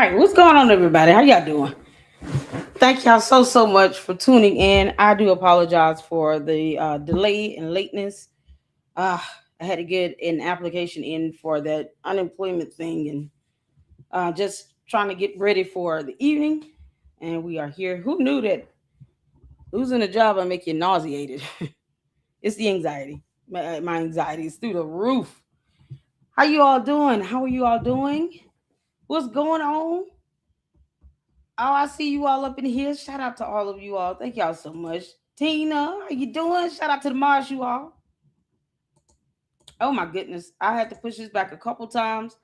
right, what's going on, everybody? How y'all doing? Thank y'all so much for tuning in. I do apologize for the delay and lateness. Uh, I had to get an application in for that unemployment thing, and just trying to get ready for the evening. And we are here. Who knew that losing a job will make you nauseated? It's the anxiety. My anxiety is through the roof. How you all doing? How are you all doing? What's going on? Oh, I see you all up in here. Shout out to all of you all. Thank y'all so much. Tina, how you doing? Shout out to the Mars, you all. Oh my goodness. I had to push this back a couple times,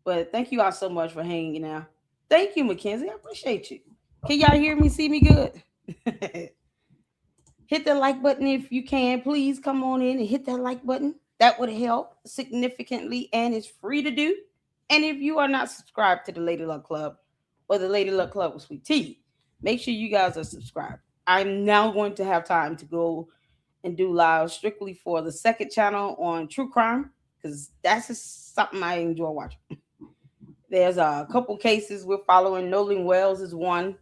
but thank you all so much for hanging out. Thank you, Mackenzie. I appreciate you. Can y'all hear me, see me good? Hit the like button if you can. Please come on in and hit that like button. That would help significantly and it's free to do. And if you are not subscribed to the Lady Luck Club or the Lady Luck Club with Sweet Tea, make sure you guys are subscribed. I'm now going to have time to go and do live strictly for the second channel on true crime because that's just something I enjoy watching. There's a couple cases we're following. Nolan Wells is one,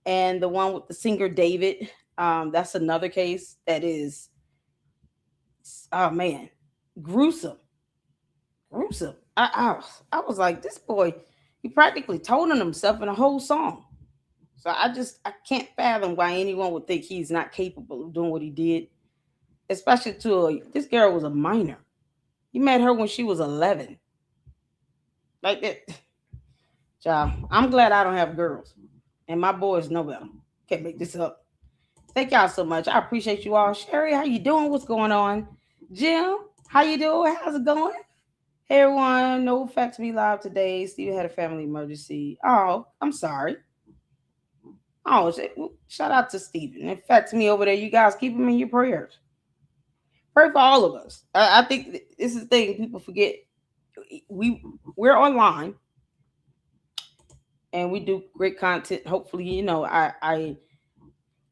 and the one with the singer David. That's another case that is, oh man, gruesome, gruesome. I was like, this boy, he practically told on himself in a whole song. So I can't fathom why anyone would think he's not capable of doing what he did, especially this girl was a minor. He met her when she was 11. Like that, child. I'm glad I don't have girls, and my boys know better. Can't make this up. Thank y'all so much. I appreciate you all. Sherry, how you doing? What's going on? Jim, how you doing? How's it going? Hey everyone, no facts me live today. Steve had a family emergency. Oh, I'm sorry. Oh, shout out to Steven. In fact, me over there, you guys keep him in your prayers. Pray for all of us. I think this is the thing people forget. We're online and we do great content. Hopefully, I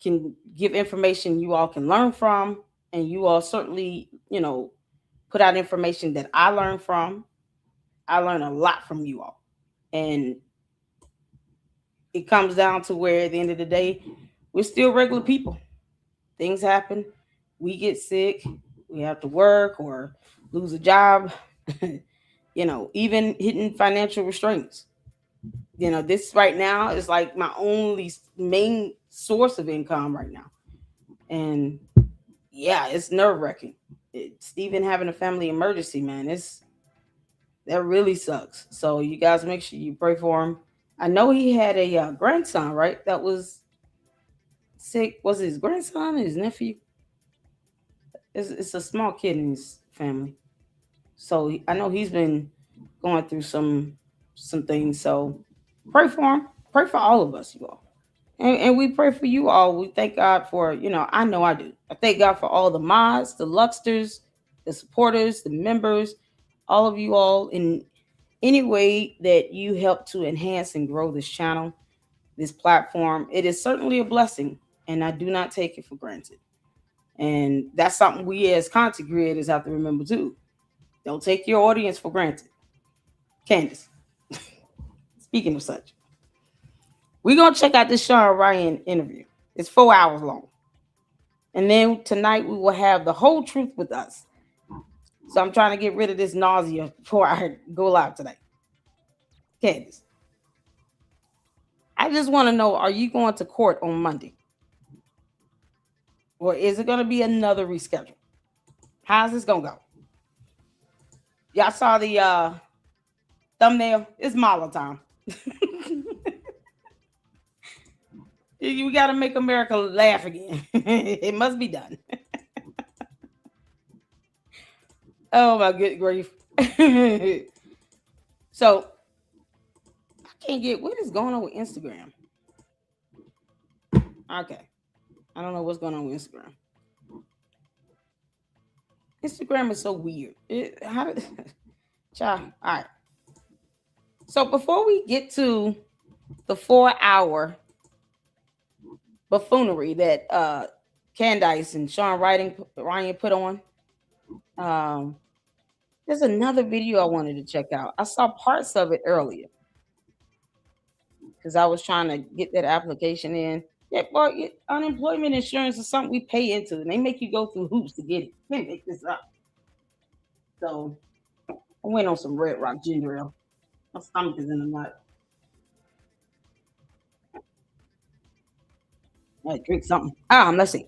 can give information you all can learn from, and you all certainly, put out information that I learn from. I learn a lot from you all. And it comes down to where at the end of the day, we're still regular people. Things happen. We get sick. We have to work or lose a job. Even hitting financial restraints. This right now is like my only main source of income right now. And yeah, it's nerve wracking. Stephen having a family emergency, man, that really sucks. So you guys make sure you pray for him. I know he had a grandson, right? That was sick. Was it his grandson or his nephew? It's a small kid in his family. So I know he's been going through some things. So pray for him. Pray for all of us, you all. And we pray for you all. We thank God for, I know I do. I thank God for all the mods, the Lucksters, the supporters, the members, all of you all in any way that you help to enhance and grow this channel, this platform. It is certainly a blessing, and I do not take it for granted. And that's something we as content creators have to remember too. Don't take your audience for granted. Candace, speaking of such, we're going to check out this Sean Ryan interview. It's 4 hours long. And then tonight we will have the whole truth with us. So I'm trying to get rid of this nausea before I go live tonight. Candace, I just want to know, are you going to court on Monday? Or is it going to be another reschedule? How's this going to go? Y'all saw the thumbnail? It's Mala time. We got to make America laugh again. It must be done. Oh, my good grief. So, I can't get what is going on with Instagram. Okay. I don't know what's going on with Instagram. Instagram is so weird. Child. All right. So, before we get to the 4 hour buffoonery that Candace and Sean Ryan put on, there's another video I wanted to check out. I saw parts of it earlier. because I was trying to get that application in. Yeah, boy, unemployment insurance is something we pay into, and they make you go through hoops to get it. Can't make this up. So I went on some Red Rock ginger ale. My stomach is in the nut. I drink something. Let's see.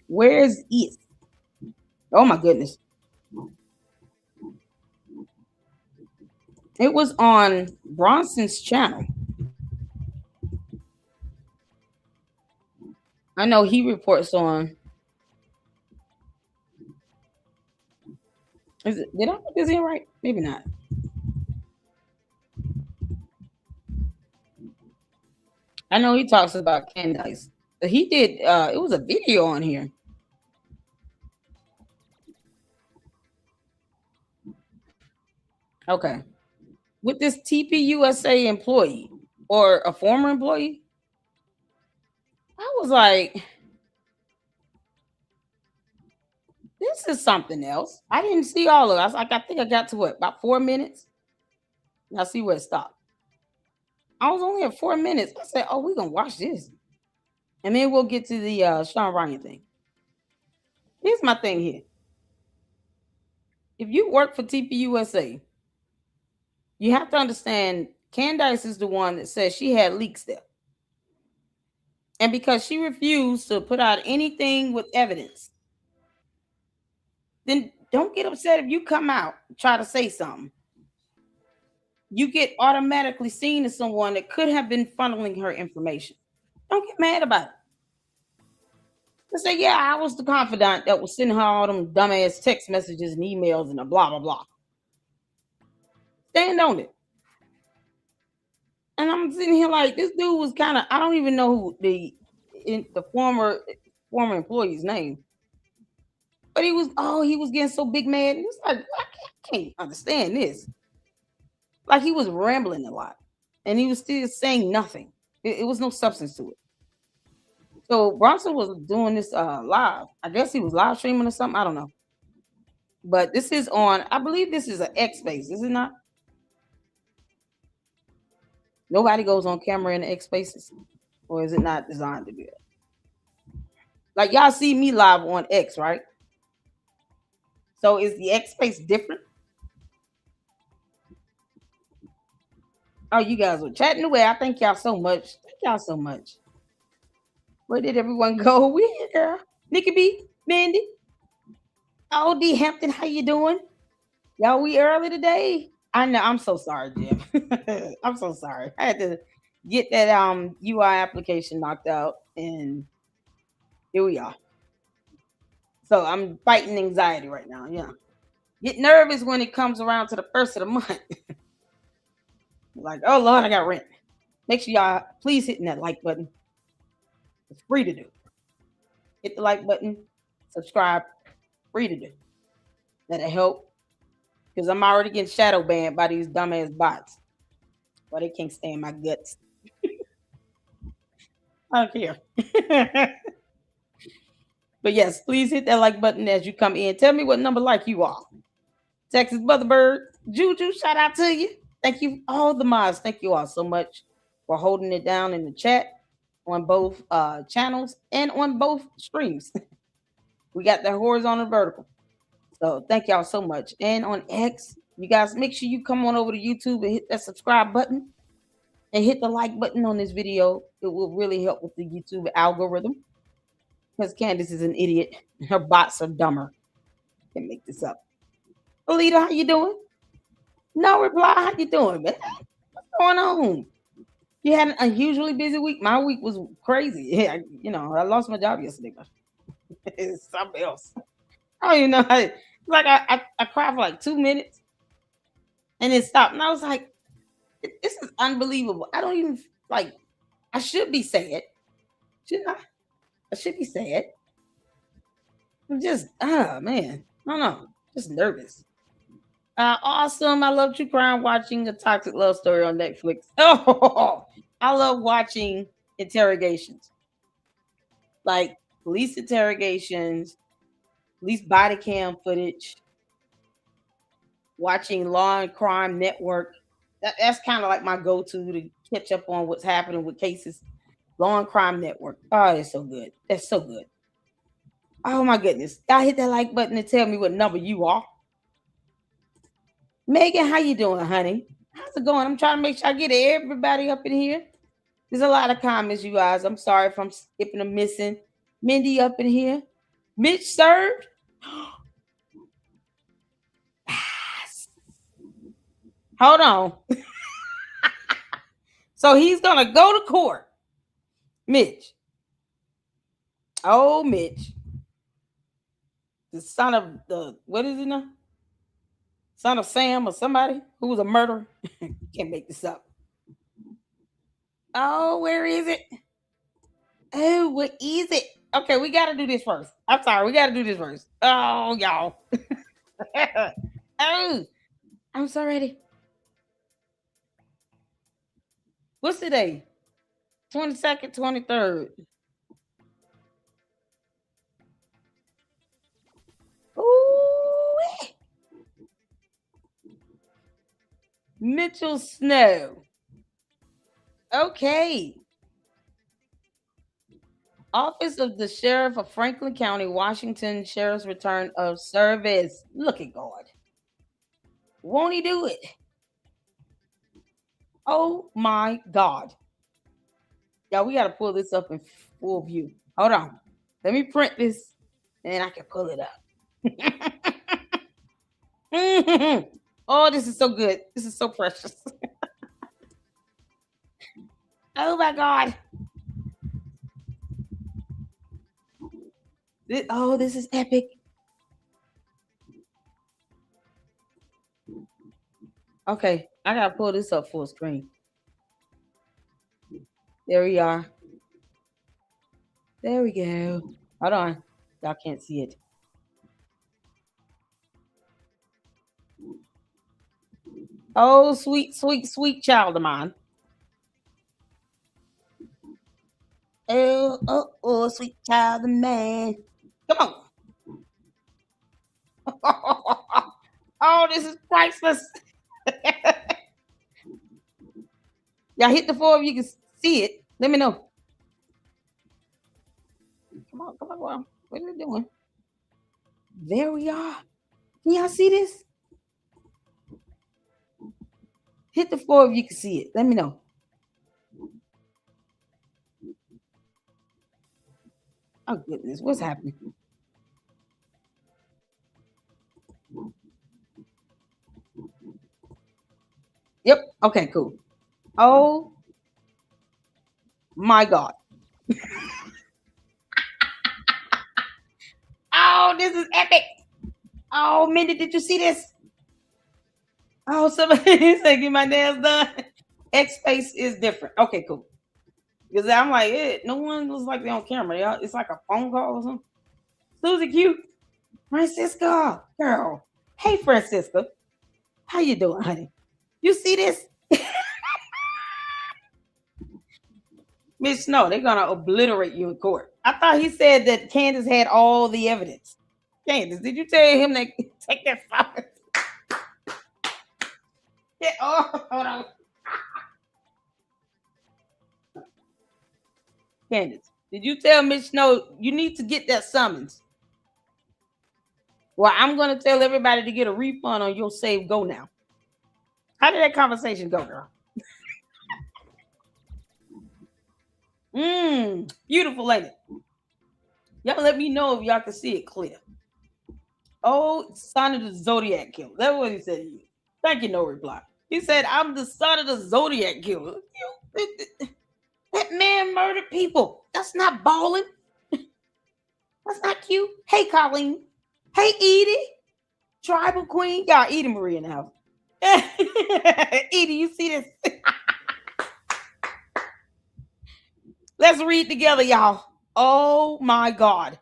Where's it? Oh my goodness. It was on Bronson's channel. I know he reports on. Did I put this in right? Maybe not. I know he talks about Candace. He did. It was a video on here. Okay, with this TPUSA employee or a former employee. I was like, this is something else. I didn't see all of it. I was like, I think I got to what, about 4 minutes. I see where it stopped. I was only at 4 minutes. I said, oh, we're gonna watch this. And then we'll get to the Sean Ryan thing. Here's my thing here. If you work for TPUSA, you have to understand Candace is the one that says she had leaks there. And because she refused to put out anything with evidence, then don't get upset if you come out and try to say something. You get automatically seen as someone that could have been funneling her information. Don't get mad about it. Just say, yeah, I was the confidant that was sending her all them dumbass text messages and emails and a blah blah blah. Stand on it. And I'm sitting here like this dude was kind of, I don't even know who the former employee's name. But he was getting so big mad. He was like, I can't understand this. Like he was rambling a lot. And he was still saying nothing. It was no substance to it. So Bronson was doing this live. I guess he was live streaming or something. I don't know. But this is on, I believe this is an X space, is it not? Nobody goes on camera in the X spaces. Or is it not designed to be that? Like y'all see me live on X, right? So is the X space different? Oh, you guys were chatting away. I thank y'all so much. Thank y'all so much. Where did everyone go? We here, girl. Nikki B, Mandy, oh D Hampton, how you doing? Y'all, we early today. I know. I'm so sorry, Jim. I'm so sorry. I had to get that UI application knocked out, and here we are. So I'm fighting anxiety right now. Yeah, get nervous when it comes around to the first of the month. Like, oh Lord, I got rent. Make sure y'all please hitting that like button. It's free to do. Hit the like button, subscribe, free to do. That'll help. Because I'm already getting shadow banned by these dumbass bots. But they can't stand my guts. I don't care. But yes, please hit that like button as you come in. Tell me what number like you are. Texas Motherbird, Juju, shout out to you. Thank you, all the mods. Thank you all so much for holding it down in the chat on both channels and on both streams. We got that horizontal vertical. So thank y'all so much. And on X, you guys make sure you come on over to YouTube and hit that subscribe button and hit the like button on this video. It will really help with the YouTube algorithm. Because Candace is an idiot. Her bots are dumber. Can't make this up. Alita, how you doing? No reply. How you doing, man? What's going on? You had an unusually busy week. My week was crazy. Yeah, I lost my job yesterday. It's something else. I don't even know how. Like I cried for like 2 minutes, and it stopped. And I was like, "This is unbelievable." I don't even like. I should be sad, shouldn't I? I should be sad. I'm just, man, I don't know, just nervous. Awesome. I love true crime watching a toxic love story on Netflix. Oh, I love watching interrogations, like police interrogations, police body cam footage, watching Law and Crime Network That's kind of like my go-to to catch up on what's happening with cases. Law and Crime Network. Oh, it's so good. That's so good. Oh my goodness. Y'all hit that like button and tell me what number you are. Megan, how you doing, honey? How's it going? I'm trying to make sure I get everybody up in here. There's a lot of comments, you guys. I'm sorry if I'm skipping or missing. Mindy up in here. Mitch served. Hold on. So he's gonna go to court. Mitch. Oh, Mitch. The son of the what is it now? Son of Sam or somebody who was a murderer. Can't make this up. Oh, where is it? Oh, what is it? Okay, we gotta do this first. I'm sorry, we gotta do this first. Oh, y'all. Oh, I'm so ready. What's today? 22nd, 23rd. Ooh, Mitchell Snow. Okay. Office of the Sheriff of Franklin County, Washington, Sheriff's Return of Service. Look at God. Won't he do it? Oh my God. Y'all, we got to pull this up in full view. Hold on. Let me print this and I can pull it up. Oh, this is so good. This is so precious. Oh my God. This is epic. Okay, I gotta pull this up full screen. There we are. There we go. Hold on. Y'all can't see it. Oh, sweet, sweet, sweet child of mine. Oh, sweet child of man. Come on. Oh, this is priceless. Y'all hit the floor if you can see it. Let me know. Come on, well, what are we doing? There we are. Can y'all see this? Hit the floor if you can see it. Let me know. Oh goodness, what's happening? Yep. Okay, cool. Oh my God. Oh, this is epic. Oh, Mindy, did you see this? Oh, somebody said, get my nails done. X space is different. Okay, cool. Because I'm like, no one looks like they're on camera. Y'all. It's like a phone call or something. Susie Q. Francisca. Girl. Hey, Francisca. How you doing, honey? You see this? Miss Snow, they're gonna obliterate you in court. I thought he said that Candace had all the evidence. Candace, did you tell him that take that file? Yeah, oh, hold on. Candace, did you tell Miss Snow you need to get that summons? Well, I'm gonna tell everybody to get a refund on your save go now. How did that conversation go, girl? Beautiful lady. Y'all let me know if y'all can see it clear. Oh, son of the Zodiac killer. That's what he said to you. Thank you, no reply. He said, I'm the son of the Zodiac killer. That man murdered people. That's not balling. That's not cute. Hey, Colleen. Hey, Edie. Tribal Queen. Y'all, Edie Marie in the house. Edie, you see this? Let's read together, y'all. Oh my God.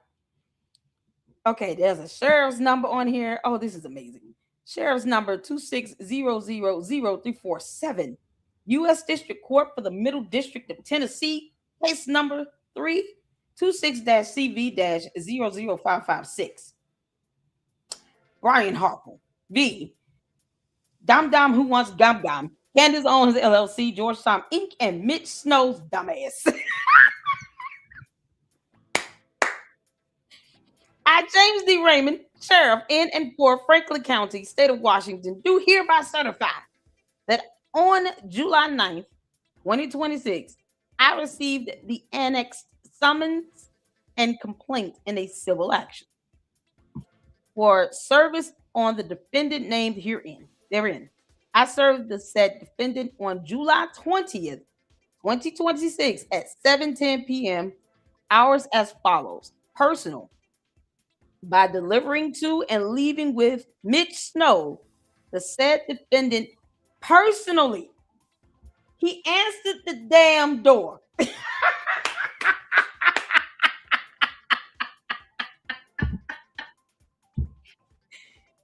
Okay, there's a sheriff's number on here. Oh, this is amazing. Sheriff's number 260000347. U.S. District Court for the Middle District of Tennessee. Case number 326-CV-00556. Brian Harper. V. Dom Dom who wants Gum Gum. Candace Owens LLC, Georgetown Inc., and Mitch Snow's dumbass. I, James D. Raymond, Sheriff in and for Franklin County, State of Washington, do hereby certify that on July 9th, 2026, I received the annexed summons and complaint in a civil action for service on the defendant named therein. I served the said defendant on July 20th, 2026 at 7:10 p.m. hours as follows. Personal, by delivering to and leaving with Mitch Snow, the said defendant personally. He answered the damn door.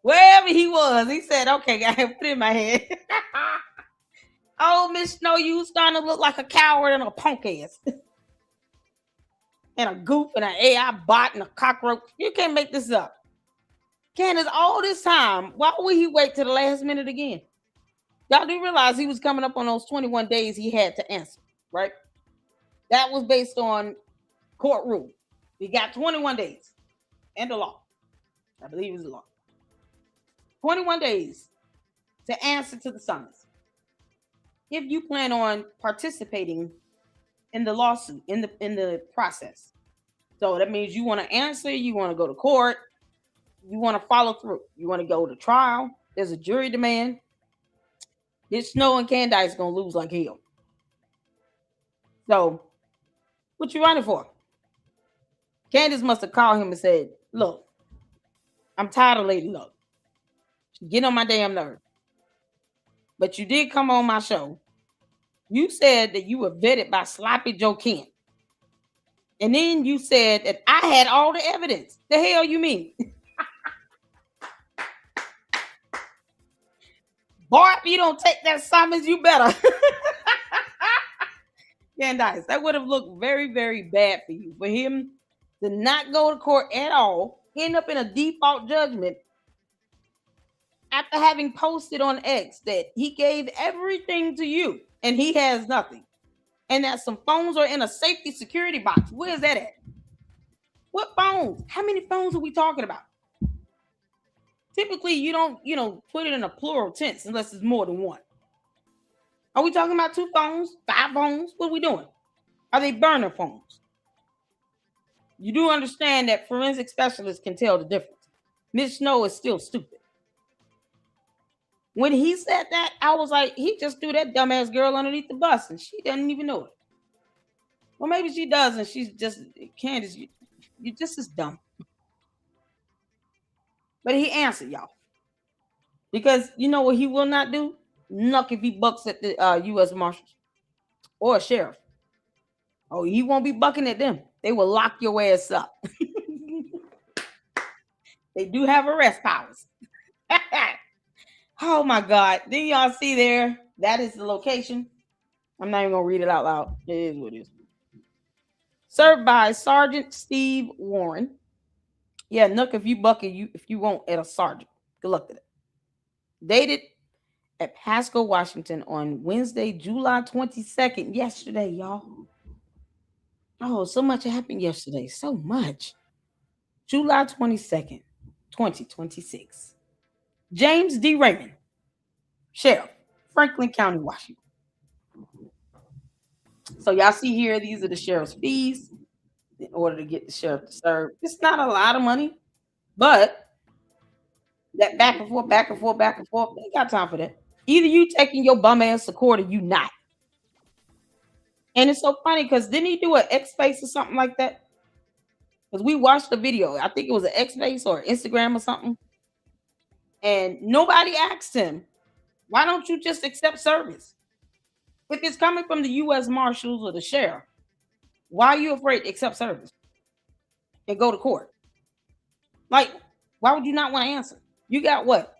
Wherever he was, he said, okay, I have put it in my head. Oh, Miss Snow, you starting to look like a coward and a punk ass. And a goof and an AI bot and a cockroach. You can't make this up. Candace, all this time, why would he wait to the last minute again? Y'all do realize he was coming up on those 21 days he had to answer, right? That was based on court rule. He got 21 days and the law. I believe it's the law. 21 days to answer to the summons. If you plan on participating in the lawsuit, in the process. So that means you want to answer, you want to go to court, you want to follow through, you want to go to trial, there's a jury demand. This Snow and Candace gonna lose like hell. So, what you running for? Candace must have called him and said, look, I'm tired of Lady Luck. Get on my damn nerve. But you did come on my show. You said that you were vetted by Sloppy Joe Kent. And then you said that I had all the evidence. The hell you mean? Boy, if you don't take that summons, you better. Candace, that would have looked very, very bad for you. For him to not go to court at all, end up in a default judgment after having posted on X that he gave everything to you and he has nothing. And that some phones are in a safety security box. Where is that at? What phones? How many phones are we talking about? Typically, you don't, put it in a plural tense unless it's more than one. Are we talking about 2 phones, 5 phones? What are we doing? Are they burner phones? You do understand that forensic specialists can tell the difference. Miss Snow is still stupid. When he said that, I was like, he just threw that dumbass girl underneath the bus and she doesn't even know it. Well, maybe she does and she's just, Candace, you're just as dumb. But he answered, y'all. Because you know what he will not do? Knock if he bucks at the U.S. Marshals or a sheriff. Oh, he won't be bucking at them. They will lock your ass up. They do have arrest powers. Oh my God. Then y'all see there, that is the location. I'm not even going to read it out loud. It is what it is. Served by Sergeant Steve Warren. Yeah, Nook, if you buck it, if you won't at a sergeant. Good luck to that. Dated at Pasco, Washington on Wednesday, July 22nd. Yesterday, y'all. Oh, so much happened yesterday. So much. July 22nd, 2026. James D. Raymond, Sheriff, Franklin County, Washington. So y'all see here, these are the sheriff's fees in order to get the sheriff to serve. It's not a lot of money, but that back and forth, back and forth, back and forth, ain't got time for that. Either you taking your bum ass to court or you not. And it's so funny because didn't he do an X face or something like that? Because we watched the video. I think it was an X face or Instagram or something. And nobody asked him, why don't you just accept service? If it's coming from the U.S. Marshals or the sheriff, why are you afraid to accept service and go to court? Like, why would you not want to answer? You got what?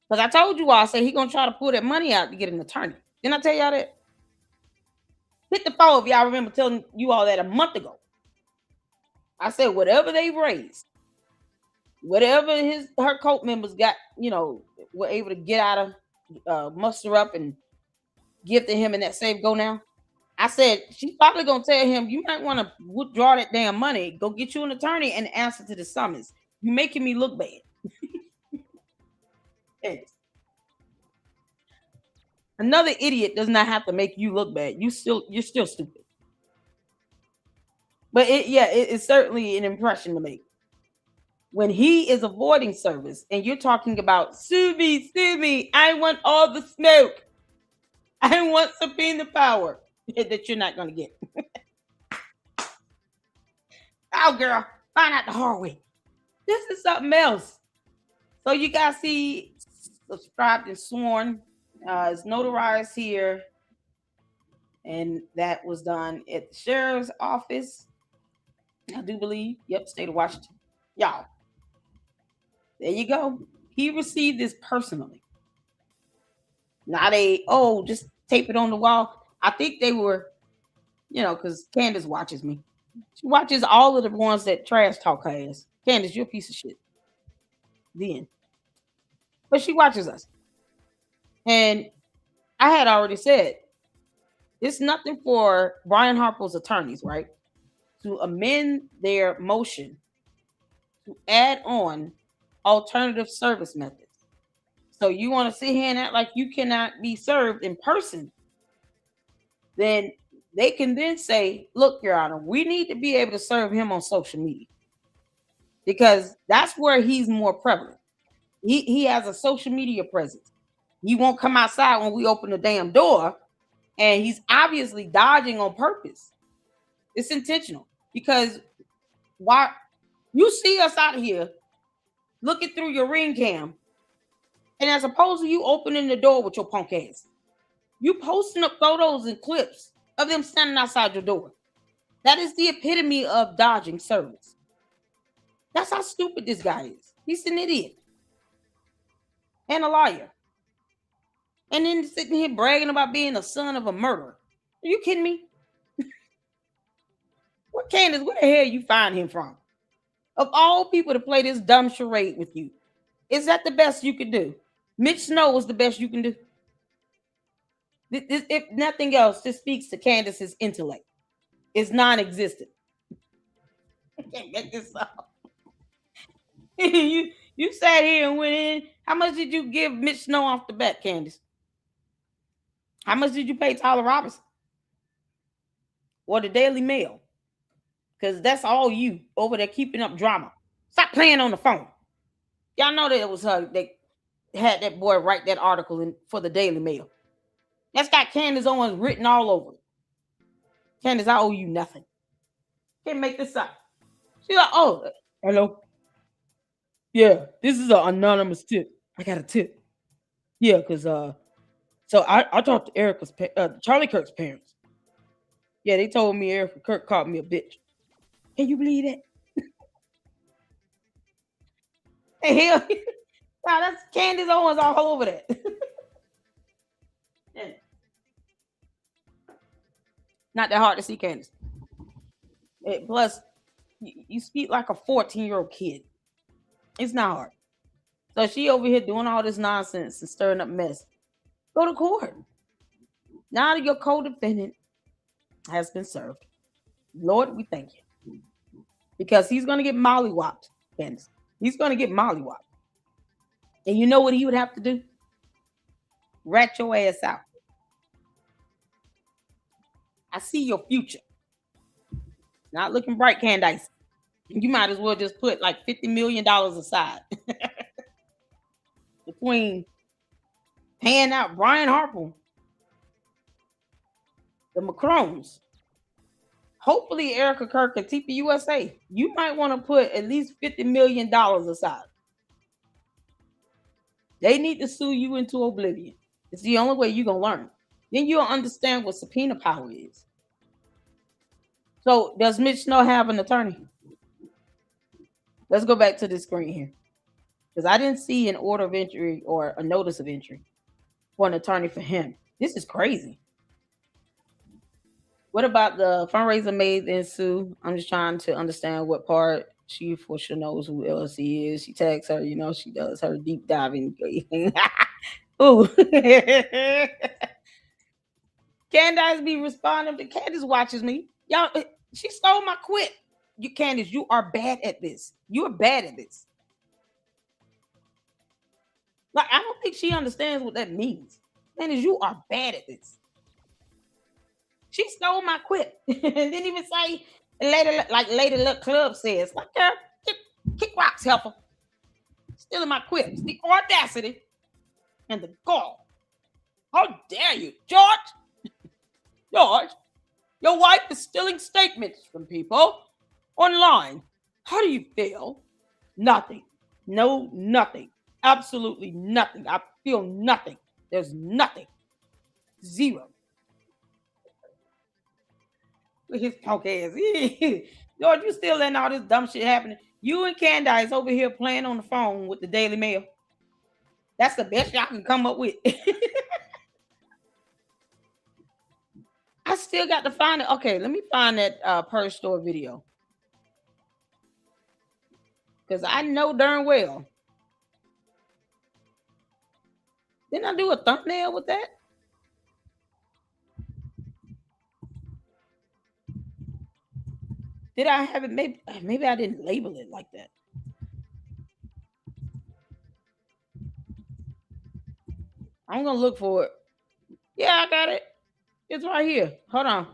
Because I told you all, I said he going to try to pull that money out to get an attorney. Didn't I tell y'all that? Hit the phone if y'all remember telling you all that a month ago. I said, whatever they raised, whatever her cult members got, were able to get out of, muster up and give to him in that safe go now? I said, she's probably gonna tell him, you might want to withdraw that damn money, go get you an attorney and answer to the summons. You making me look bad. Yes. Another idiot does not have to make you look bad. You're still stupid. But it's certainly an impression to make. When he is avoiding service and you're talking about sue me, I want all the smoke. I want subpoena power that you're not gonna get. Oh girl, find out the hard way. This is something else. So you guys see subscribed and sworn. It's notarized here. And that was done at the sheriff's office. I do believe. Yep, state of Washington. Y'all. There you go. He received this personally. Not just tape it on the wall. I think they were, because Candace watches me. She watches all of the ones that trash talk her ass. Candace, you're a piece of shit. Then. But she watches us. And I had already said, it's nothing for Brian Harper's attorneys, right? To amend their motion to add on alternative service methods. So you want to sit here and act like you cannot be served in person, then they can then say, look, Your Honor, we need to be able to serve him on social media because that's where he's more prevalent. He has a social media presence. He won't come outside when we open the damn door, and he's obviously dodging on purpose. It's intentional because why you see us out here looking through your ring cam, and as opposed to you opening the door with your punk ass, you posting up photos and clips of them standing outside your door. That is the epitome of dodging service. That's how stupid this guy is. He's an idiot and a liar. And then sitting here bragging about being the son of a murderer. Are you kidding me? What Candace, where the hell you find him from? Of all people to play this dumb charade with you, is that the best you could do? Mitch Snow was the best you can do. This, if nothing else, this speaks to Candace's intellect. It's non-existent. I can't get this up. you sat here and went in. How much did you give Mitch Snow off the bat, Candace? How much did you pay Tyler Robinson? Or the Daily Mail? Because that's all you over there keeping up drama. Stop playing on the phone. Y'all know that it was her that had that boy write that article for the Daily Mail. That's got Candace Owens written all over it. Candace, I owe you nothing. Can't make this up. She's like, oh, hello. Yeah, this is an anonymous tip. I got a tip. Yeah, because so I talked to Charlie Kirk's parents. Yeah, they told me Erica Kirk called me a bitch. Can you believe that? Hey, hell, wow, that's Candace Owens all over that. Yeah. Not that hard to see, Candace. Plus, you speak like a 14-year-old kid. It's not hard. So she over here doing all this nonsense and stirring up mess. Go to court. Now your co-defendant has been served. Lord, we thank you. Because he's going to get mollywopped, Candace. He's going to get mollywopped. And you know what he would have to do? Rat your ass out. I see your future. Not looking bright, Candace. You might as well just put like $50 million aside between paying out Brian Harper, the Macrones, hopefully Erica Kirk and TPUSA. You might want to put at least $50 million aside. They need to sue you into oblivion. It's the only way you're going to learn. Then you'll understand what subpoena power is. So does Mitch Snow have an attorney? Let's go back to the screen here. Because I didn't see an order of entry or a notice of entry for an attorney for him. This is crazy. What about the fundraiser made in Sue? I'm just trying to understand what part she for sure knows who LC is. She tags her, she does her deep diving. Ooh. Candace be responding to Candace watches me. Y'all, she stole my quit. You Candace, you are bad at this. You are bad at this. Like, I don't think she understands what that means. Candace, you are bad at this. She stole my quip. Didn't even say later, like Lady Luck Club says. Like, girl, kick rocks, helper. Stealing my quips. The audacity and the gall. How dare you, George? George, your wife is stealing statements from people online. How do you feel? Nothing. No, nothing. Absolutely nothing. I feel nothing. There's nothing. Zero. With his punk ass. George, you still letting all this dumb shit happening. You and Candace over here playing on the phone with the Daily Mail. That's the best y'all can come up with. I still got to find it. Okay, let me find that purse store video. Because I know darn well. Didn't I do a thumbnail with that? Did I have it? Maybe I didn't label it like that. I'm gonna look for it. Yeah, I got it. It's right here. Hold on.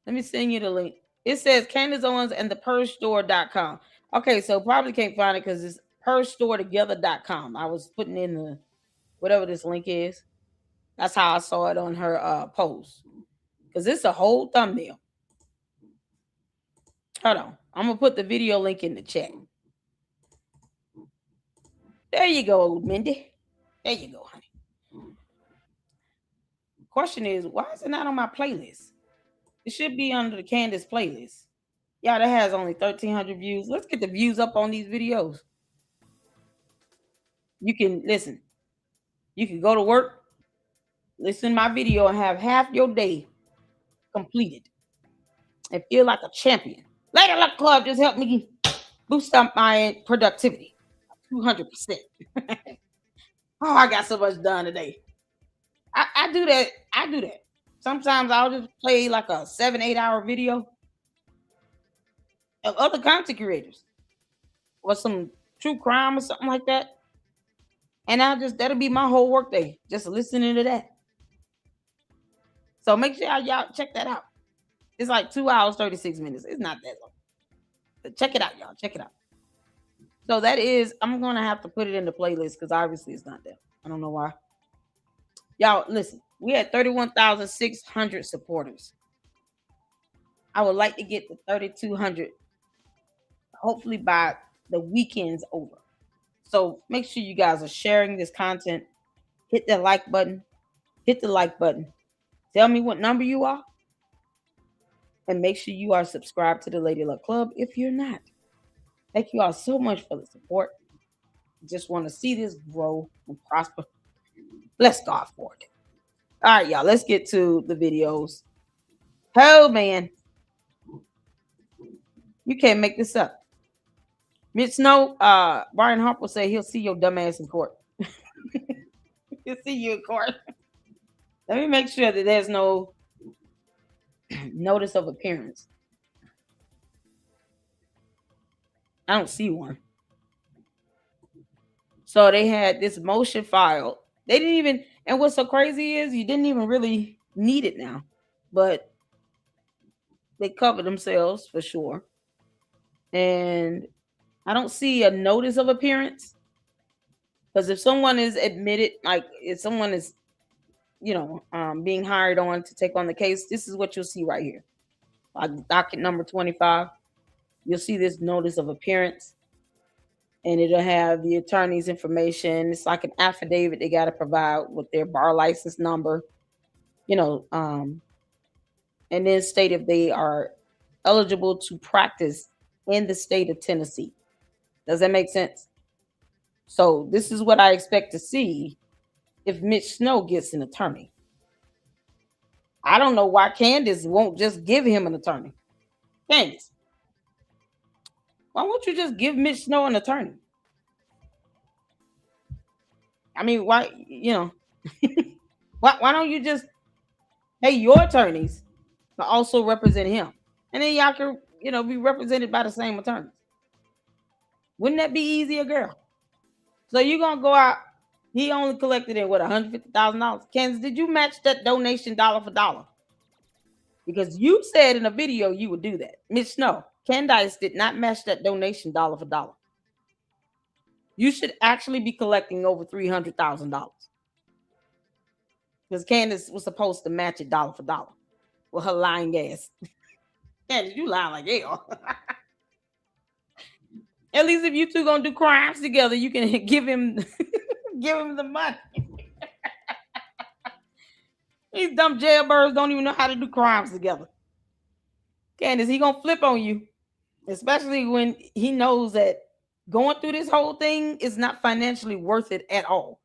Let me send you the link. It says Candace Owens and the PurseStore.com. Okay, so probably can't find it because it's PurseStoreTogether.com. I was putting in the whatever this link is. That's how I saw it on her post. Because it's a whole thumbnail. Hold on. I'm gonna put the video link in the chat. There you go, Mindy. There you go, honey. Question is, why is it not on my playlist? It should be under the Candace playlist. Yeah, that has only 1,300 views. Let's get the views up on these videos. You can listen. You can go to work, listen to my video, and have half your day completed and feel like a champion. Lady Luck Club just helped me boost up my productivity 200%. Oh, I got so much done today. I do that. I do that. Sometimes I'll just play like a 7-8 hour video of other content creators or some true crime or something like that. And that'll be my whole workday, just listening to that. So make sure y'all check that out. It's like 2 hours, 36 minutes. It's not that long. But check it out, y'all. Check it out. So that is, I'm going to have to put it in the playlist because obviously it's not there. I don't know why. Y'all, listen, we had 31,600 supporters. I would like to get to 3,200, hopefully by the weekend's over. So make sure you guys are sharing this content. Hit that like button. Hit the like button. Tell me what number you are. And make sure you are subscribed to the Lady Luck Club if you're not. Thank you all so much for the support. Just want to see this grow and prosper. Bless God for it. All right, y'all. Let's get to the videos. Oh, man. You can't make this up. Mitch Snow, Brian Harper say he'll see your dumb ass in court. He'll see you in court. Let me make sure that there's no notice of appearance. I don't see one. So they had this motion filed. They didn't even, and what's so crazy is you didn't even really need it now, but they covered themselves for sure. And I don't see a notice of appearance because if someone is admitted, like if someone is, being hired on to take on the case, this is what you'll see right here. Like docket number 25, you'll see this notice of appearance. And it'll have the attorney's information. It's like an affidavit they got to provide with their bar license number, and then state if they are eligible to practice in the state of Tennessee. Does that make sense? So this is what I expect to see if Mitch Snow gets an attorney. I don't know why Candace won't just give him an attorney. Candace, why won't you just give Mitch Snow an attorney? I mean, why, why don't you just Hey, your attorneys can also represent him, and then y'all can, be represented by the same attorneys. Wouldn't that be easier, girl? So you're gonna go out. He only collected in what, $150,000. Candace, did you match that donation dollar for dollar? Because you said in a video you would do that. Miss Snow, Candace did not match that donation dollar for dollar. You should actually be collecting over $300,000 because Candace was supposed to match it dollar for dollar with her lying ass. Candace, you lying like hell. At least if you two gonna do crimes together, you can give him the money. These dumb jailbirds don't even know how to do crimes together. Candace, he gonna flip on you, especially when he knows that going through this whole thing is not financially worth it at all.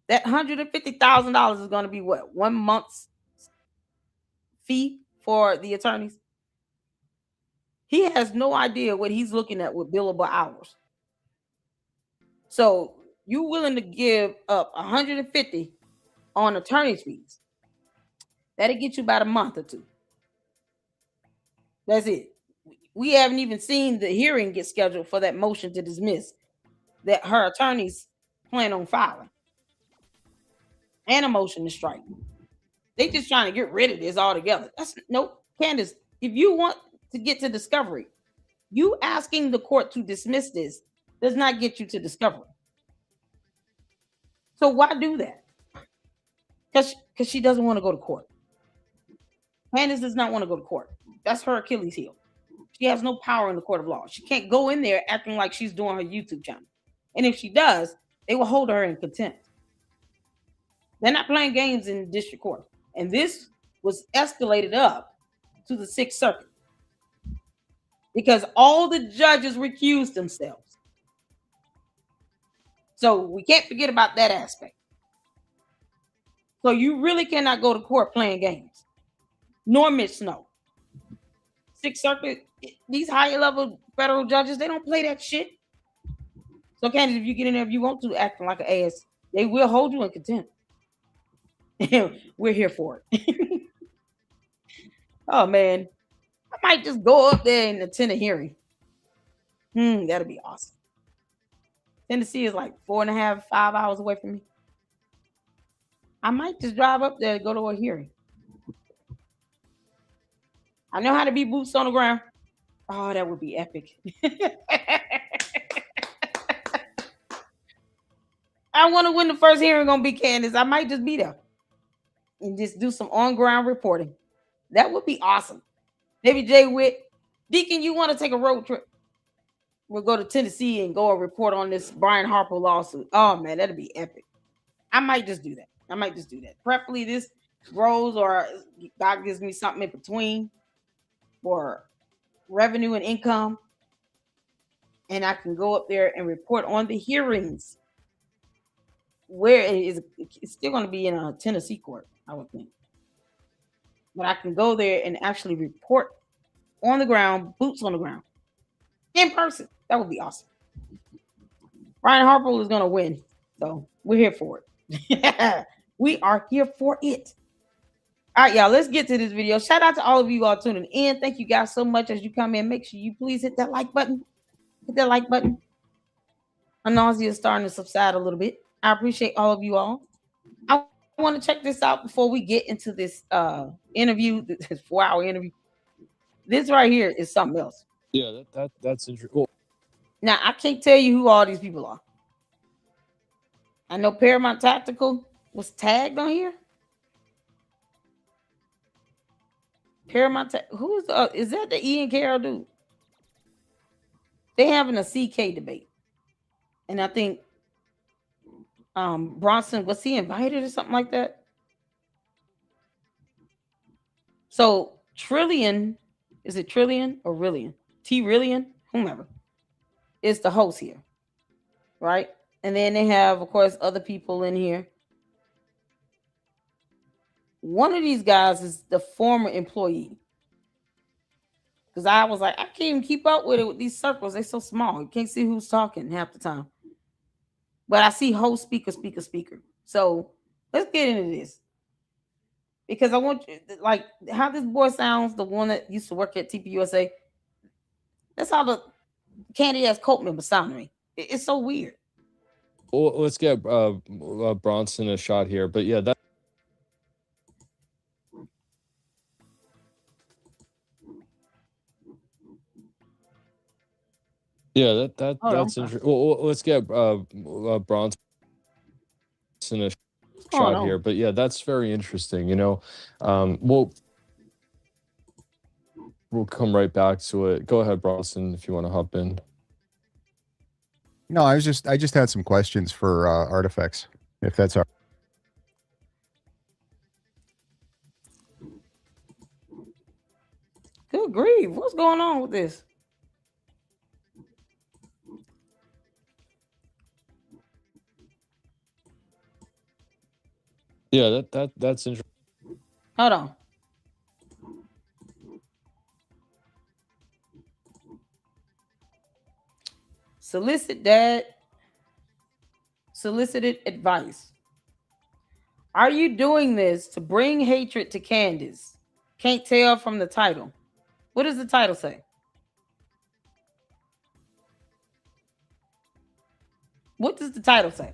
That $150,000 is gonna be what, 1 month's fee for the attorneys. He has no idea what he's looking at with billable hours. So you willing to give up 150 on attorney's fees? That'll get you about a month or two. That's it. We haven't even seen the hearing get scheduled for that motion to dismiss that her attorneys plan on filing, and a motion to strike. They just trying to get rid of this altogether. That's nope. Candace, if you want to get to discovery, you asking the court to dismiss this does not get you to discovery. So why do that? Because she doesn't want to go to court. Candace does not want to go to court. That's her Achilles heel. She has no power in the court of law. She can't go in there acting like she's doing her YouTube channel. And if she does, they will hold her in contempt. They're not playing games in district court. And this was escalated up to the Sixth Circuit because all the judges recused themselves. So we can't forget about that aspect. So you really cannot go to court playing games, nor Miss Snow. Sixth Circuit, these higher level federal judges, they don't play that shit. So Candace, if you get in there, if you want to acting like an ass, they will hold you in contempt. We're here for it. Oh man, I might just go up there and attend a hearing. That'd be awesome. Tennessee is like 4.5, 5 hours away from me. I might just drive up there and go to a hearing. I know how to be boots on the ground. Oh, that would be epic. I wonder when the first hearing gonna be, Candace. I might just be there and just do some on-ground reporting. That would be awesome. Maybe Jay Witt, Deacon, you want to take a road trip? We'll go to Tennessee and go and report on this Brian Harper lawsuit. Oh man, that'd be epic. I might just do that. Preferably this grows, or God gives me something in between for revenue and income, and I can go up there and report on the hearings. Where it's still going to be in a Tennessee court, I would think. But I can go there and actually report on the ground, boots on the ground, in person. That would be awesome. Brian Harper is going to win. So we're here for it. We are here for it. All right, y'all, let's get to this video. Shout out to all of you all tuning in. Thank you guys so much as you come in. Make sure you please hit that like button. Hit that like button. My nausea is starting to subside a little bit. I appreciate all of you all. I want to check this out before we get into this interview, this 4-hour interview. This right here is something else. Yeah, that's interesting. Now, I can't tell you who all these people are. I know Paramount Tactical was tagged on here. Paramount, who's is that the Ian Carroll dude? They having a CK debate, and I think Bronson, was he invited or something like that? So Trillion, is it Trillion or Rillion? Rillion, whomever, is the host here, right? And then they have, of course, other people in here. One of these guys is the former employee. Because I was like, I can't even keep up with it with these circles. They're so small. You can't see who's talking half the time. But I see host, speaker. So let's get into this. because I want you like how this boy sounds. The one that used to work at TPUSA. That's how the Candy ass cult member sound to me. It's so weird. Well, let's get Bronson a shot here, but yeah, Hold on. that's interesting. Well, let's get Bronson a What's going shot here, on? but yeah, that's very interesting. We'll come right back to it. Go ahead, Bronson, if you want to hop in. No, I just had some questions for artifacts, if that's all. Good grief. What's going on with this? Yeah, that's interesting. Hold on. Solicited advice. Are you doing this to bring hatred to Candace? Can't tell from the title. What does the title say? What does the title say?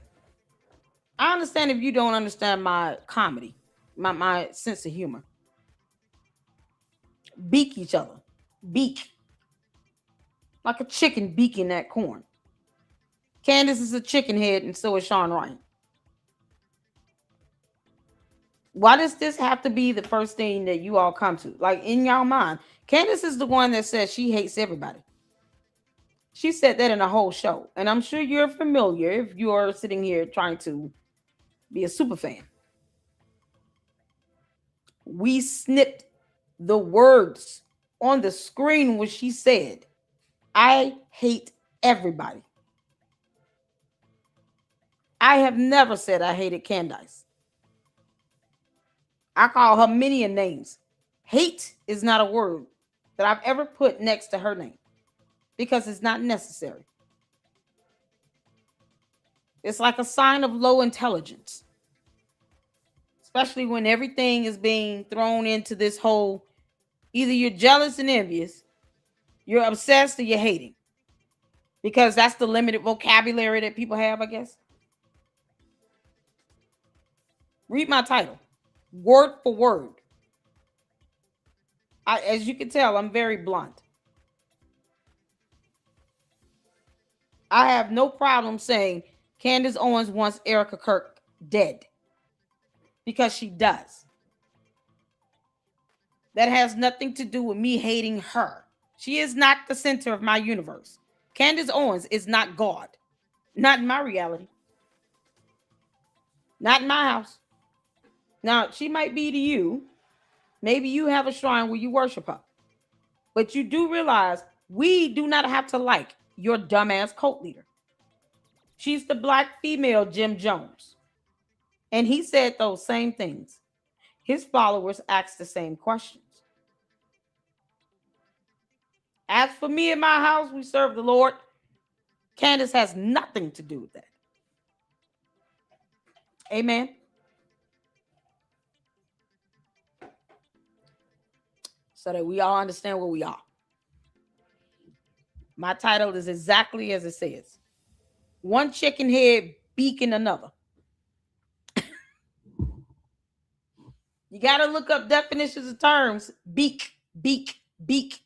I understand if you don't understand my comedy, my sense of humor. Beak each other. Beak. Like a chicken beaking that corn. Candace is a chicken head, and so is Sean Ryan. Why does this have to be the first thing that you all come to? Like in your mind, Candace is the one that says she hates everybody. She said that in a whole show. And I'm sure you're familiar if you are sitting here trying to be a super fan. We snipped the words on the screen when she said, I hate everybody. I have never said I hated Candace. I call her many a names. Hate is not a word that I've ever put next to her name because it's not necessary. It's like a sign of low intelligence, especially when everything is being thrown into this whole either you're jealous and envious, you're obsessed, or you're hating. Because that's the limited vocabulary that people have, I guess. Read my title, word for word. As you can tell, I'm very blunt. I have no problem saying Candace Owens wants Erica Kirk dead. Because she does. That has nothing to do with me hating her. She is not the center of my universe. Candace Owens is not God. Not in my reality. Not in my house. Now, she might be to you. Maybe you have a shrine where you worship her. But you do realize we do not have to like your dumbass cult leader. She's the black female Jim Jones. And he said those same things. His followers asked the same questions. As for me and my house, we serve the Lord. Candace has nothing to do with that. Amen. So that we all understand where we are. My title is exactly as it says. One chicken head beaking another. You got to look up definitions of terms. Beak, beak, beak.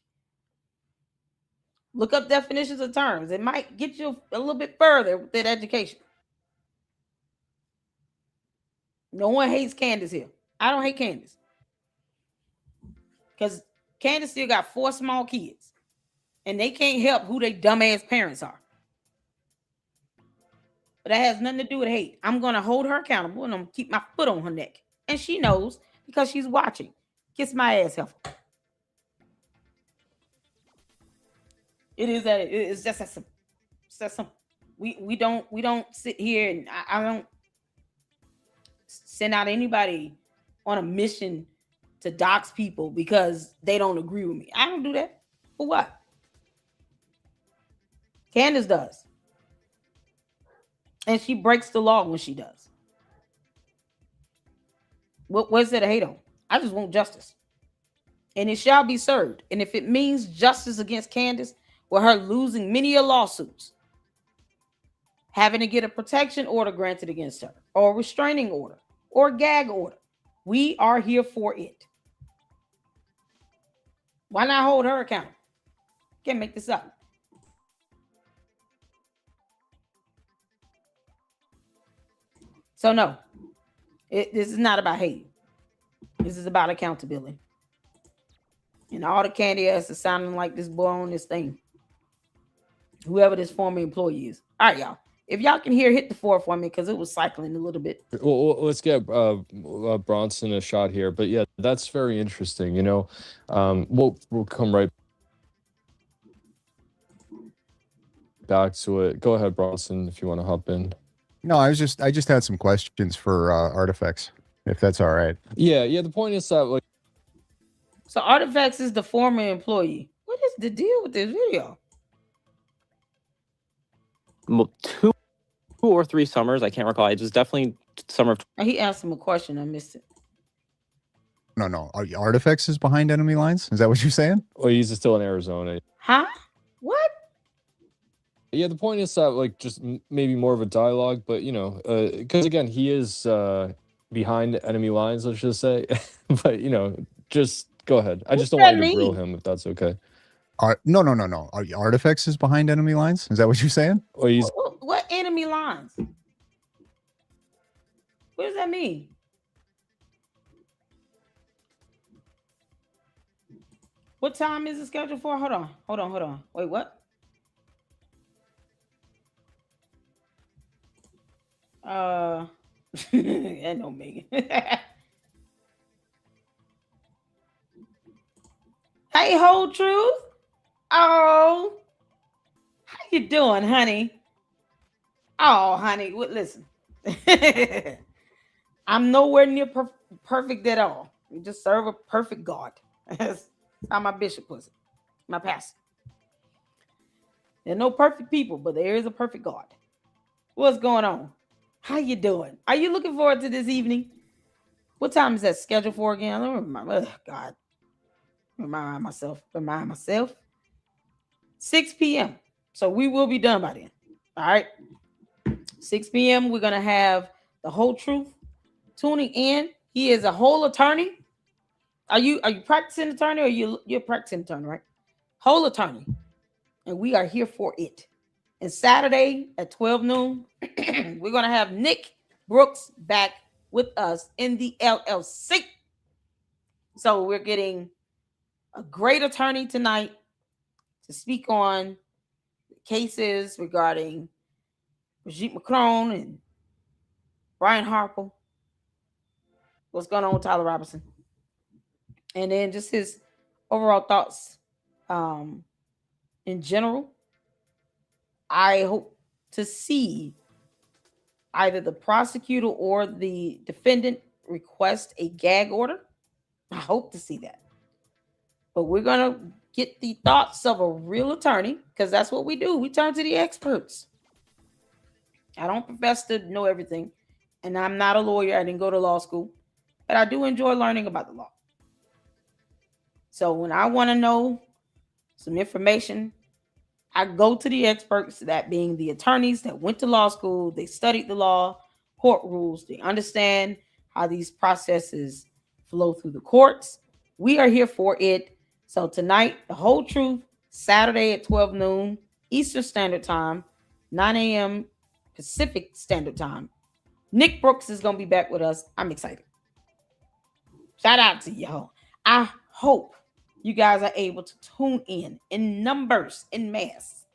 Look up definitions of terms. It might get you a little bit further with that education. No one hates Candace here. I don't hate Candace. Because Candace still got 4 small kids. And they can't help who their dumbass parents are. But that has nothing to do with hate. I'm going to hold her accountable and I'm going to keep my foot on her neck. And she knows because she's watching. Kiss my ass, heifer. It is that it's just that some we don't sit here and I don't send out anybody on a mission to dox people because they don't agree with me. I don't do that. For what? Candace does. And she breaks the law when she does. What's there to hate on? I just want justice. And it shall be served. And if it means justice against Candace, with her losing many lawsuits, having to get a protection order granted against her, or a restraining order, or a gag order, we are here for it. Why not hold her accountable? Can't make this up. So no, this is not about hate. This is about accountability. And all the candy ass is sounding like this boy on this thing. Whoever this former employee is. All right, y'all. If y'all can hear, hit the 4 for me because it was cycling a little bit. Well, let's get Bronson a shot here. But yeah, that's very interesting. You know, we'll come right back to it. Go ahead, Bronson, if you want to hop in. No, I just had some questions for Artifacts, if that's all right. Yeah. The point is that, like, so Artifacts is the former employee. What is the deal with this video? 2 or 3 summers, I can't recall. It was definitely summer of. He asked him a question. I missed it. No. Artifacts is behind enemy lines? Is that what you're saying? well, he's still in Arizona. Huh? What? Yeah, the point is that, like, just maybe more of a dialogue, but you know, because again, he is behind enemy lines, let's just say. But you know, just go ahead. I just don't want you to grill him, if that's okay. No. Artifacts is behind enemy lines? Is that what you're saying? Well, he's What enemy lines? What does that mean? What time is it scheduled for? Hold on. Wait, what? I know Megan. Hey, Whole Truth. Oh, how you doing, honey? Oh, honey, listen. I'm nowhere near perfect at all. We just serve a perfect God. That's how my bishop puts it, my pastor. There are no perfect people, but there is a perfect God. What's going on? How you doing? Are you looking forward to this evening? What time is that scheduled for again? I don't remember. Oh, God. Remind myself. 6 p.m. So we will be done by then. All right. 6 p.m. We're going to have the Whole Truth tuning in. He is a whole attorney. Are you practicing attorney, or you're practicing attorney, right? Whole attorney. And we are here for it. And Saturday at 12 noon, we're going to have Nick Brooks back with us in the LLC. So we're getting a great attorney tonight to speak on cases regarding Brigitte Macron and Brian Harper. What's going on with Tyler Robinson? And then just his overall thoughts in general. I hope to see either the prosecutor or the defendant request a gag order. I hope to see that. But we're going to get the thoughts of a real attorney, because that's what we do. We turn to the experts. I don't profess to know everything, and I'm not a lawyer. I didn't go to law school, but I do enjoy learning about the law. So when I want to know some information, I go to the experts, that being the attorneys that went to law school. They studied the law, court rules. They understand how these processes flow through the courts. We are here for it. So tonight, the Whole Truth, Saturday at 12 noon, Eastern Standard Time, 9 a.m. Pacific Standard Time. Nick Brooks is going to be back with us. I'm excited. Shout out to y'all. I hope you guys are able to tune in numbers, in mass.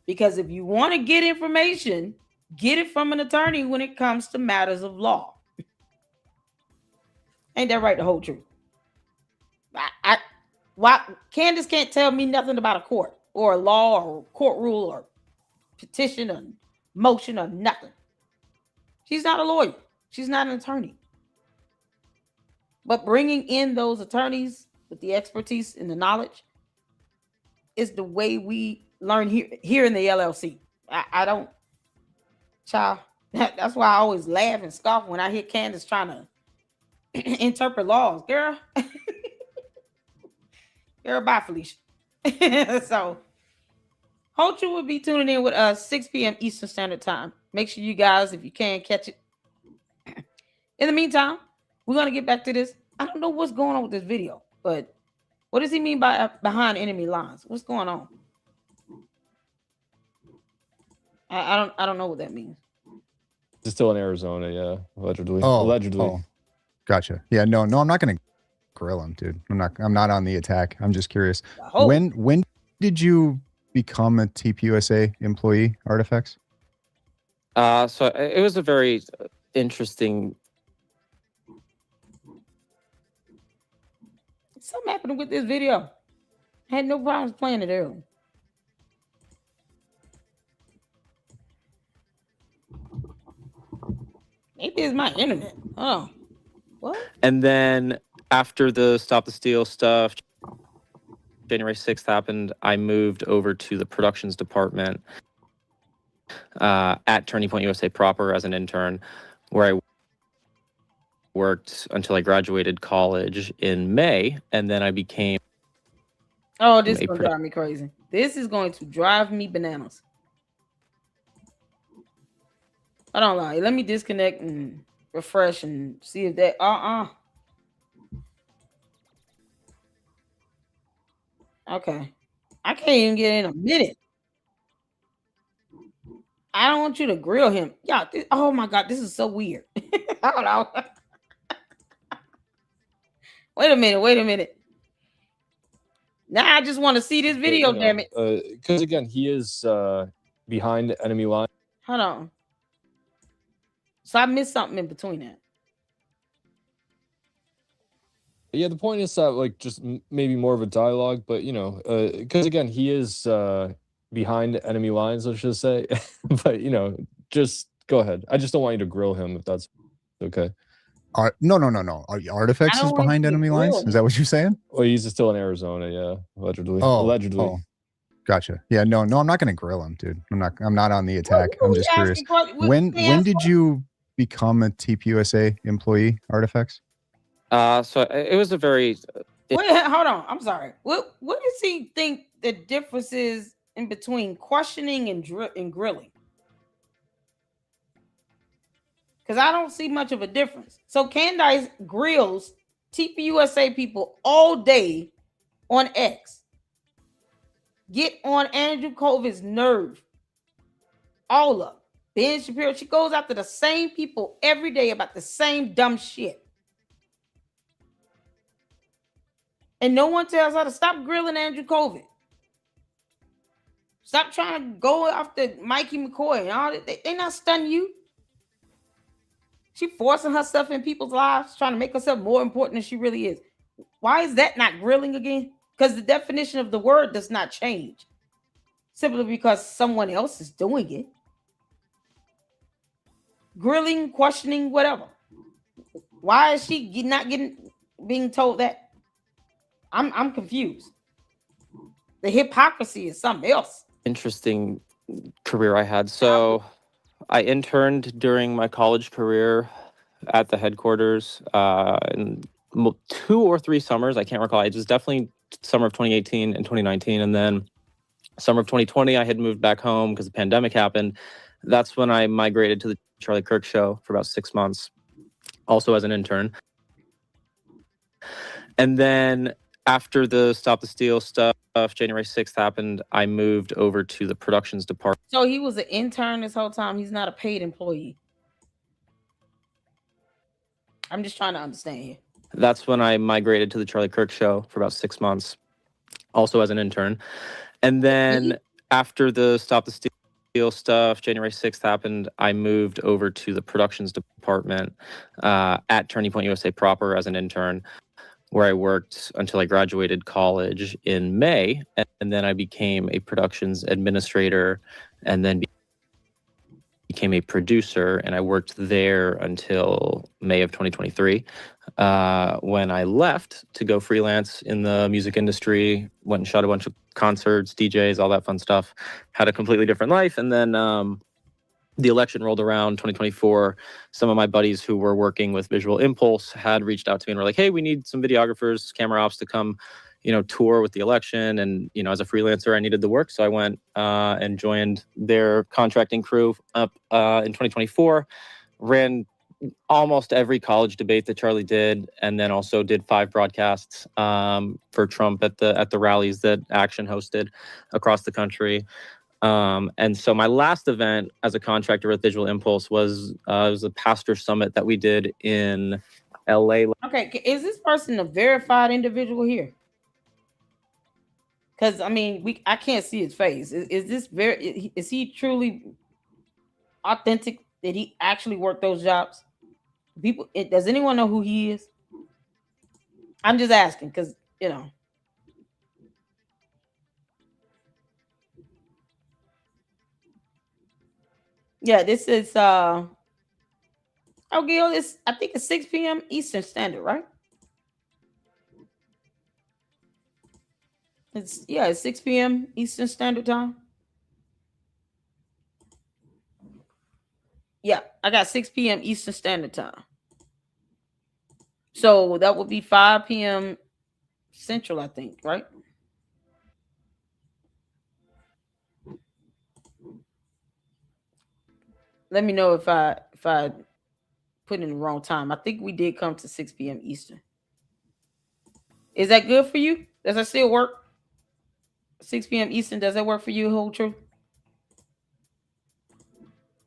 Because if you want to get information, get it from an attorney when it comes to matters of law. Ain't that right? The whole truth. Why Candace can't tell me nothing about a court or a law or court rule or petition or motion or nothing. She's not a lawyer. She's not an attorney. But bringing in those attorneys with the expertise and the knowledge is the way we learn here in the LLC. I don't, child. That's why I always laugh and scoff when I hear Candace trying to interpret laws, girl. Girl, bye, Felicia. So, hope you will be tuning in with us 6 p.m. Eastern Standard Time. Make sure you guys, if you can, catch it. In the meantime, we're gonna get back to this. I don't know what's going on with this video, but what does he mean by behind enemy lines? What's going on? I don't know what that means. It's still in Arizona, yeah, allegedly. Oh, Allegedly. oh, gotcha. Yeah, no, I'm not going to grill him, dude. I'm not on the attack. I'm just curious. When did you become a TPUSA employee, Artifacts? So it was a very interesting. Something happened with this video. I had no problems playing it early. Maybe it's my internet. Oh, what? And then after the Stop the Steal stuff, January 6th happened, I moved over to the productions department at Turning Point USA proper as an intern, where I worked until I graduated college in May, and then I became. Oh, this is going to drive me crazy. This is going to drive me bananas. I don't lie. Let me disconnect and refresh and see if that. Okay. I can't even get in a minute. I don't want you to grill him. Yeah. Oh my God. This is so weird. Hold on. Wait a minute. Now I just want to see this video, damn it. Because again, he is behind enemy line. Hold on. So I missed something in between that. Yeah, the point is that like just maybe more of a dialogue, but you know, because again, he is behind enemy lines, let's just say. But you know, just go ahead. I just don't want you to grill him if that's okay. No. Artifacts is behind enemy lines. Is that what you're saying? Well, he's still in Arizona, yeah, allegedly. Oh, allegedly. Oh. Gotcha. Yeah, no, I'm not going to grill him, dude. I'm not on the attack. I'm just curious. When did you become a TPUSA employee, Artifacts? So it was a very. Wait, hold on. I'm sorry. What does he think the difference is in between questioning and grilling? Because I don't see much of a difference. So Candace grills TPUSA people all day on X. Get on Andrew Covid's nerve. All of Ben Shapiro. She goes after the same people every day about the same dumb shit. And no one tells her to stop grilling Andrew Covid. Stop trying to go after Mikey McCoy and all that. They not stunning you. She forcing herself in people's lives, trying to make herself more important than she really is. Why is that not grilling again? Because the definition of the word does not change. Simply because someone else is doing it. Grilling, questioning, whatever. Why is she not being told that? I'm confused. The hypocrisy is something else. Interesting career I had. So I interned during my college career at the headquarters in 2 or 3 summers. I can't recall. It was definitely summer of 2018 and 2019. And then summer of 2020, I had moved back home because the pandemic happened. That's when I migrated to the Charlie Kirk show for about 6 months, also as an intern. And then after the Stop the Steal stuff, January 6th happened, I moved over to the productions department. So he was an intern this whole time. He's not a paid employee. I'm just trying to understand here. That's when I migrated to the Charlie Kirk show for about 6 months, also as an intern. And then after the Stop the Steal stuff, January 6th happened, I moved over to the productions department at Turning Point USA proper as an intern, where I worked until I graduated college in May, and then I became a productions administrator, and then became a producer, and I worked there until May of 2023. When I left to go freelance in the music industry, went and shot a bunch of concerts, DJs, all that fun stuff, had a completely different life, and then the election rolled around 2024, some of my buddies who were working with Visual Impulse had reached out to me and were like, hey, we need some videographers, camera ops to come, tour with the election. And, as a freelancer, I needed the work. So I went and joined their contracting crew up in 2024, ran almost every college debate that Charlie did, and then also did 5 broadcasts for Trump at the rallies that Action hosted across the country. And so my last event as a contractor with Visual Impulse was a pastor summit that we did in LA. Okay, is this person a verified individual here? Because I can't see his face. Is this is he truly authentic? Did he actually work those jobs? Does anyone know who he is? I'm just asking because Yeah, this is Gil, I think it's 6 p.m. Eastern Standard, right? It's 6 p.m. Eastern Standard Time. Yeah, I got 6 p.m. Eastern Standard Time. So that would be 5 p.m. Central, I think, right? Let me know if I put in the wrong time. I think we did come to 6 p.m. Eastern. Is that good for you? Does that still work? 6 p.m. Eastern, does that work for you, Whole Truth?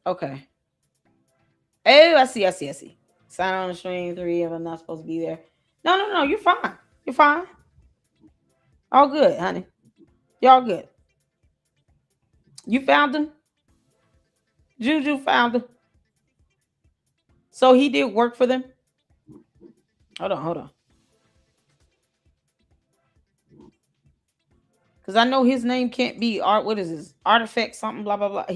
Okay. Oh, I see. Sign on the stream 3 if I'm not supposed to be there. No, you're fine. You're fine. All good, honey. Y'all good. You found him? Juju found him. So he did work for them? Hold on. Because I know his name can't be what is this? Artifact something, blah, blah, blah.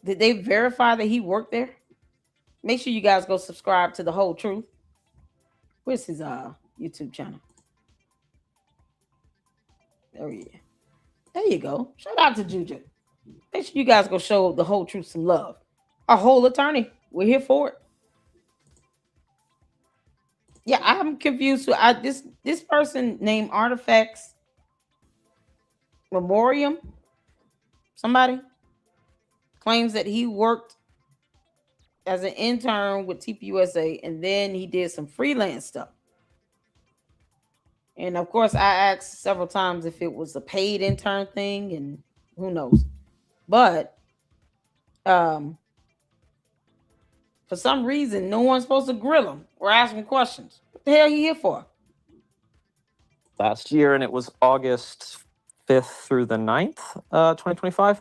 Did they verify that he worked there? Make sure you guys go subscribe to The Whole Truth. Where's his YouTube channel? There you go. Shout out to Juju. Make sure you guys go show The Whole Truth some love. A whole attorney. We're here for it. Yeah, I'm confused. This person named Artifacts Memoriam, somebody claims that he worked as an intern with TPUSA and then he did some freelance stuff. And of course, I asked several times if it was a paid intern thing, and who knows. But for some reason, no one's supposed to grill him or ask him questions. What the hell are you here for? Last year, and it was August 5th through the 9th, 2025.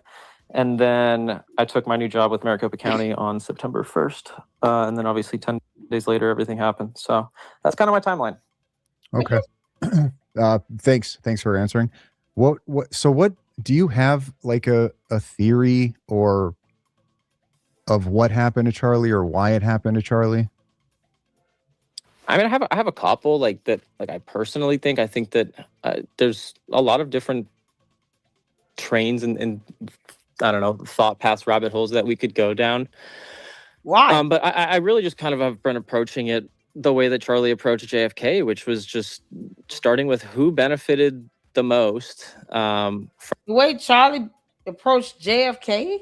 And then I took my new job with Maricopa County on September 1st. And then obviously 10 days later, everything happened. So that's kind of my timeline. Okay. Thanks for answering. What do you have like a theory or of what happened to Charlie or why it happened to Charlie? I mean, I have a couple that I personally think. I think that there's a lot of different trains and I don't know, thought paths, rabbit holes that we could go down. Why? But I really just kind of have been approaching it the way that Charlie approached JFK, which was just starting with who benefited the most. The way Charlie approached JFK?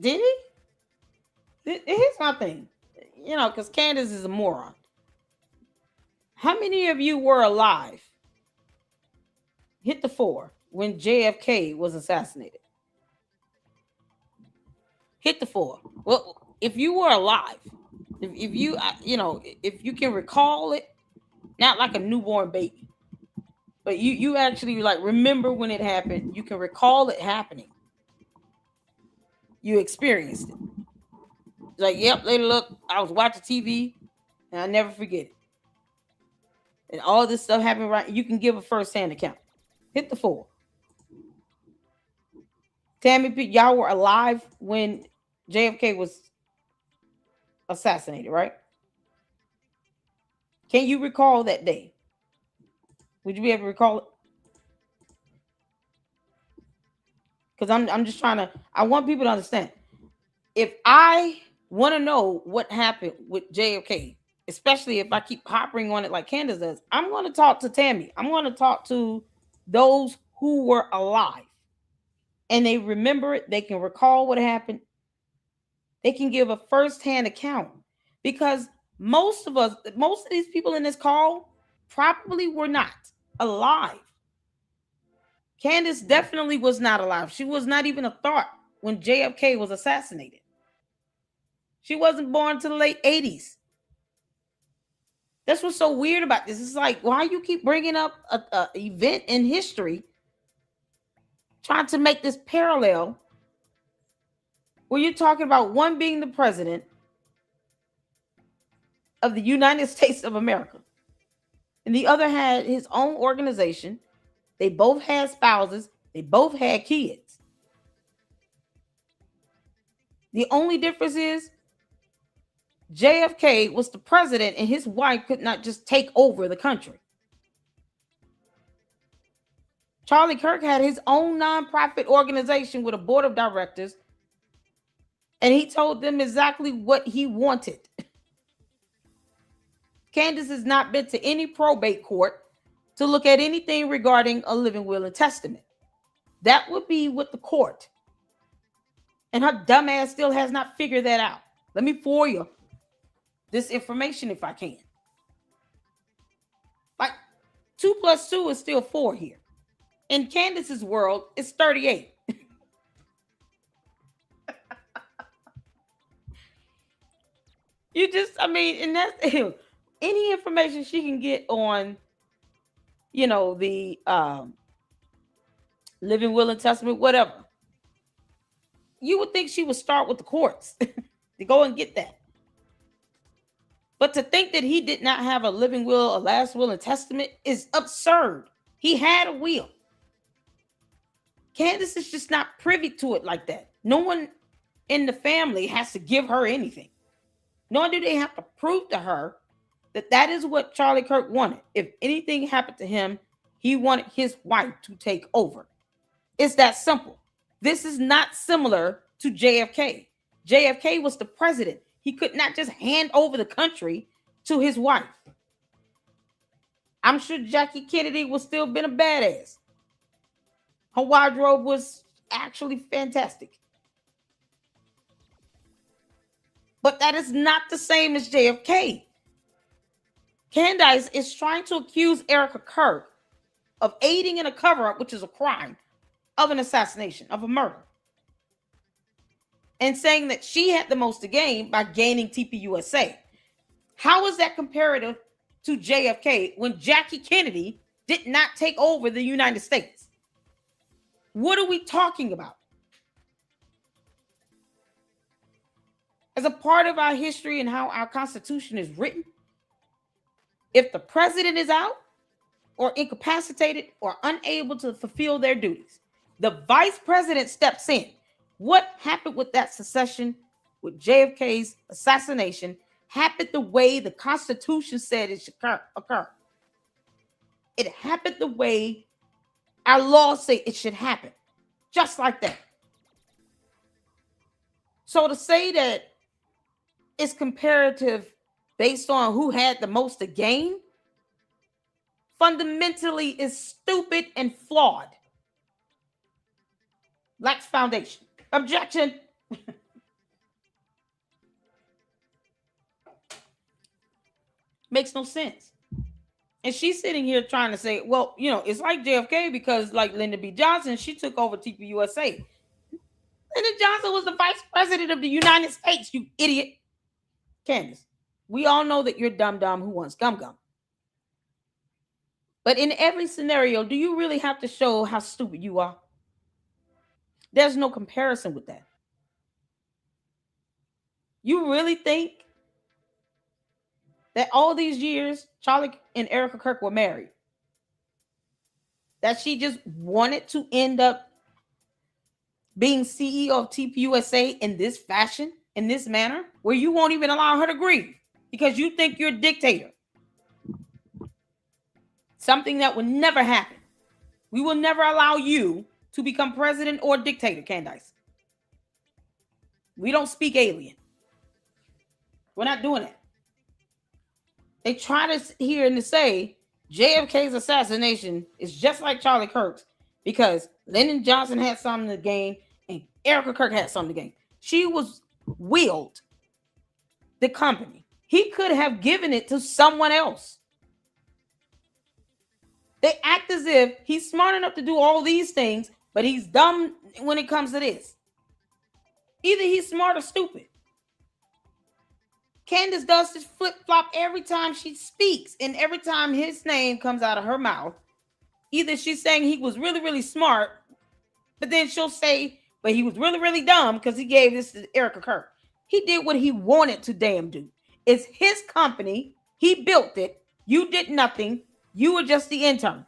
Did he? Here's my thing. Because Candace is a moron. How many of you were alive? Hit the 4 when JFK was assassinated. Hit the 4. Well, if you were alive, if you if you can recall it, not like a newborn baby, but you actually remember when it happened, you can recall it happening. You experienced it. Yep, later look, I was watching TV and I never forget it. And all this stuff happened right. You can give a first-hand account. Hit the 4. Tammy, y'all were alive when JFK was assassinated, right? Can you recall that day? Would you be able to recall it? because I'm just trying to. I want people to understand. If I want to know what happened with JFK, especially if I keep hopping on it like Candace does, I'm going to talk to Tammy. I'm going to talk to those who were alive and they remember it. They can recall what happened. They can give a firsthand account because most of these people in this call probably were not alive. Candace definitely was not alive. She was not even a thought when JFK was assassinated. She wasn't born until the late 80s. That's what's so weird about this. It's like, why you keep bringing up a event in history, trying to make this parallel where you're talking about one being the president of the United States of America, and the other had his own organization. They both had spouses. They both had kids. The only difference is JFK was the president and his wife could not just take over the country. Charlie Kirk had his own nonprofit organization with a board of directors, and he told them exactly what he wanted. Candace has not been to any probate court to look at anything regarding a living will and testament. That would be with the court. And her dumb ass still has not figured that out. Let me forward you this information if I can. Like 2 + 2 is still 4 here. In Candace's world, it's 38. And that's any information she can get on, the living will and testament, whatever. You would think she would start with the courts to go and get that. But to think that he did not have a living will, a last will, and testament is absurd. He had a will. Candace is just not privy to it like that. No one in the family has to give her anything. Nor do they have to prove to her that that is what Charlie Kirk wanted. If anything happened to him, he wanted his wife to take over. It's that simple. This is not similar to JFK. JFK was the president. He could not just hand over the country to his wife. I'm sure Jackie Kennedy would still been a badass. Her wardrobe was actually fantastic. But that is not the same as JFK. Candace is trying to accuse Erica Kirk of aiding in a cover-up, which is a crime, of an assassination, of a murder. And saying that she had the most to gain by gaining TPUSA. How is that comparative to JFK when Jackie Kennedy did not take over the United States? What are we talking about? As a part of our history and how our Constitution is written, if the president is out or incapacitated or unable to fulfill their duties, the vice president steps in. What happened with that succession, with JFK's assassination, happened the way the Constitution said it should occur. It happened the way our laws say it should happen. Just like that. So to say that it's comparative based on who had the most to gain, fundamentally is stupid and flawed. Lacks foundation. Objection. Makes no sense. And she's sitting here trying to say, well, it's like JFK because like Lyndon B. Johnson, she took over TPUSA. Lyndon Johnson was the vice president of the United States, you idiot. Candace, we all know that you're dumb who wants gum. But in every scenario, do you really have to show how stupid you are? There's no comparison with that. You really think that all these years, Charlie and Erica Kirk were married? That she just wanted to end up being CEO of TPUSA in this fashion, in this manner, where you won't even allow her to grieve because you think you're a dictator? Something that would never happen. We will never allow you to become president or dictator, Candace. We don't speak alien. We're not doing it. They try to hear and to say JFK's assassination is just like Charlie Kirk's because Lyndon Johnson had something to gain and Erica Kirk had something to gain. She was willed the company. He could have given it to someone else. They act as if he's smart enough to do all these things, but he's dumb when it comes to this. Either he's smart or stupid. Candace does this flip-flop every time she speaks, and every time his name comes out of her mouth, either she's saying he was really, really smart, but then she'll say, but he was really, really dumb because he gave this to Erica Kirk. He did what he wanted to damn do. It's his company. He built it. You did nothing. You were just the intern.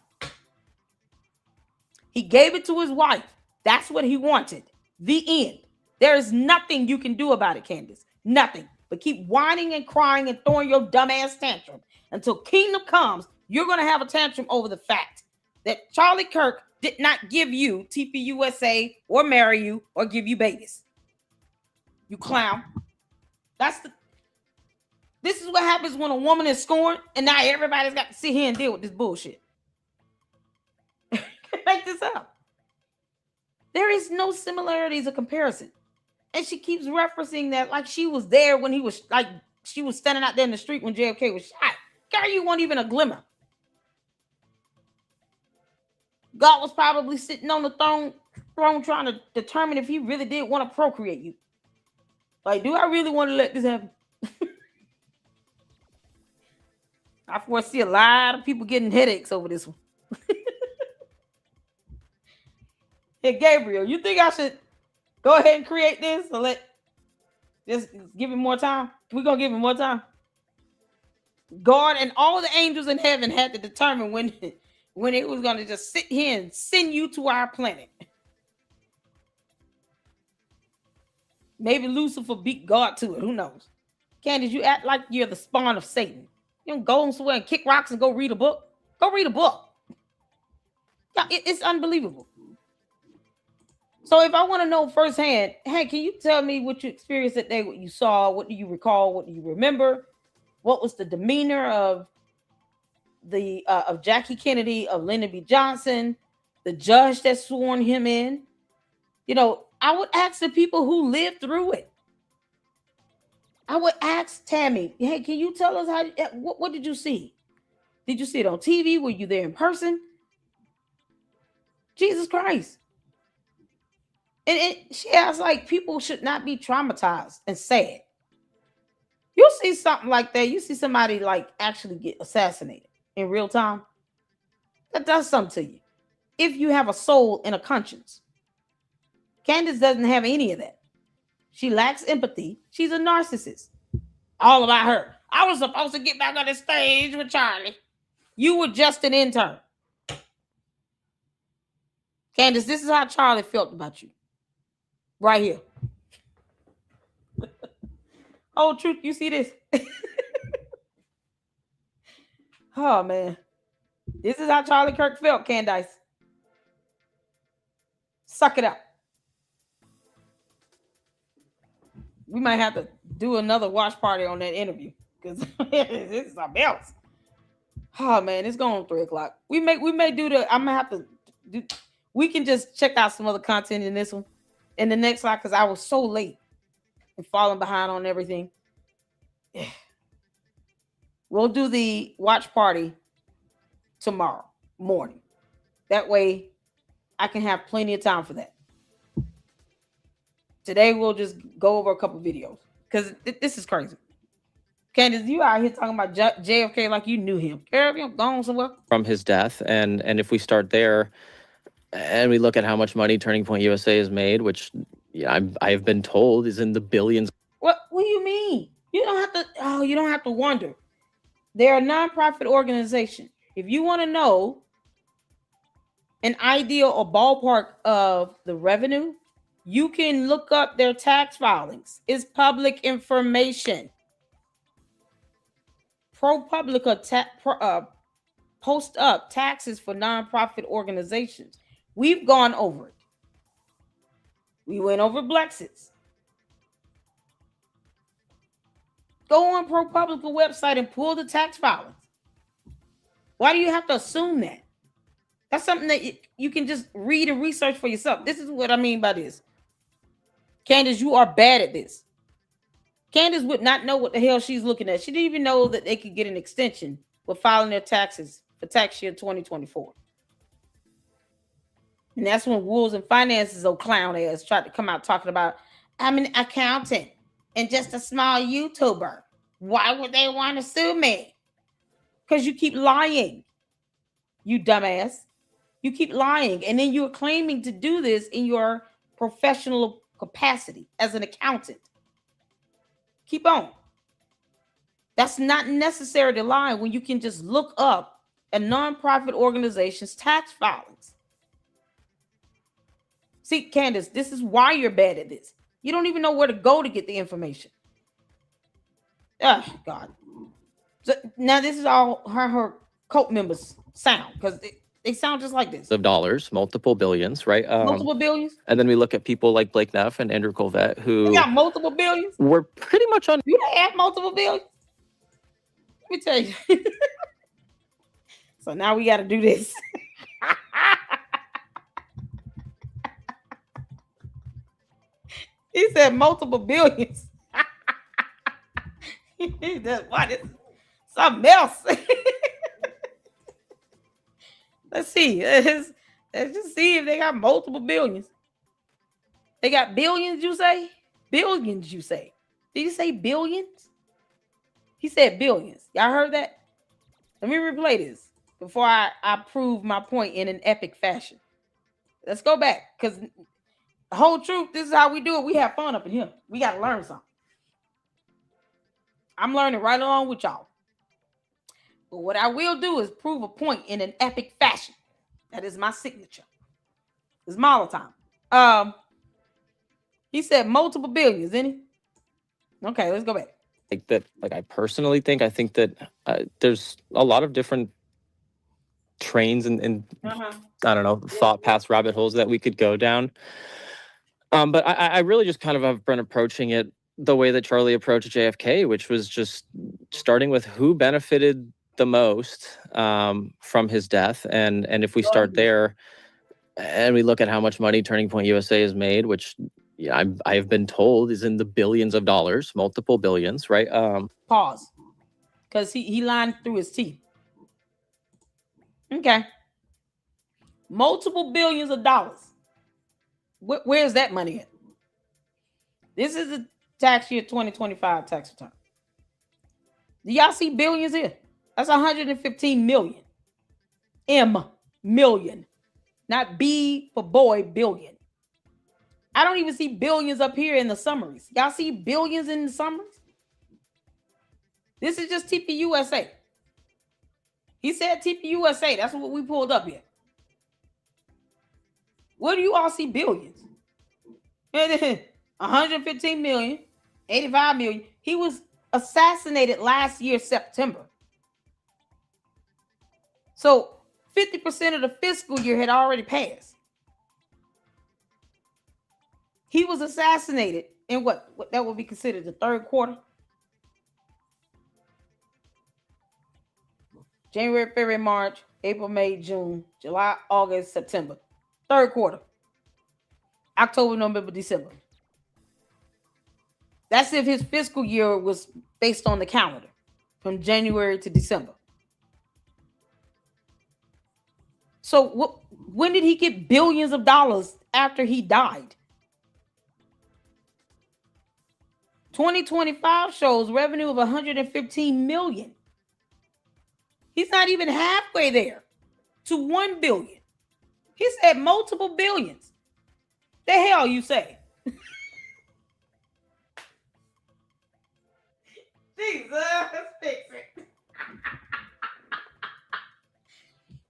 He gave it to his wife. That's what he wanted. The end. There is nothing you can do about it, Candace. Nothing. But keep whining and crying and throwing your dumbass tantrum. Until kingdom comes, you're going to have a tantrum over the fact that Charlie Kirk did not give you TPUSA or marry you or give you babies. You clown. This is what happens when a woman is scorned and now everybody's got to sit here and deal with this bullshit. Make this up. There is no similarities or comparison. And she keeps referencing that like she was there when he was, like she was standing out there in the street when JFK was shot. Girl, you weren't even a glimmer. God was probably sitting on the throne trying to determine if he really did want to procreate you. Like, do I really want to let this happen? I foresee a lot of people getting headaches over this one. Hey, Gabriel, you think I should go ahead and create this or just give him more time? We're going to give him more time. God and all the angels in heaven had to determine when it was going to just sit here and send you to our planet. Maybe Lucifer beat God to it. Who knows? Candace, you act like you're the spawn of Satan. You don't go somewhere and kick rocks and go read a book. Go read a book. Yeah, it's unbelievable. So if I want to know firsthand, hey, can you tell me what you experienced that day, what you saw, what do you recall, what do you remember? What was the demeanor of Jackie Kennedy, of Lyndon B. Johnson, the judge that sworn him in? You know, I would ask the people who lived through it. I would ask Tammy, hey, can you tell us what did you see? Did you see it on TV? Were you there in person? Jesus Christ. And she acts like people should not be traumatized and sad. You'll see something like that. You see somebody like actually get assassinated in real time. That does something to you. If you have a soul and a conscience. Candace doesn't have any of that. She lacks empathy. She's a narcissist. All about her. I was supposed to get back on the stage with Charlie. You were just an intern. Candace, this is how Charlie felt about you. Right here. Oh, truth, you see this? Oh, man. This is how Charlie Kirk felt, Candace. Suck it up. We might have to do another watch party on that interview because this is something else. Oh, man, it's going on 3:00. We may do I'm gonna have to do. We can just check out some other content in this one, in the next slide, because I was so late and falling behind on everything. We'll do the watch party tomorrow morning. That way, I can have plenty of time for that. Today, we'll just go over a couple videos because this is crazy. Candace, you out here talking about JFK like you knew him. Girl, you gone somewhere? From his death. And if we start there and we look at how much money Turning Point USA has made, which I've been told is in the billions. What do you mean? You don't have to wonder. They're a nonprofit organization. If you want to know an idea or ballpark of the revenue, you can look up their tax filings. It's public information. ProPublica post up taxes for nonprofit organizations. We've gone over it. We went over Blexits. Go on ProPublica website and pull the tax filings. Why do you have to assume that? That's something that you can just read and research for yourself. This is what I mean by this. Candace, you are bad at this. Candace would not know what the hell she's looking at. She didn't even know that they could get an extension for filing their taxes for tax year 2024. And that's when Wolves and Finances, old clown ass, tried to come out talking about, I'm an accountant and just a small YouTuber. Why would they want to sue me? Because you keep lying, you dumbass. You keep lying. And then you're claiming to do this in your professional capacity as an accountant. Keep on. That's not necessary to lie when you can just look up a nonprofit organization's tax filings. See, Candace, this is why you're bad at this. You don't even know where to go to get the information. Oh, God. So now this is all her cult members sound, because they sound just like this. Of dollars, multiple billions, right? Multiple billions? And then we look at people like Blake Neff and Andrew Colvett, who They got multiple billions? were pretty much on. You have multiple billions? Let me tell you. So now we got to do this. He said multiple billions. What is something else? Let's see. Let's just see if they got multiple billions. They got billions, you say? Billions, you say? Did he say billions? He said billions. Y'all heard that? Let me replay this before I prove my point in an epic fashion. Let's go back, because the whole truth, this is how we do it. We have fun up in here. We got to learn something. I'm learning right along with y'all. But what I will do is prove a point in an epic fashion. That is my signature. It's Mala time. He said multiple billions, didn't he? Okay, let's go back. Like that, like I personally think, I think that there's a lot of different trains and I don't know, thought paths, rabbit holes that we could go down. But I really just kind of have been approaching it the way that Charlie approached JFK, which was just starting with who benefited the most from his death. And if we start there and we look at how much money Turning Point USA has made, which I've been told is in the billions of dollars, multiple billions, right? Pause. Because he lined through his teeth. Okay. Multiple billions of dollars. Where's that money at? This is the tax year 2025 tax return. Do y'all see billions here? That's 115 million. Million. Not B for boy, billion. I don't even see billions up here in the summaries. Y'all see billions in the summaries? This is just TPUSA. He said TPUSA. That's what we pulled up here. Where do you all see billions? 115 million, 85 million. He was assassinated last year, September. So 50% of the fiscal year had already passed. He was assassinated in what that would be considered the third quarter. January, February, March, April, May, June, July, August, September. Third quarter. October, November, December. That's if his fiscal year was based on the calendar from January to December. So when did he get billions of dollars after he died? 2025 shows revenue of 115 million. He's not even halfway there to 1 billion. He said multiple billions. The hell you say? Jesus, fix it.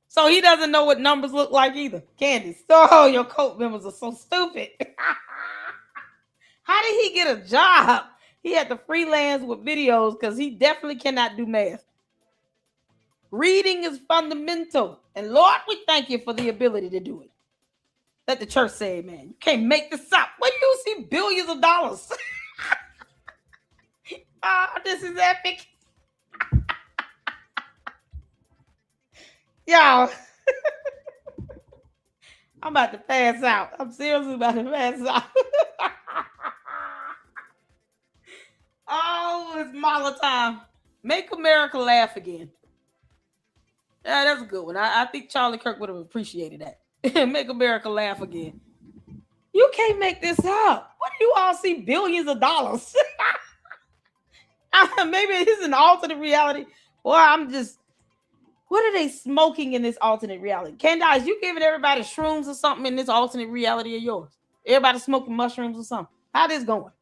So he doesn't know what numbers look like either. Candace, oh, your cult members are so stupid. How did he get a job? He had to freelance with videos because he definitely cannot do math. Reading is fundamental. And Lord, we thank you for the ability to do it. Let the church say amen. You can't make this up. Where do you see billions of dollars? This is epic. Y'all, I'm about to pass out. I'm seriously about to pass out. Oh, it's Mala time. Make America laugh again. Yeah, that's a good one. I think Charlie Kirk would have appreciated that. Make America laugh again. You can't make this up. What do you all see billions of dollars? Maybe it's an alternate reality. Or I'm just, what are they smoking in this alternate reality? Candace, you giving everybody shrooms or something in this alternate reality of yours? Everybody smoking mushrooms or something? How this going?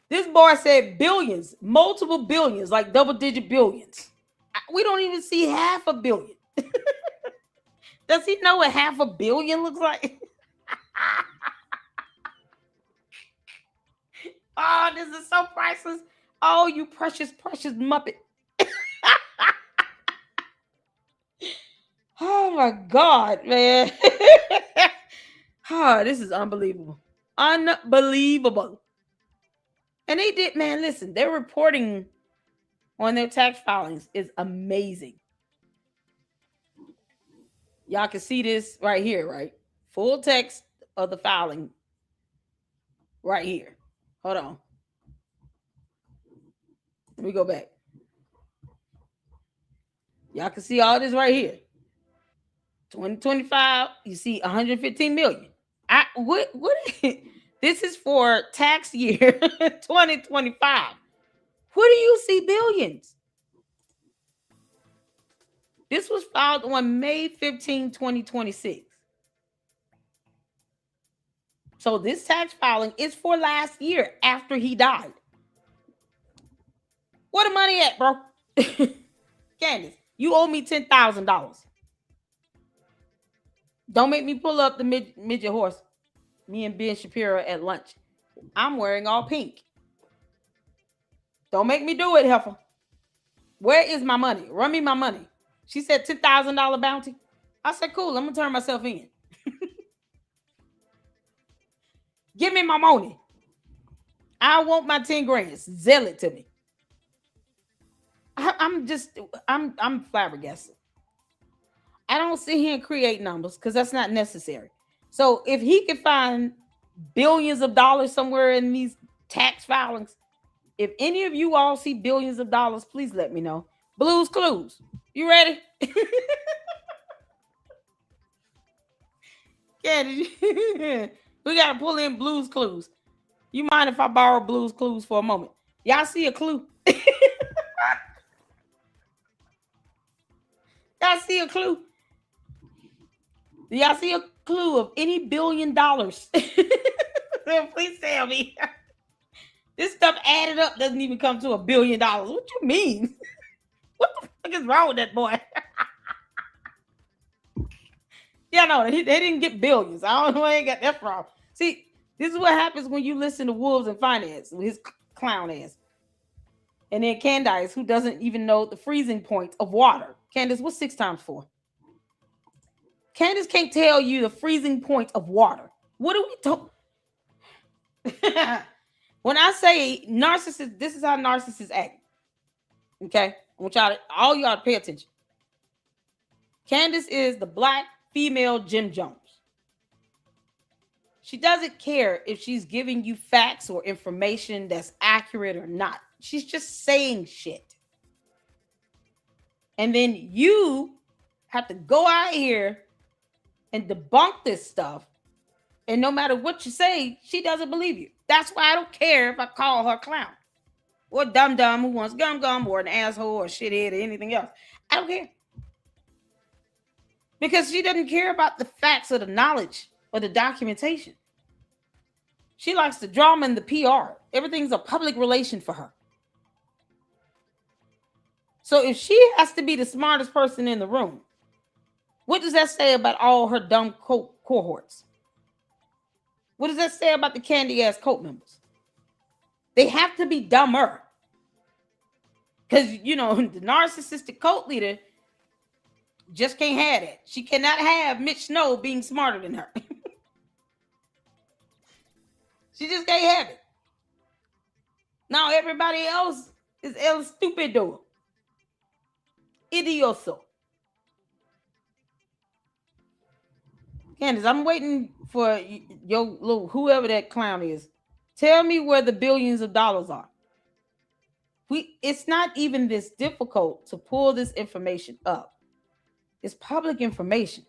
This boy said billions, multiple billions, like double-digit billions. We don't even see half a billion. Does he know what half a billion looks like? Oh, this is so priceless. Oh, you precious, precious Muppet. Oh my God, man. Oh, this is unbelievable. Unbelievable. And they did, man, listen, their reporting on their tax filings is amazing. Y'all can see this right here, right? Full text of the filing right here. Hold on. Let me go back. Y'all can see all this right here. 2025, you see 115 million. What this is for tax year 2025. Where do you see billions? This was filed on May 15, 2026. So this tax filing is for last year after he died. Where the money at, bro? Candace, you owe me $10,000. Don't make me pull up the midget horse. Me and Ben Shapiro at lunch. I'm wearing all pink. Don't make me do it, heifer. Where is my money? Run me my money. She said $10,000 bounty. I said, cool, I'm going to turn myself in. Give me my money. I want my 10 grand. Sell it to me. I'm flabbergasted. I don't sit here and create numbers because that's not necessary. So if he can find billions of dollars somewhere in these tax filings, if any of you all see billions of dollars, please let me know. Blues Clues. You ready? Yeah, we got to pull in Blues Clues. You mind if I borrow Blues Clues for a moment? Y'all see a clue? Y'all see a clue? Do y'all see a clue of any $1 billion? Please tell me. This stuff added up doesn't even come to $1 billion. What you mean? What the fuck is wrong with that boy? Yeah, no, they didn't get billions. I don't know where they got that from. See, this is what happens when you listen to Wolves and Finance with his clown ass. And then Candace, who doesn't even know the freezing point of water. Candace, what's 6 times 4? Candace can't tell you the freezing point of water. What are we talking? When I say narcissist, this is how narcissists act. Okay? I want all y'all to pay attention. Candace is the black female Jim Jones. She doesn't care if she's giving you facts or information that's accurate or not. She's just saying shit. And then you have to go out here and debunk this stuff. And no matter what you say, she doesn't believe you. That's why I don't care if I call her clown or dum-dum who wants gum-gum or an asshole or shithead or anything else. I don't care. Because she doesn't care about the facts or the knowledge or the documentation. She likes the drama and the PR. Everything's a public relation for her. So if she has to be the smartest person in the room, what does that say about all her dumb cohorts? What does that say about the candy-ass cult members? They have to be dumber. Because, the narcissistic cult leader Just can't have that. She cannot have Mitch Snow being smarter than her. She just can't have it. Now everybody else is el stupido. Idioso. Candace, I'm waiting for your little whoever that clown is. Tell me where the billions of dollars are. It's not even this difficult to pull this information up. It's public information.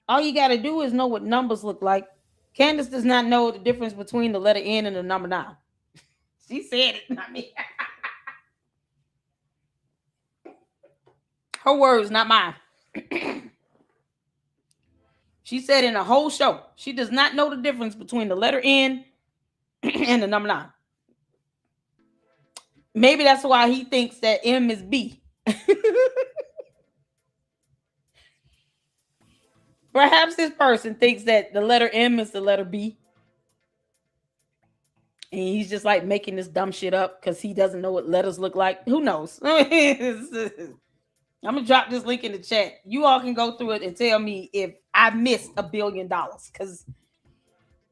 All you got to do is know what numbers look like. Candace does not know the difference between the letter N and the number 9. She said it, not me. Her words, not mine. She said in a whole show, she does not know the difference between the letter N and the number 9. Maybe that's why he thinks that M is B. Perhaps this person thinks that the letter M is the letter B. And he's just like making this dumb shit up because he doesn't know what letters look like. Who knows? I'm going to drop this link in the chat. You all can go through it and tell me if I missed $1 billion. Because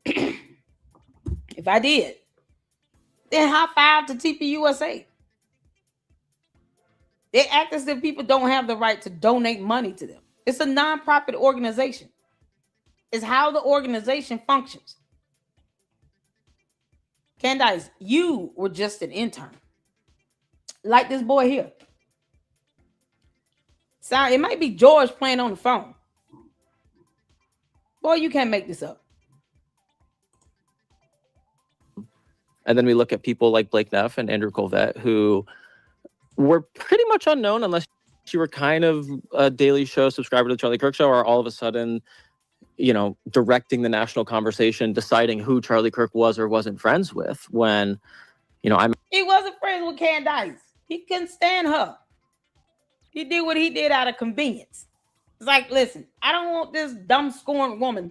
if I did, then high five to TPUSA. They act as if people don't have the right to donate money to them. It's a nonprofit organization. It's how the organization functions. Candace, you were just an intern. Like this boy here. It might be George playing on the phone. Boy, you can't make this up. And then we look at people like Blake Neff and Andrew Colvette, who were pretty much unknown unless you were kind of a Daily Show subscriber to the Charlie Kirk Show, or all of a sudden, you know, directing the national conversation, deciding who Charlie Kirk was or wasn't friends with. When, you know, he wasn't friends with Candace. He couldn't stand her. He did what he did out of convenience. It's like, listen, I don't want this dumb scorned woman,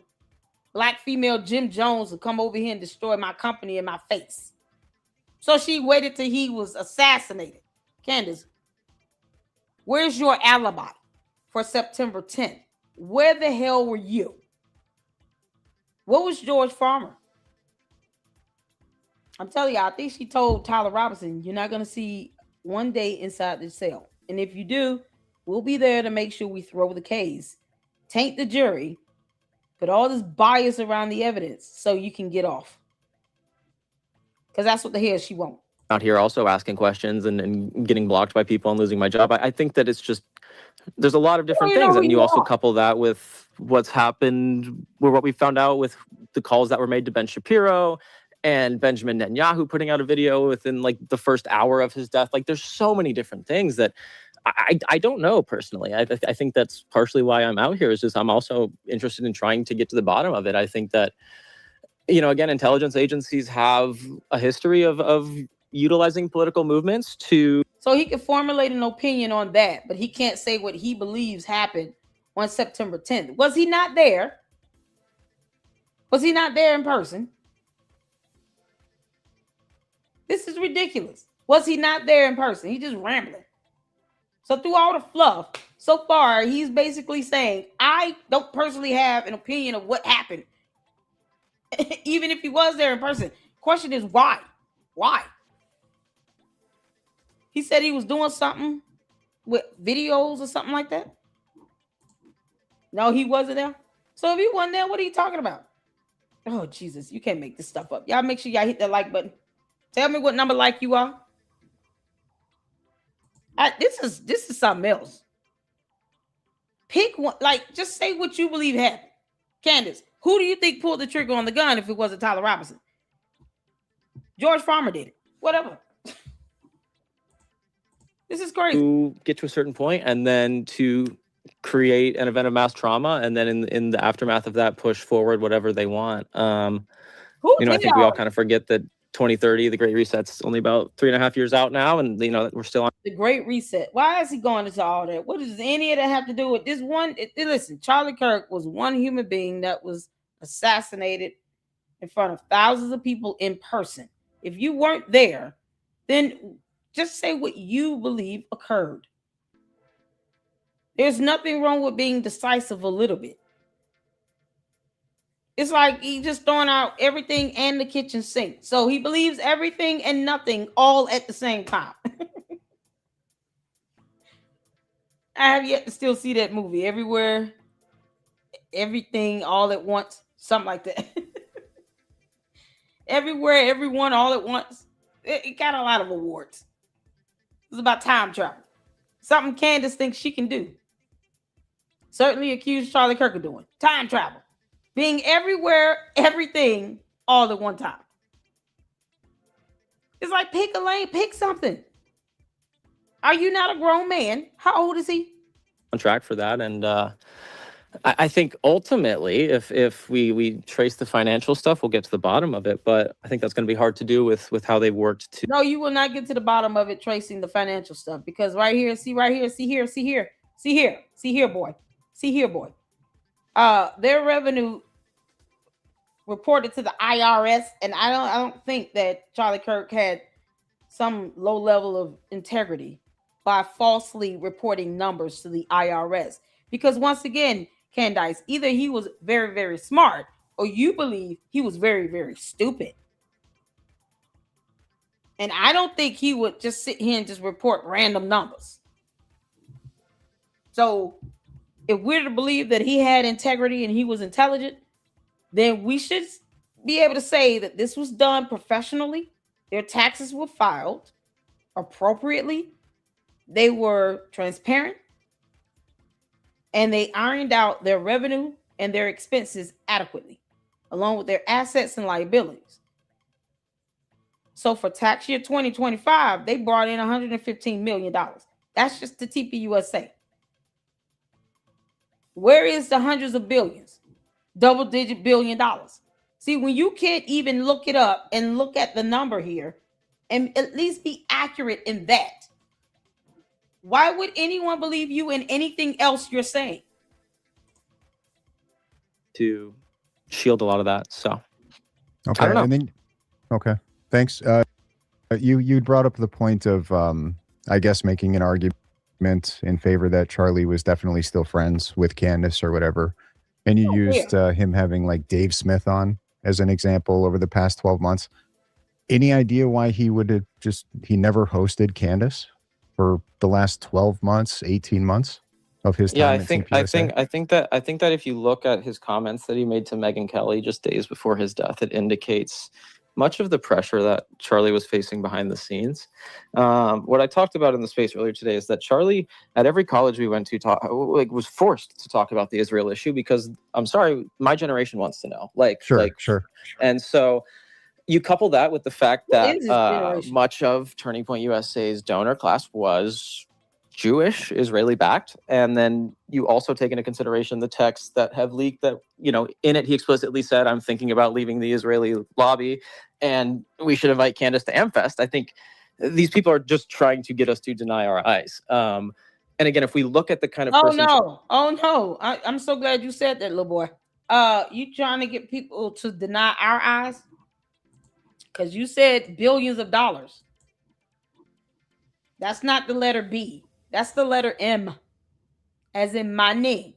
black female Jim Jones, to come over here and destroy my company in my face. So she waited till he was assassinated. Candace, where's your alibi for September 10th? Where the hell were you? What was George Farmer? I'm telling you, I think she told Tyler Robinson, you're not going to see one day inside the cell. And if you do, we'll be there to make sure we throw the case, taint the jury, put all this bias around the evidence so you can get off. Because that's what the hell she wants. Out here also asking questions and getting blocked by people and losing my job. I think that it's just, there's a lot of different things. And you also couple that with what's happened, or what we found out with the calls that were made to Ben Shapiro and Benjamin Netanyahu putting out a video within like the first hour of his death. Like, there's so many different things that I don't know personally. I think that's partially why I'm out here, is just I'm also interested in trying to get to the bottom of it. I think that, you know, again, intelligence agencies have a history of utilizing political movements to... So he can formulate an opinion on that, but he can't say what he believes happened on September 10th. Was he not there? Was he not there in person? This is ridiculous. Was he not there in person? He's just rambling. So through all the fluff, so far, he's basically saying, I don't personally have an opinion of what happened. Even if he was there in person. Question is, why? Why? He said he was doing something with videos or something like that. No, he wasn't there. So if he wasn't there, what are you talking about? Oh, Jesus, you can't make this stuff up. Y'all make sure y'all hit that like button. Tell me what number like you are. This is something else. Pick one, like, just say what you believe happened. Candace, who do you think pulled the trigger on the gun if it wasn't Tyler Robinson? George Farmer did it. Whatever. This is crazy. To get to a certain point and then to create an event of mass trauma, and then in the aftermath of that, push forward whatever they want. I think we all kind of forget that 2030, the Great Reset's only about 3.5 years out now, and we're still on the Great Reset. Why is he going into all that? What does any of that have to do with this one? Listen, Charlie Kirk was one human being that was assassinated in front of thousands of people in person. If you weren't there, then just say what you believe occurred. There's nothing wrong with being decisive a little bit. It's like he just throwing out everything and the kitchen sink. So he believes everything and nothing all at the same time. I have yet to still see that movie. Everywhere, everything, all at once. Something like that. Everywhere, everyone, all at once. It got a lot of awards. It's about time travel. Something Candace thinks she can do. Certainly accused Charlie Kirk of doing. Time travel. Being everywhere, everything, all at one time. It's like pick a lane, pick something. Are you not a grown man? How old is he? On track for that. And I think ultimately, if we trace the financial stuff, we'll get to the bottom of it. But I think that's going to be hard to do with how they've worked to. No, you will not get to the bottom of it tracing the financial stuff, because right here, see right here, see here, see here, see here, see here, boy. See here, boy. Their revenue reported to the IRS, and I don't think that Charlie Kirk had some low level of integrity by falsely reporting numbers to the IRS. Because once again, Candace, either he was very, very smart, or you believe he was very, very stupid. And I don't think he would just sit here and just report random numbers. So if we're to believe that he had integrity and he was intelligent, then we should be able to say that this was done professionally. Their taxes were filed appropriately. They were transparent. And they ironed out their revenue and their expenses adequately, along with their assets and liabilities. So for tax year 2025, they brought in $115 million. That's just the TPUSA. Where is the hundreds of billions? Double-digit billion dollars. See, when you can't even look it up and look at the number here and at least be accurate in that, why would anyone believe you in anything else you're saying? To shield a lot of that. So Okay. I don't know. And then, okay, thanks. You brought up the point of, I guess, making an argument in favor that Charlie was definitely still friends with Candace or whatever. And you used him having like Dave Smith on as an example over the past 12 months. Any idea why he would have he never hosted Candace for the last 12 months, 18 months of his time? Yeah, at TPUSA? I think that if you look at his comments that he made to Megyn Kelly just days before his death, it indicates much of the pressure that Charlie was facing behind the scenes. What I talked about in the space earlier today is that Charlie, at every college we went to, was forced to talk about the Israel issue because, I'm sorry, my generation wants to know. Sure. And so you couple that with the fact that generation? much of Turning Point USA's donor class was Jewish, Israeli backed. And then you also take into consideration the texts that have leaked that, in it, he explicitly said, I'm thinking about leaving the Israeli lobby and we should invite Candace to AmFest. I think these people are just trying to get us to deny our eyes. And again, if we look at the kind of person. Oh no. I'm so glad you said that, little boy. You trying to get people to deny our eyes? Because you said billions of dollars. That's not the letter B. That's the letter M, as in my name.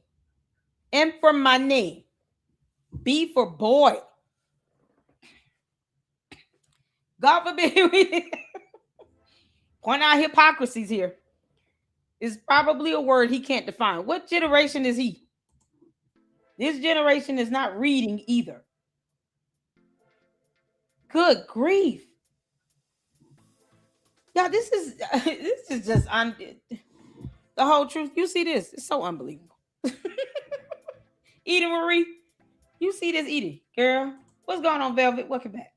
M for my name. B for boy. God forbid we point out hypocrisies here. Is probably a word he can't define. What generation is he? This generation is not reading either. Good grief. Yeah, this is just the whole truth. You see this? It's so unbelievable. Edie Marie, you see this, Edie? Girl, what's going on, Velvet? Welcome back.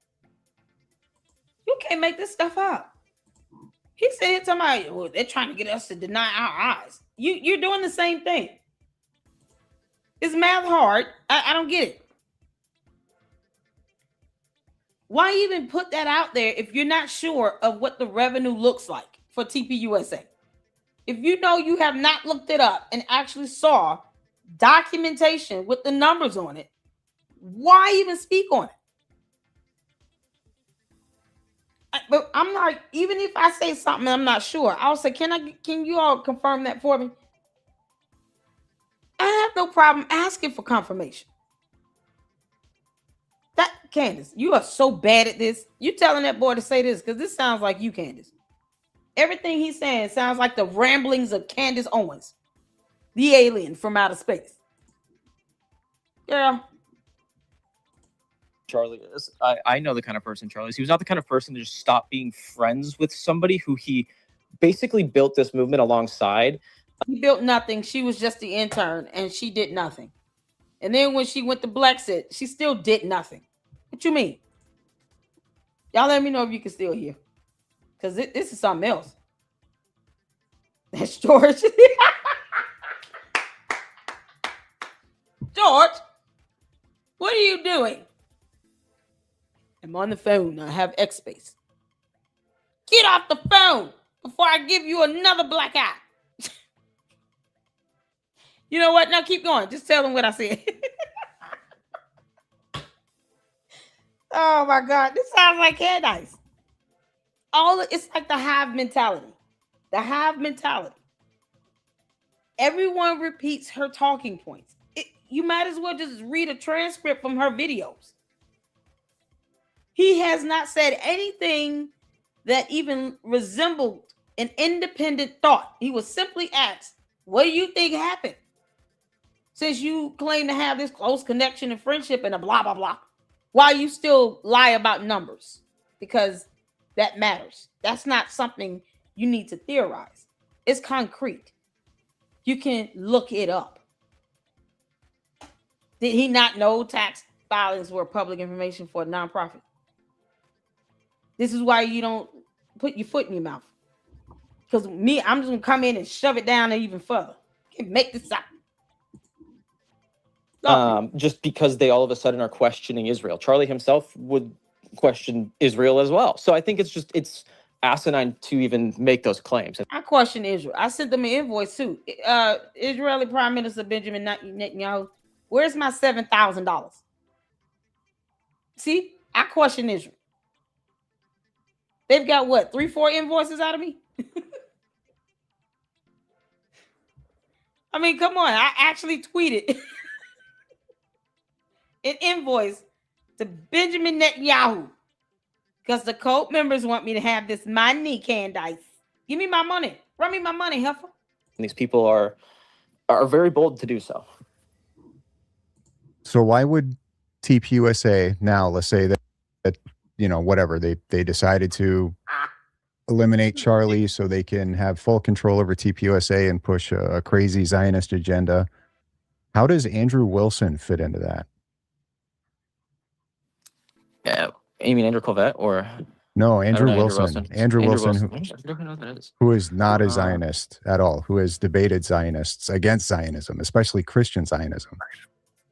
You can't make this stuff up. He said somebody, well, they're trying to get us to deny our eyes. You're doing the same thing. Is math hard? I don't get it. Why even put that out there if you're not sure of what the revenue looks like for TPUSA? If you know you have not looked it up and actually saw documentation with the numbers on it, why even speak on it? But I'm like, even if I say something I'm not sure, I'll say, can you all confirm that for me? no problem asking for confirmation. That Candace, you are so bad at this. You telling that boy to say this because this sounds like you, Candace. Everything he's saying sounds like the ramblings of Candace Owens, the alien from outer space. Girl. Charlie is. I know the kind of person Charlie is. He was not the kind of person to just stop being friends with somebody who he basically built this movement alongside. He built nothing. She was just the intern, and she did nothing. And then when she went to Blexit, she still did nothing. What you mean? Y'all let me know if you can still hear. Because this is something else. That's George. George, what are you doing? I'm on the phone. I have X space. Get off the phone before I give you another black eye. You know what? Now keep going. Just tell them what I said. Oh my God. This sounds like Candace. It's like the hive mentality. The hive mentality. Everyone repeats her talking points. You might as well just read a transcript from her videos. He has not said anything that even resembled an independent thought. He was simply asked, what do you think happened? Since you claim to have this close connection and friendship and a blah, blah, blah. Why you still lie about numbers? Because that matters. That's not something you need to theorize. It's concrete. You can look it up. Did he not know tax filings were public information for a nonprofit? This is why you don't put your foot in your mouth. Because I'm just going to come in and shove it down even further. Can't make this up. Just because they all of a sudden are questioning Israel. Charlie himself would question Israel as well. So I think it's asinine to even make those claims. I question Israel. I sent them an invoice too. Israeli Prime Minister Benjamin Netanyahu, where's my $7,000? See, I question Israel. They've got what, 3-4 invoices out of me? I mean, come on. I actually tweeted an invoice to Benjamin Netanyahu because the cult members want me to have this money, Candace. Give me my money. Run me my money, heifer. And these people are very bold to do so. So why would TPUSA now, let's say that whatever, they decided to eliminate Charlie so they can have full control over TPUSA and push a crazy Zionist agenda. How does Andrew Wilson fit into that? Yeah, you mean Andrew Colvette or? No, Andrew Wilson. Andrew Wilson, who is not a Zionist at all, who has debated Zionists against Zionism, especially Christian Zionism.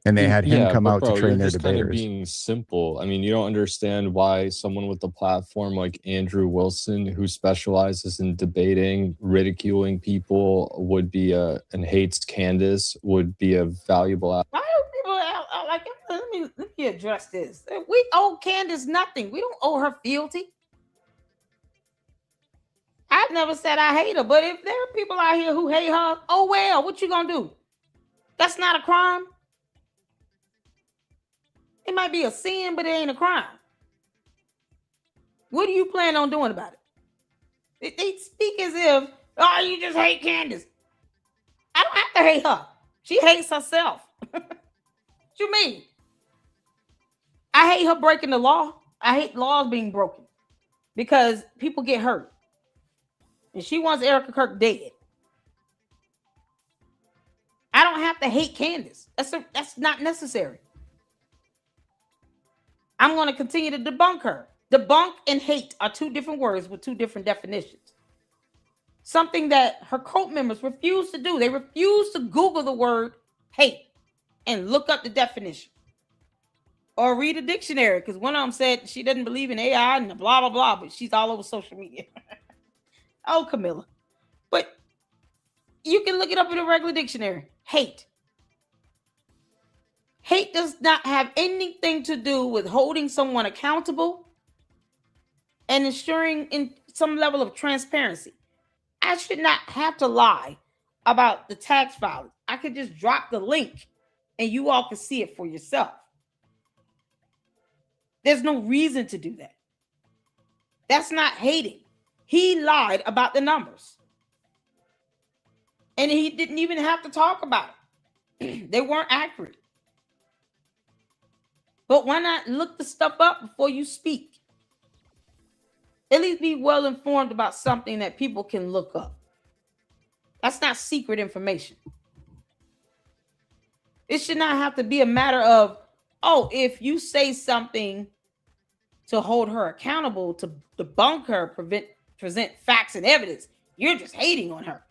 And they had him come out to train their debaters. Kind of being simple. I mean, you don't understand why someone with a platform like Andrew Wilson, who specializes in debating, ridiculing people, would be and hates Candace, would be a valuable. Why do people like? Let me address this. We owe Candace nothing. We don't owe her fealty. I've never said I hate her, but if there are people out here who hate her, oh well, what you gonna do? That's not a crime. It might be a sin, but it ain't a crime. What do you plan on doing about it? They speak as if, oh, you just hate Candace. I don't have to hate her. She hates herself. What you mean? I hate her breaking the law. I hate laws being broken because people get hurt. And she wants Erica Kirk dead. I don't have to hate Candace. That's not necessary. I'm going to continue to debunk her. Debunk and hate are two different words with two different definitions. Something that her cult members refuse to do. They refuse to Google the word hate and look up the definition. Or read a dictionary, because one of them said she doesn't believe in AI and blah, blah, blah, but she's all over social media. Oh, Camilla. But you can look it up in a regular dictionary. Hate. Hate does not have anything to do with holding someone accountable and ensuring in some level of transparency. I should not have to lie about the tax filing. I I could just drop the link and you all can see it for yourself. There's no reason to do that. That's not hating. He lied about the numbers. And he didn't even have to talk about it. They weren't accurate. But why not look the stuff up before you speak? At least be well informed about something that people can look up. That's not secret information. It should not have to be a matter of, oh, if you say something to hold her accountable, to debunk her, present facts and evidence, you're just hating on her.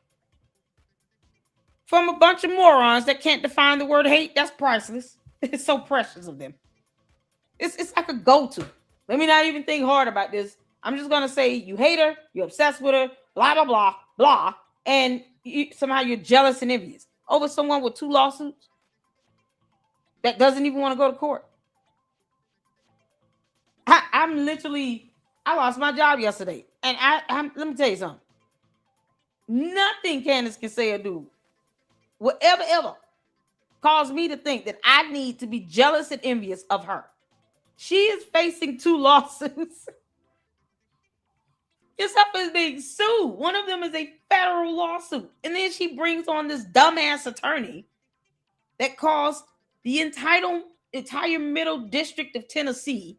From a bunch of morons that can't define the word hate, that's priceless. It's so precious of them. It's like a go-to. Let me not even think hard about this. I'm just gonna say you hate her, you're obsessed with her, blah blah blah blah, and somehow you're jealous and envious over someone with 2 lawsuits that doesn't even want to go to court. I lost my job yesterday, and let me tell you something. Nothing Candace can say or do will ever cause me to think that I need to be jealous and envious of her. She is facing 2 lawsuits. This stuff is being sued. One of them is a federal lawsuit. And then she brings on this dumbass attorney that caused the entire Middle District of Tennessee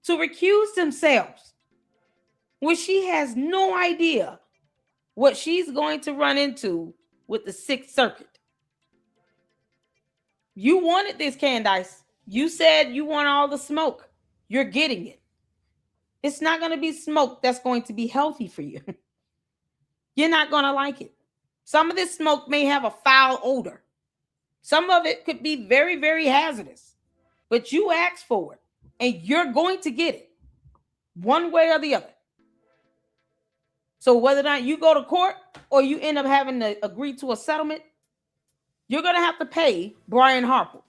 to recuse themselves when she has no idea what she's going to run into with the 6th Circuit. You wanted this, Candace. You said you want all the smoke. You're getting it. It's not going to be smoke that's going to be healthy for you. You're not going to like it. Some of this smoke may have a foul odor. Some of it could be very, very hazardous. But you asked for it, and you're going to get it one way or the other. So whether or not you go to court or you end up having to agree to a settlement, you're going to have to pay Brian Harper.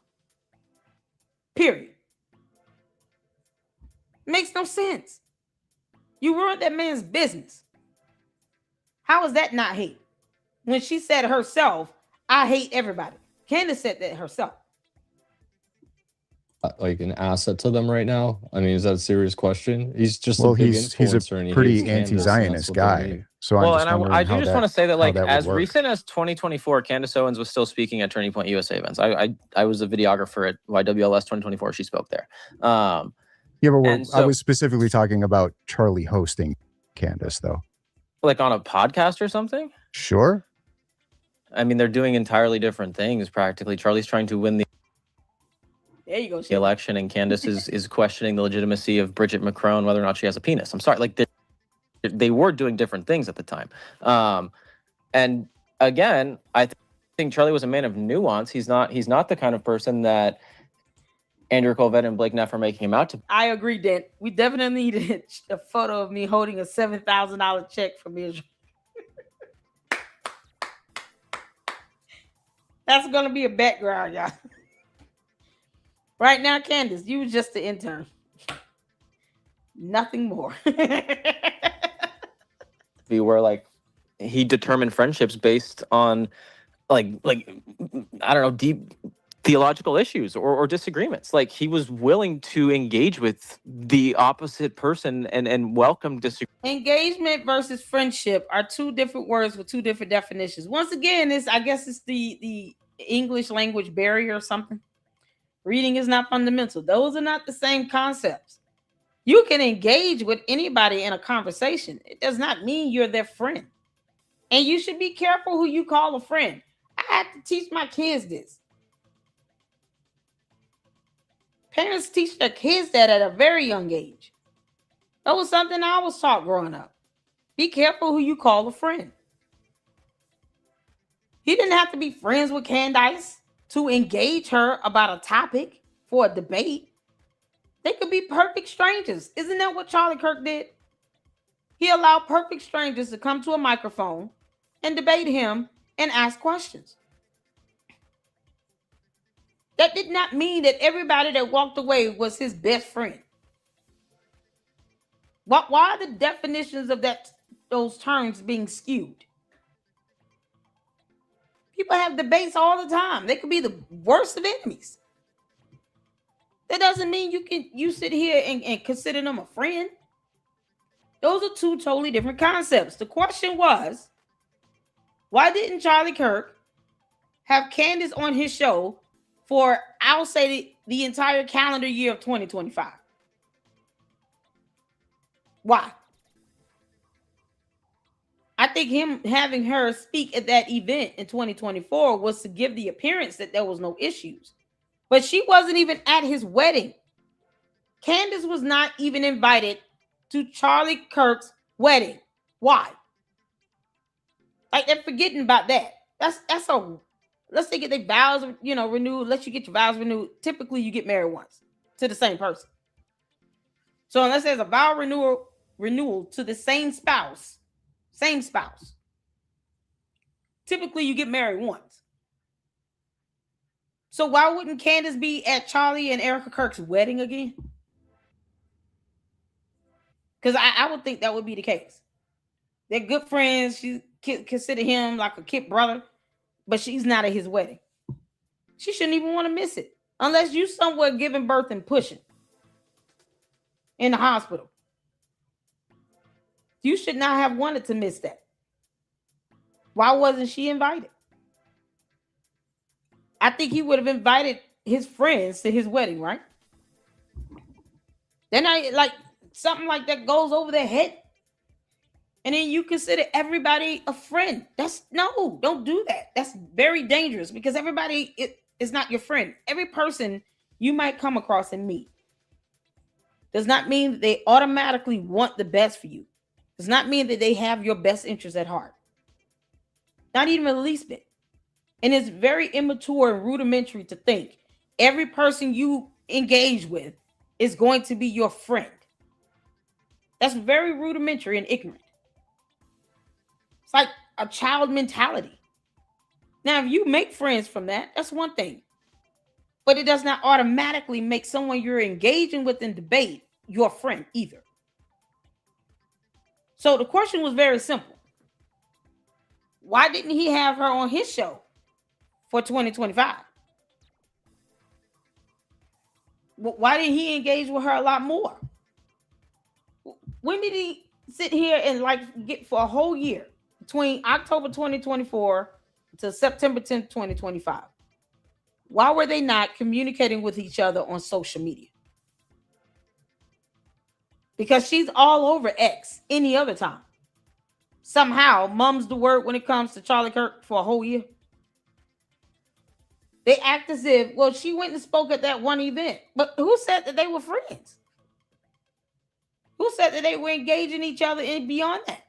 Period. Makes no sense. You ruined that man's business. How is that not hate? When she said herself, I hate everybody. Candace said that herself. Like an asset to them right now? I mean, is that a serious question? He's just Well, a big he's influencer and a he pretty hates Candace, and that's anti-Zionist what they guy. need. So I'm Well, just and wondering I do just want to say that, like, that would as work. recent as 2024, Candace Owens was still speaking at Turning Point USA events. I was a videographer at YWLS 2024. She spoke there. Yeah, but and I so- was specifically talking about Charlie hosting Candace, though. Like on a podcast or something? Sure. I mean, they're doing entirely different things, practically. Charlie's trying to win the There you go. election, and Candace is questioning the legitimacy of Bridget Macron, whether or not she has a penis. I'm sorry, like they were doing different things at the time. And again, I think Charlie was a man of nuance. He's not the kind of person that Andrew Colvett and Blake Neff are making him out to be. I agree, Dan. We definitely needed a photo of me holding a $7,000 check from Israel. That's going to be a background, y'all. Right now, Candace, you were just the intern. Nothing more. Where like he determined friendships based on like I don't know, deep theological issues or disagreements. Like he was willing to engage with the opposite person and welcome disagreement. Engagement versus friendship are 2 different words with 2 different definitions. Once again, I guess it's the English language barrier or something. Reading is not fundamental. Those are not the same concepts. You can engage with anybody in a conversation. It does not mean you're their friend. And you should be careful who you call a friend. I had to teach my kids this. Parents teach their kids that at a very young age. That was something I was taught growing up. Be careful who you call a friend. He didn't have to be friends with Candace to engage her about a topic for a debate. They could be perfect strangers. Isn't that what Charlie Kirk did? He allowed perfect strangers to come to a microphone and debate him and ask questions. That did not mean that everybody that walked away was his best friend. Why are the definitions of those terms being skewed? People have debates all the time. They could be the worst of enemies. That doesn't mean you sit here and consider them a friend. Those are two totally different concepts. The question was, why didn't Charlie Kirk have Candace on his show for, I'll say, the entire calendar year of 2025? Why? I think him having her speak at that event in 2024 was to give the appearance that there was no issues. But she wasn't even at his wedding. Candace was not even invited to Charlie Kirk's wedding. Why? Like, they're forgetting about that. That's a, let's say get their vows, renewed. Let you get your vows renewed. Typically, you get married once to the same person. So unless there's a vow renewal to the same spouse, typically you get married once. So why wouldn't Candace be at Charlie and Erica Kirk's wedding again? Because I would think that would be the case. They're good friends. She consider him like a kid brother, but she's not at his wedding. She shouldn't even want to miss it unless you somewhere giving birth and pushing in the hospital. You should not have wanted to miss that. Why wasn't she invited? I think he would have invited his friends to his wedding, right? Then something like that goes over their head. And then you consider everybody a friend. Don't do that. That's very dangerous because everybody is not your friend. Every person you might come across and meet does not mean that they automatically want the best for you. Does not mean that they have your best interest at heart. Not even the least bit. And it's very immature and rudimentary to think every person you engage with is going to be your friend. That's very rudimentary and ignorant. It's like a child mentality. Now, if you make friends from that, that's one thing. But it does not automatically make someone you're engaging with in debate your friend either. So the question was very simple. Why didn't he have her on his show for 2025? Why didn't he engage with her a lot more? When did he sit here and get for a whole year between October 2024 to September 10th, 2025? Why were they not communicating with each other on social media? Because she's all over X any other time. Somehow mum's the word when it comes to Charlie Kirk for a whole year. They act as if, well, she went and spoke at that one event. But who said that they were friends? Who said that they were engaging each other and beyond that?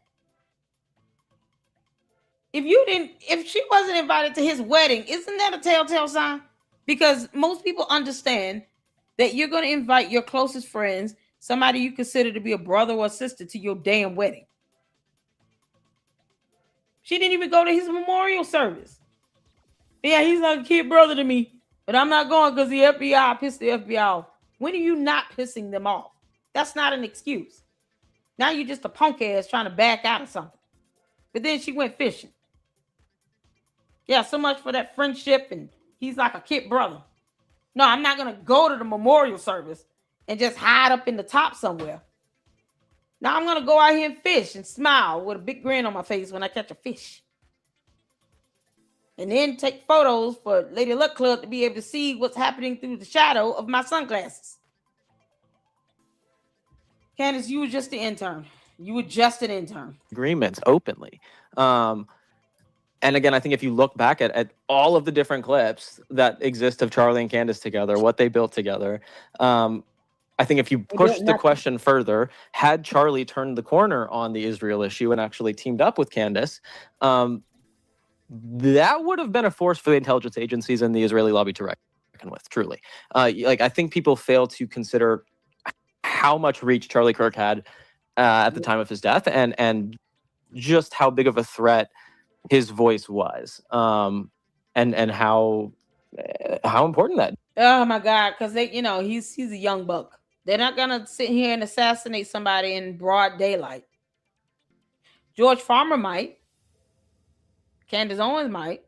If she wasn't invited to his wedding, isn't that a telltale sign? Because most people understand that you're going to invite your closest friends, somebody you consider to be a brother or sister, to your damn wedding. She didn't even go to his memorial service. Yeah, he's like a kid brother to me, but I'm not going because the FBI pissed the FBI off. When are you not pissing them off? That's not an excuse. Now you're just a punk ass trying to back out of something. But then she went fishing. Yeah, so much for that friendship, and he's like a kid brother. No, I'm not going to go to the memorial service and just hide up in the top somewhere. Now I'm going to go out here and fish and smile with a big grin on my face when I catch a fish. And then take photos for Lady Luck Club to be able to see what's happening through the shadow of my sunglasses. Candace, you were just the intern. You were just an intern. Agreements openly. And again, I think if you look back at all of the different clips that exist of Charlie and Candace together, what they built together, I think if you push the question further, had Charlie turned the corner on the Israel issue and actually teamed up with Candace, that would have been a force for the intelligence agencies and the Israeli lobby to reckon with, truly. I think people fail to consider how much reach Charlie Kirk had at the time of his death and just how big of a threat his voice was, and how important that. Oh my God, because he's a young buck. They're not gonna sit here and assassinate somebody in broad daylight. George Farmer might. Candace Owens might.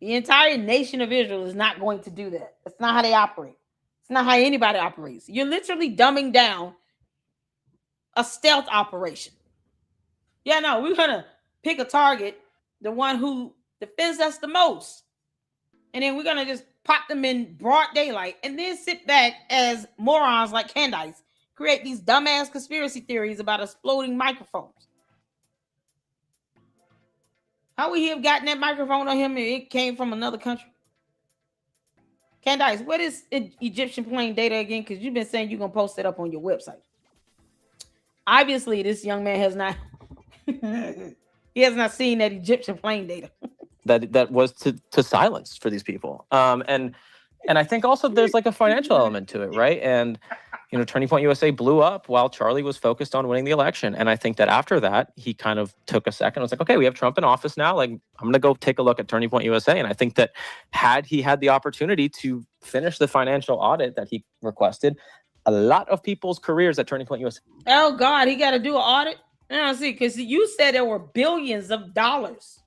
The entire nation of Israel is not going to do that. That's not how they operate. It's not how anybody operates. You're literally dumbing down a stealth operation. Yeah, no, we're going to pick a target, the one who defends us the most. And then we're going to just pop them in broad daylight and then sit back as morons like Candace, create these dumbass conspiracy theories about exploding microphones. How would he have gotten that microphone on him if it came from another country? Candace, what is Egyptian plane data again? Because you've been saying you're going to post it up on your website. Obviously, this young man has not he has not seen that Egyptian plane data. that was to silence for these people. And I think also there's like a financial element to it, right? And you know, Turning Point USA blew up while Charlie was focused on winning the election. And I think that after that, he kind of took a second. I was like, okay, we have Trump in office now. Like, I'm going to go take a look at Turning Point USA. And I think that had he had the opportunity to finish the financial audit that he requested, a lot of people's careers at Turning Point USA. Oh, God, he got to do an audit? I see, because you said there were billions of dollars.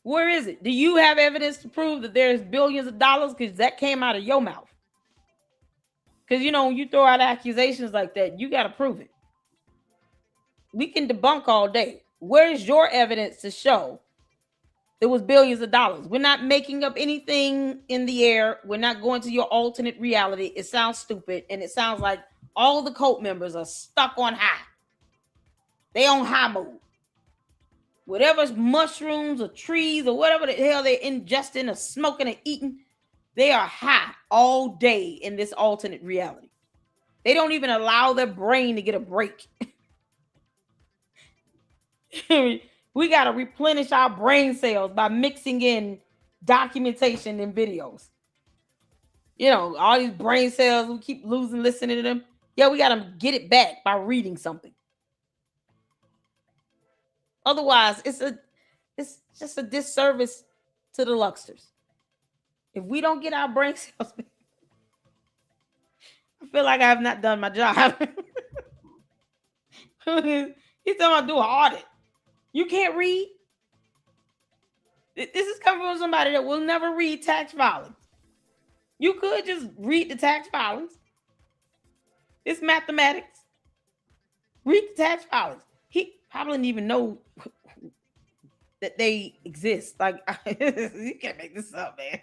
Where is it? Do you have evidence to prove that there's billions of dollars? Because that came out of your mouth. Because, you know, when you throw out accusations like that, you got to prove it. We can debunk all day. Where's your evidence to show there was billions of dollars? We're not making up anything in the air. We're not going to your alternate reality. It sounds stupid, and it sounds like all the cult members are stuck on high. They on high mode. Whatever's mushrooms or trees or whatever the hell they're ingesting or smoking or eating, they are high all day in this alternate reality. They don't even allow their brain to get a break. We got to replenish our brain cells by mixing in documentation and videos. You know, all these brain cells, we keep losing listening to them. Yeah, we got to get it back by reading something. Otherwise, it's just a disservice to the Luxters. If we don't get our brain cells back, I feel like I have not done my job. He's talking about do an audit. You can't read. This is coming from somebody that will never read tax filings. You could just read the tax filings. It's mathematics. Read the tax filings. He probably didn't even know that they exist. Like, you can't make this up, man.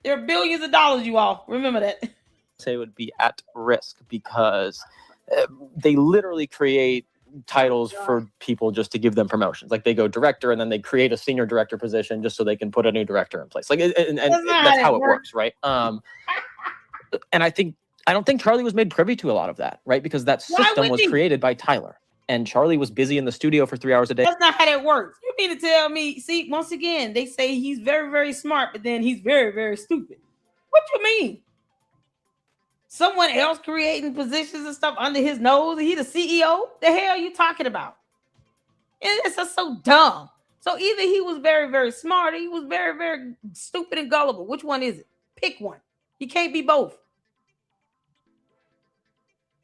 There are billions of dollars, you all. Remember that. Say would be at risk because they literally create titles for people just to give them promotions. Like they go director and then they create a senior director position just so they can put a new director in place. Like, and that's how it works, right? And I don't think Charlie was made privy to a lot of that, right? Because that system was created by Tyler. And Charlie was busy in the studio for 3 hours a day. That's not how that works. You mean to tell me, see, once again, they say he's very, very smart, but then he's very, very stupid. What you mean? Someone else creating positions and stuff under his nose? He the CEO? The hell are you talking about? It's just so dumb. So either he was very, very smart, or he was very, very stupid and gullible. Which one is it? Pick one. You can't be both.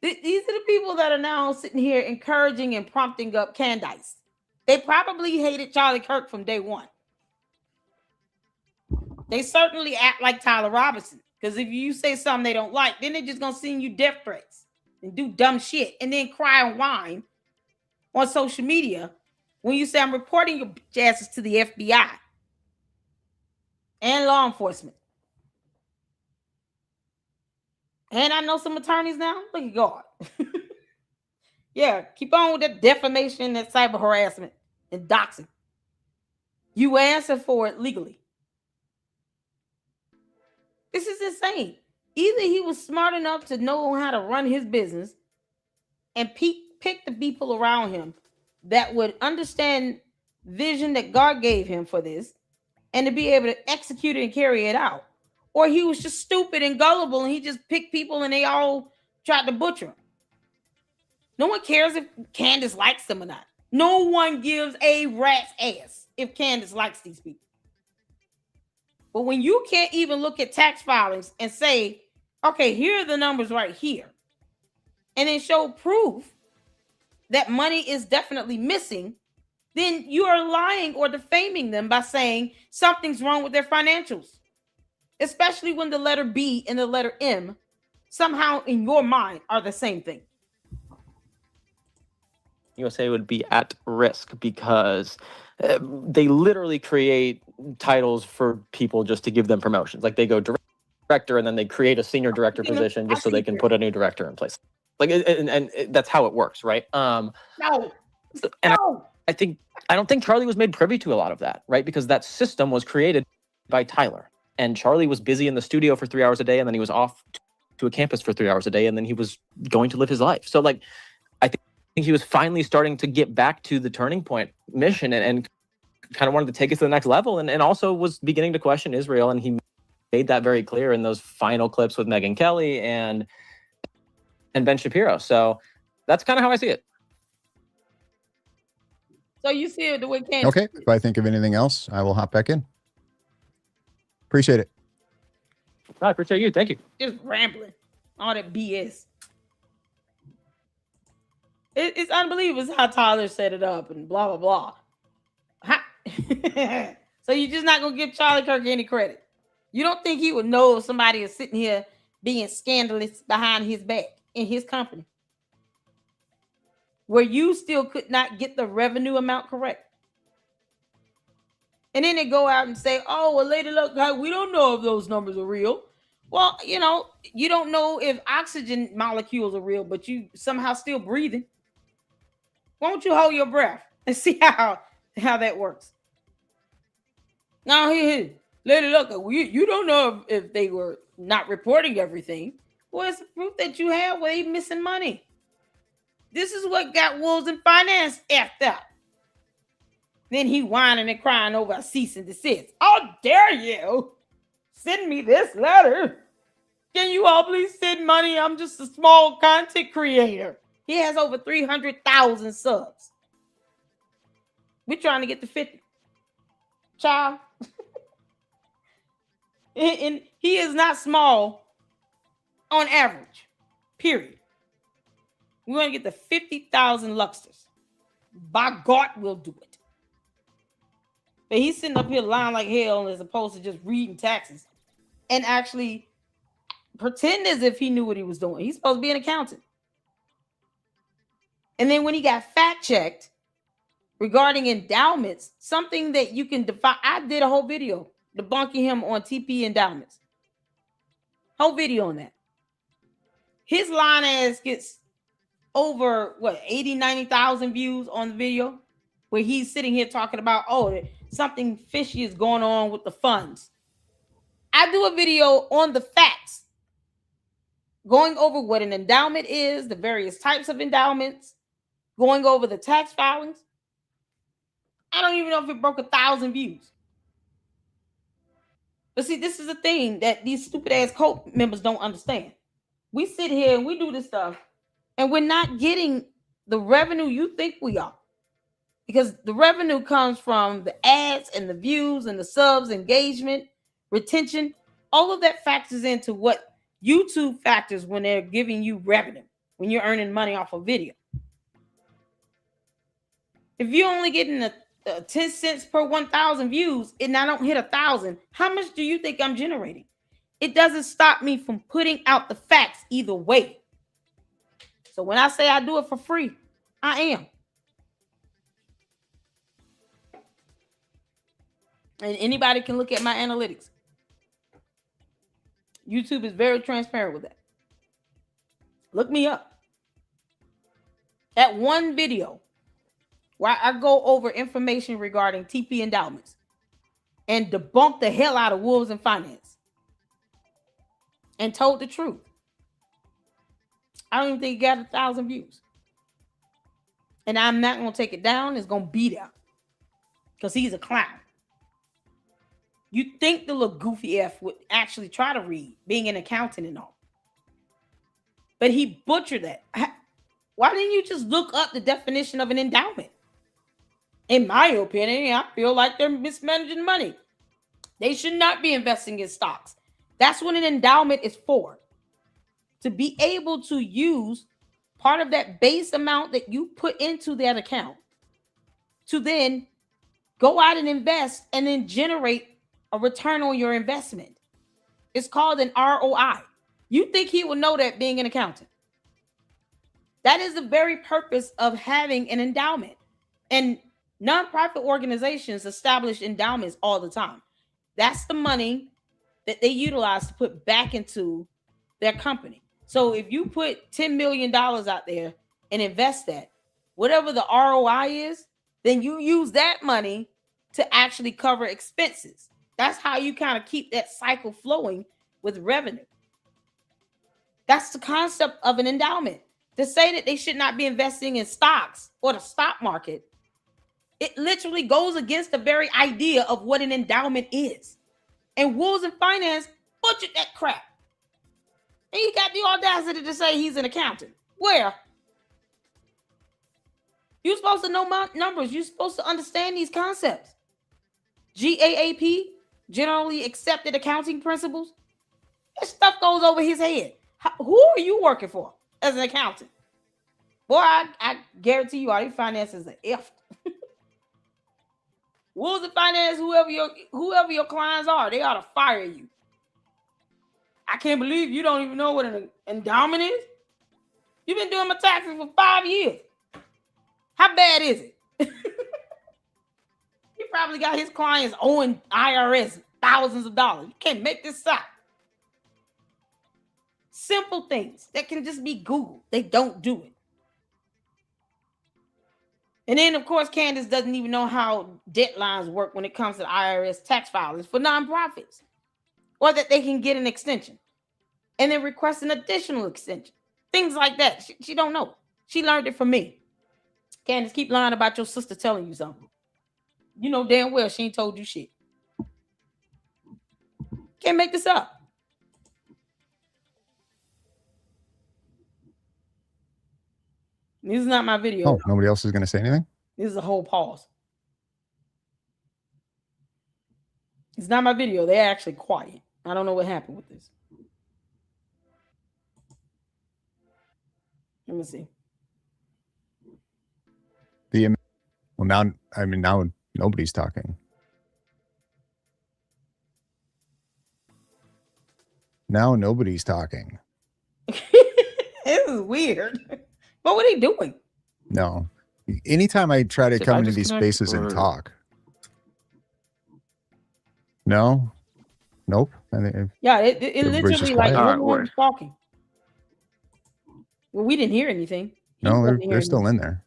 These are the people that are now sitting here encouraging and prompting up Candace. They probably hated Charlie Kirk from day one. They certainly act like Tyler Robinson. Because if you say something they don't like, then they're just going to send you death threats and do dumb shit and then cry and whine on social media when you say, I'm reporting your asses to the FBI and law enforcement. And I know some attorneys now. Look at God. Yeah, keep on with that defamation, that cyber harassment, and doxing. You answer for it legally. This is insane. Either he was smart enough to know how to run his business and pick the people around him that would understand vision that God gave him for this and to be able to execute it and carry it out. Or he was just stupid and gullible and he just picked people and they all tried to butcher him. No one cares if Candace likes them or not. No one gives a rat's ass if Candace likes these people. But when you can't even look at tax filings and say, okay, here are the numbers right here, and then show proof that money is definitely missing, then you are lying or defaming them by saying something's wrong with their financials, especially when the letter B and the letter M somehow in your mind are the same thing. USA would be at risk because they literally create titles for people just to give them promotions. Like they go director and then they create a senior director position just so they can put a new director in place. Like, and that's how it works, right? No. And No. I don't think Charlie was made privy to a lot of that, right? Because that system was created by Tyler, and Charlie was busy in the studio for 3 hours a day, and then he was off to a campus for 3 hours a day, and then he was going to live his life. So, like, I think he was finally starting to get back to the turning point mission and kind of wanted to take it to the next level, and also was beginning to question Israel, and he made that very clear in those final clips with Megyn Kelly and Ben Shapiro. So that's kind of how I see it. So you see it the way Candace. Okay. If I think of anything else, I will hop back in. Appreciate it. I appreciate you. Thank you. Just rambling. All that BS. It's unbelievable how Tyler set it up and blah, blah, blah. So you're just not going to give Charlie Kirk any credit. You don't think he would know if somebody is sitting here being scandalous behind his back in his company, where you still could not get the revenue amount correct. And then they go out and say, oh, well, Lady Luck, we don't know if those numbers are real. Well, you know, you don't know if oxygen molecules are real, but you somehow still breathing. Why don't you hold your breath and see how that works? Now, here, Lady Luck, you don't know if they were not reporting everything. Well, it's the proof that you have where they missing money. This is what got Wolves in Finance effed up. Then he whining and crying over a cease and desist. How dare you send me this letter? Can you all please send money? I'm just a small content creator. He has over 300,000 subs. We're trying to get to 50. Child. And he is not small on average. Period. We're going to get to 50,000 Luxters. By God, we'll do it. But he's sitting up here lying like hell as opposed to just reading taxes and actually pretend as if he knew what he was doing. He's supposed to be an accountant. And then when he got fact-checked regarding endowments, something that you can define. I did a whole video debunking him on TP endowments. Whole video on that. His line ass gets over, 80, 90,000 views on the video where he's sitting here talking about, something fishy is going on with the funds. I do a video on the facts, going over what an endowment is, the various types of endowments, going over the tax filings. I don't even know if it broke 1,000 views. But see, this is a thing that these stupid ass cult members don't understand. We sit here and we do this stuff, and we're not getting the revenue you think we are. Because the revenue comes from the ads and the views and the subs, engagement, retention. All of that factors into what YouTube factors when they're giving you revenue, when you're earning money off of video. If you're only getting a 10 cents per 1,000 views and I don't hit 1,000, how much do you think I'm generating? It doesn't stop me from putting out the facts either way. So when I say I do it for free, I am. And anybody can look at my analytics. YouTube is very transparent with that. Look me up. At one video where I go over information regarding TP endowments and debunk the hell out of Wolves in Finance and told the truth. I don't even think it got 1,000 views. And I'm not going to take it down. It's going to be there because he's a clown. You think the little goofy F would actually try to read, being an accountant and all. But he butchered that. Why didn't you just look up the definition of an endowment? In my opinion, I feel like they're mismanaging money. They should not be investing in stocks. That's what an endowment is for. To be able to use part of that base amount that you put into that account to then go out and invest and then generate a return on your investment. It's called an ROI. You think he will know that being an accountant? That is the very purpose of having an endowment. And nonprofit organizations establish endowments all the time. That's the money that they utilize to put back into their company. So if you put $10 million out there and invest that, whatever the ROI is, then you use that money to actually cover expenses. That's how you kind of keep that cycle flowing with revenue. That's the concept of an endowment. To say that they should not be investing in stocks or the stock market, it literally goes against the very idea of what an endowment is. And Wolves and Finance butchered that crap. And he got the audacity to say he's an accountant. Where? You're supposed to know my numbers. You're supposed to understand these concepts. GAAP, generally accepted accounting principles. That stuff goes over his head. Who are you working for as an accountant? Boy, I guarantee you, all your finances are effed. Wolves and Finance, whoever your clients are, they ought to fire you. I can't believe you don't even know what an endowment is. You've been doing my taxes for 5 years. How bad is it? He probably got his clients owing IRS thousands of dollars. You can't make this up. Simple things that can just be Googled. They don't do it. And then, of course, Candace doesn't even know how deadlines work when it comes to IRS tax filings for nonprofits, or that they can get an extension and then request an additional extension. Things like that. She don't know. She learned it from me. Candace, keep lying about your sister telling you something. You know damn well she ain't told you shit. Can't make this up. This is not my video. Oh, nobody else is going to say anything? This is a whole pause. It's not my video. They're actually quiet. I don't know what happened with this. Let me see. Now nobody's talking. Now nobody's talking. This is weird. What were they doing? No. Anytime I try to come into these spaces and talk. No. Nope. Yeah, it literally like no one was talking. Well, we didn't hear anything. No, they're still in there.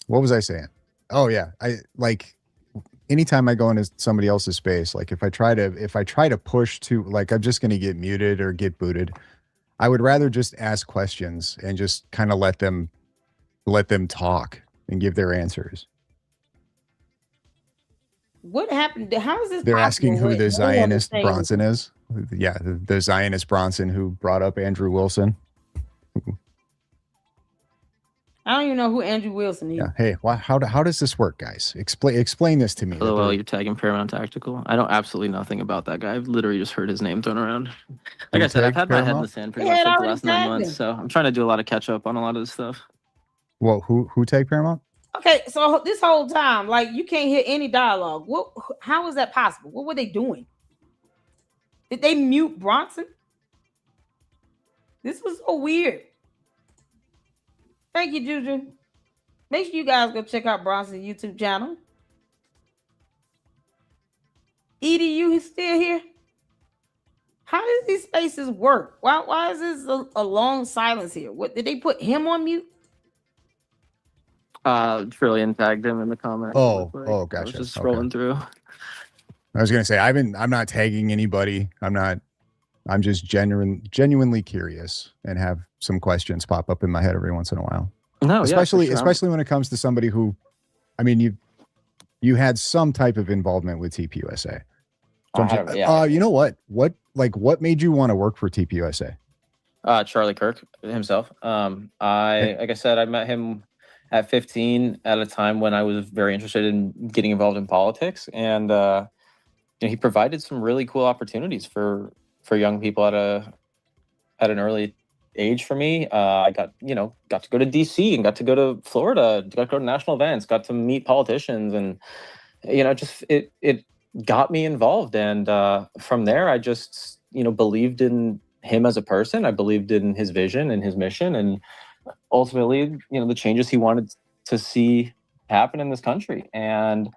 What was I saying? Oh yeah, I like anytime I go into somebody else's space, like if I try to push to, like, I'm just going to get muted or get booted. I would rather just ask questions and just kind of let them talk and give their answers. What happened? How is this? They're asking who the Zionist Bronson is. Yeah, the Zionist Bronson who brought up Andrew Wilson. I don't even know who Andrew Wilson is. Yeah. Hey, how does this work, guys? Explain this to me. Hello, you're tagging Paramount Tactical. I know absolutely nothing about that guy. I've literally just heard his name thrown around. Like I said, I've had my head in the sand pretty much for the last 9 months, so I'm trying to do a lot of catch up on a lot of this stuff. Well, who tagged Paramount? Okay, so this whole time, like, you can't hear any dialogue. How is that possible? What were they doing? Did they mute Bronson? This was so weird. Thank you, Juju. Make sure you guys go check out Bronson's YouTube channel. Edie, you still here? How does these spaces work? Why is this a long silence here? What did they put him on mute? Trillion tagged him in the comments. Gotcha. I was just scrolling through. I was gonna say I'm not tagging anybody. I'm just genuinely curious and have some questions pop up in my head every once in a while. No, especially when it comes to somebody who, I mean, you had some type of involvement with TPUSA. So you know what? What made you want to work for TPUSA? Charlie Kirk himself. Like I said, I met him at 15 at a time when I was very interested in getting involved in politics, and he provided some really cool opportunities for young people at an early age for me. I got to go to DC and got to go to Florida, got to go to national events, got to meet politicians, and just it got me involved. And from there, I just believed in him as a person. I believed in his vision and his mission, and ultimately, the changes he wanted to see happen in this country. And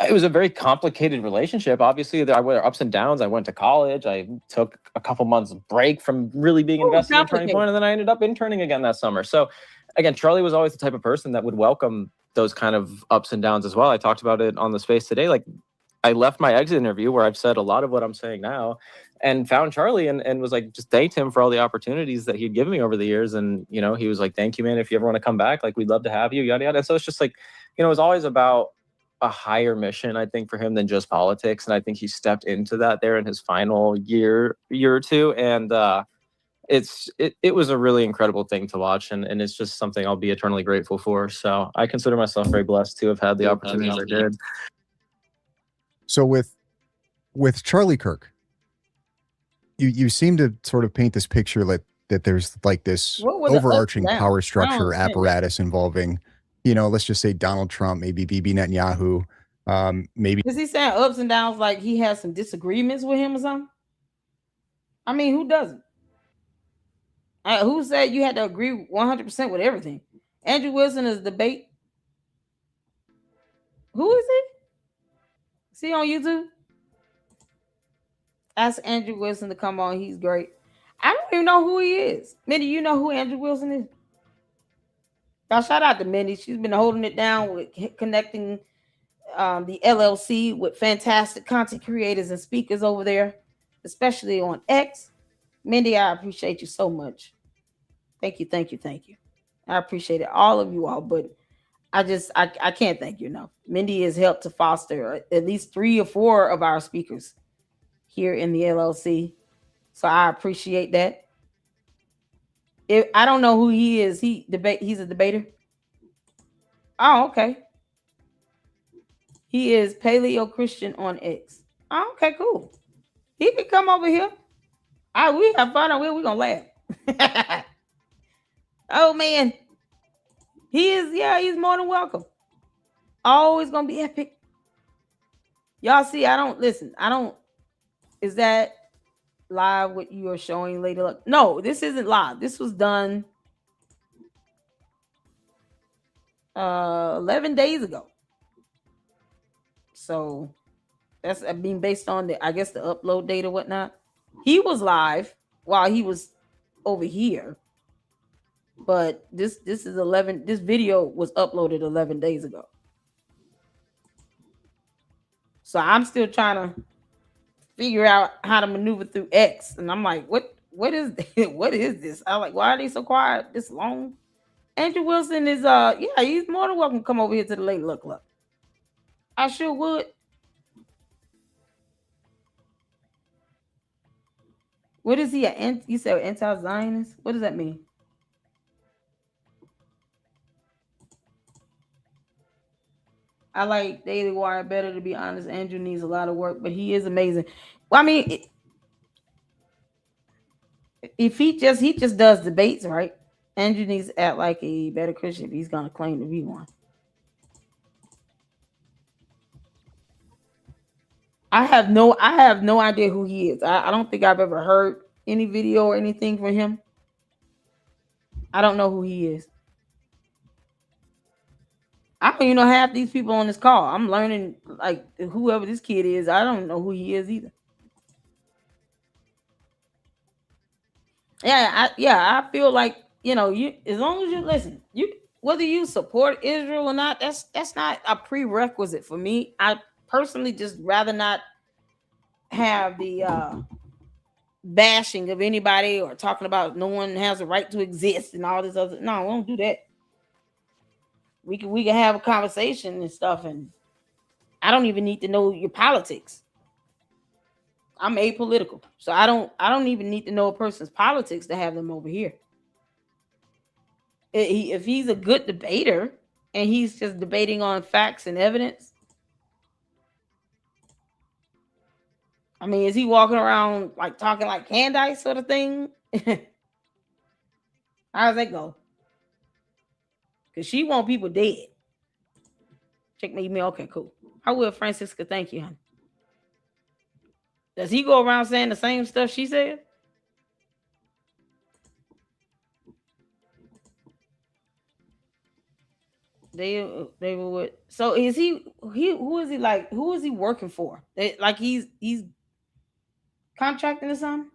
it was a very complicated relationship. Obviously, there were ups and downs. I went to college. I took a couple months break from really being invested in Turning Point, and then I ended up interning again that summer. So, again, Charlie was always the type of person that would welcome those kind of ups and downs as well. I talked about it on the space today. Like, I left my exit interview where I've said a lot of what I'm saying now, and found Charlie and was like, just thanked him for all the opportunities that he'd given me over the years. And he was like, "Thank you, man. If you ever want to come back, like, we'd love to have you." Yada yada. So it's just like, it was always about a higher mission, I think, for him than just politics. And I think he stepped into that there in his final year or two. And it was a really incredible thing to watch. And it's just something I'll be eternally grateful for. So I consider myself very blessed to have had the opportunities I did. So with Charlie Kirk, you seem to sort of paint this picture that there's like this overarching power structure apparatus involving, let's just say Donald Trump, maybe Bibi Netanyahu, maybe. Is he saying ups and downs, like he has some disagreements with him or something? I mean, who doesn't? Who said you had to agree 100% with everything? Andrew Wilson is debate. Who is he? Is he on YouTube? Ask Andrew Wilson to come on. He's great. I don't even know who he is. Mindy, you know who Andrew Wilson is? Y'all shout out to Mindy. She's been holding it down with connecting the LLC with fantastic content creators and speakers over there, especially on X. Mindy, I appreciate you so much. Thank you, thank you, thank you. I appreciate it, all of you all, but I can't thank you enough. Mindy has helped to foster at least 3 or 4 of our speakers here in the LLC. So I appreciate that. I don't know who he is. He's a debater. Oh, okay. He is Paleo Christian on X. Oh, okay, cool. He can come over here. We have fun on here. We're gonna laugh. Oh man. He's more than welcome. Always gonna be epic. Y'all see, is that live what you are showing later? No, this isn't live. This was done 11 days ago. So that's based on the upload date or whatnot. He was live while he was over here. But this video was uploaded 11 days ago. So I'm still trying to figure out how to maneuver through X. And I'm like, what is what is this? I'm like, why are they so quiet this long? Andrew Wilson is he's more than welcome to come over here to the Late Look Club. I sure would. What is he? You said anti-Zionist? What does that mean? I like Daily Wire better, to be honest. Andrew needs a lot of work, but he is amazing. Well, I mean, if he just does debates, right? Andrew needs to act like a better Christian if he's gonna claim to be one. I have no idea who he is. I don't think I've ever heard any video or anything from him. I don't know who he is. I don't even know half these people on this call. I'm learning, like, whoever this kid is, I don't know who he is either. I feel like, you, as long as you listen, whether you support Israel or not, that's not a prerequisite for me. I personally just rather not have the bashing of anybody or talking about no one has a right to exist and all this other. No, we don't do that. We can have a conversation and stuff, and I don't even need to know your politics. I'm apolitical, so I don't even need to know a person's politics to have them over here. If he's a good debater and he's just debating on facts and evidence, I mean, is he walking around like talking like Candace sort of thing? How does that go? Because she want people dead. Check my email. Okay, cool. I will, Francisca. Thank you, honey. Does he go around saying the same stuff she said? They were with. So is he who is he like? Who is he working for? Like he's contracting or something?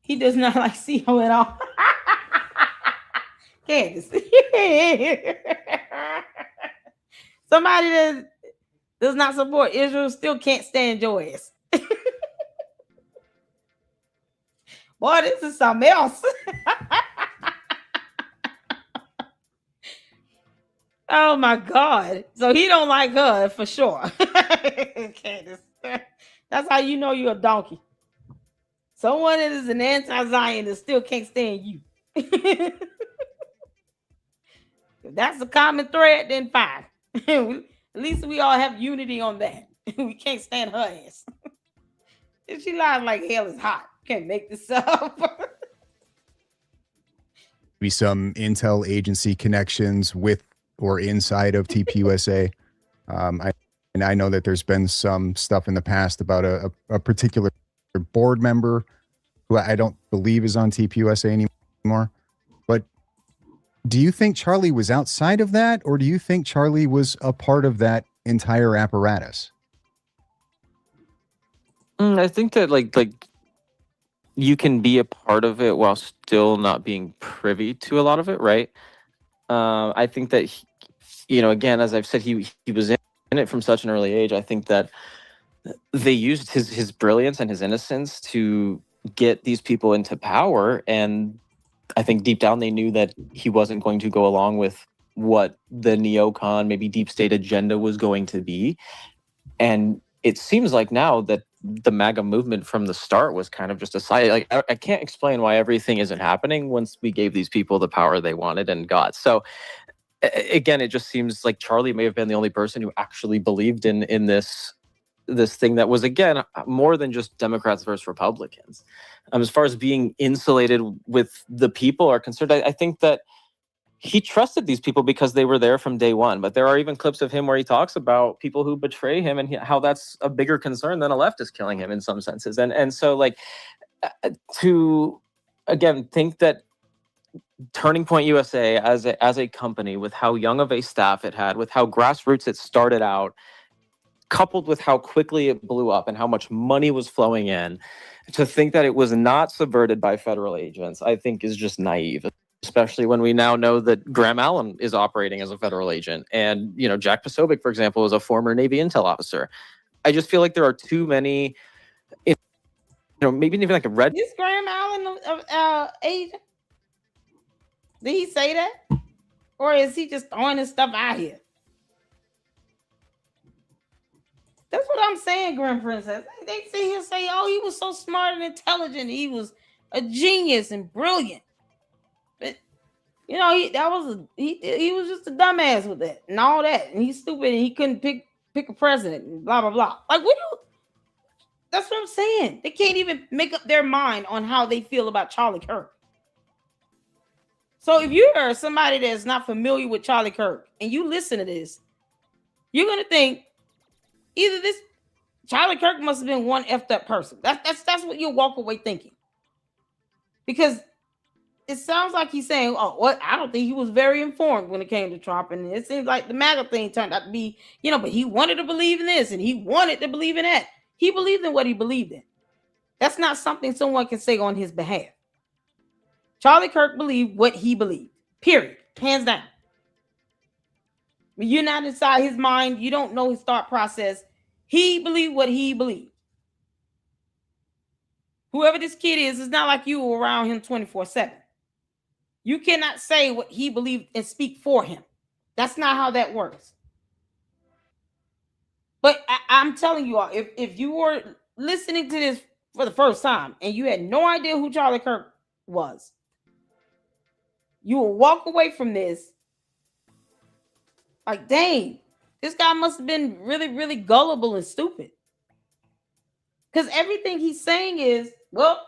He does not like CO at all. Candace. Somebody that does not support Israel still can't stand your ass. Boy, this is something else. Oh my God. So he don't like her for sure. Candace. That's how you know you're a donkey. Someone that is an anti-Zionist still can't stand you. If that's a common thread, then fine. At least we all have unity on that. We can't stand her ass. If she lies like hell is hot. Can't make this up. Maybe some intel agency connections with or inside of TPUSA. I know that there's been some stuff in the past about a particular board member who I don't believe is on TPUSA anymore. But do you think Charlie was outside of that, or do you think Charlie was a part of that entire apparatus? I think that like you can be a part of it while still not being privy to a lot of it, right? I think that again, as I've said, he was in it from such an early age. I think that they used his brilliance and his innocence to get these people into power, and I think deep down they knew that he wasn't going to go along with what the neocon, maybe deep state agenda was going to be. And it seems like now that the MAGA movement from the start was kind of just a side. Like I can't explain why everything isn't happening once we gave these people the power they wanted and got. So again, it just seems like Charlie may have been the only person who actually believed in this thing that was, again, more than just Democrats versus Republicans. As far as being insulated with the people are concerned, I think that he trusted these people because they were there from day one. But there are even clips of him where he talks about people who betray him and how that's a bigger concern than a leftist killing him in some senses. And so, like, to, again, think that Turning Point USA as a company, with how young of a staff it had, with how grassroots it started out, coupled with how quickly it blew up and how much money was flowing in, to think that it was not subverted by federal agents, I think is just naive, especially when we now know that Graham Allen is operating as a federal agent. And, Jack Posobiec, for example, is a former Navy intel officer. I just feel like there are too many, maybe even like a red. Is Graham Allen agent? Did he say that? Or is he just throwing his stuff out here? That's what I'm saying, Grand Princess. They sit here and say, oh, he was so smart and intelligent. He was a genius and brilliant. But, he was just a dumbass with that and all that. And he's stupid and he couldn't pick a president and blah, blah, blah. Like, that's what I'm saying. They can't even make up their mind on how they feel about Charlie Kirk. So if you are somebody that's not familiar with Charlie Kirk and you listen to this, you're going to think, either this Charlie Kirk must have been one effed up person. That's what you'll walk away thinking. Because it sounds like he's saying, oh, what? I don't think he was very informed when it came to Trump. And it seems like the MAGA thing turned out to be, but he wanted to believe in this and he wanted to believe in that. He believed in what he believed in. That's not something someone can say on his behalf. Charlie Kirk believed what he believed. Period. Hands down. When you're not inside his mind, you don't know his thought process. He believed what he believed. Whoever this kid is, it's not like you were around him 24/7. You cannot say what he believed and speak for him. That's not how that works. But I'm telling you all, if you were listening to this for the first time and you had no idea who Charlie Kirk was, you will walk away from this like, dang, this guy must have been really, really gullible and stupid. Because everything he's saying is, well,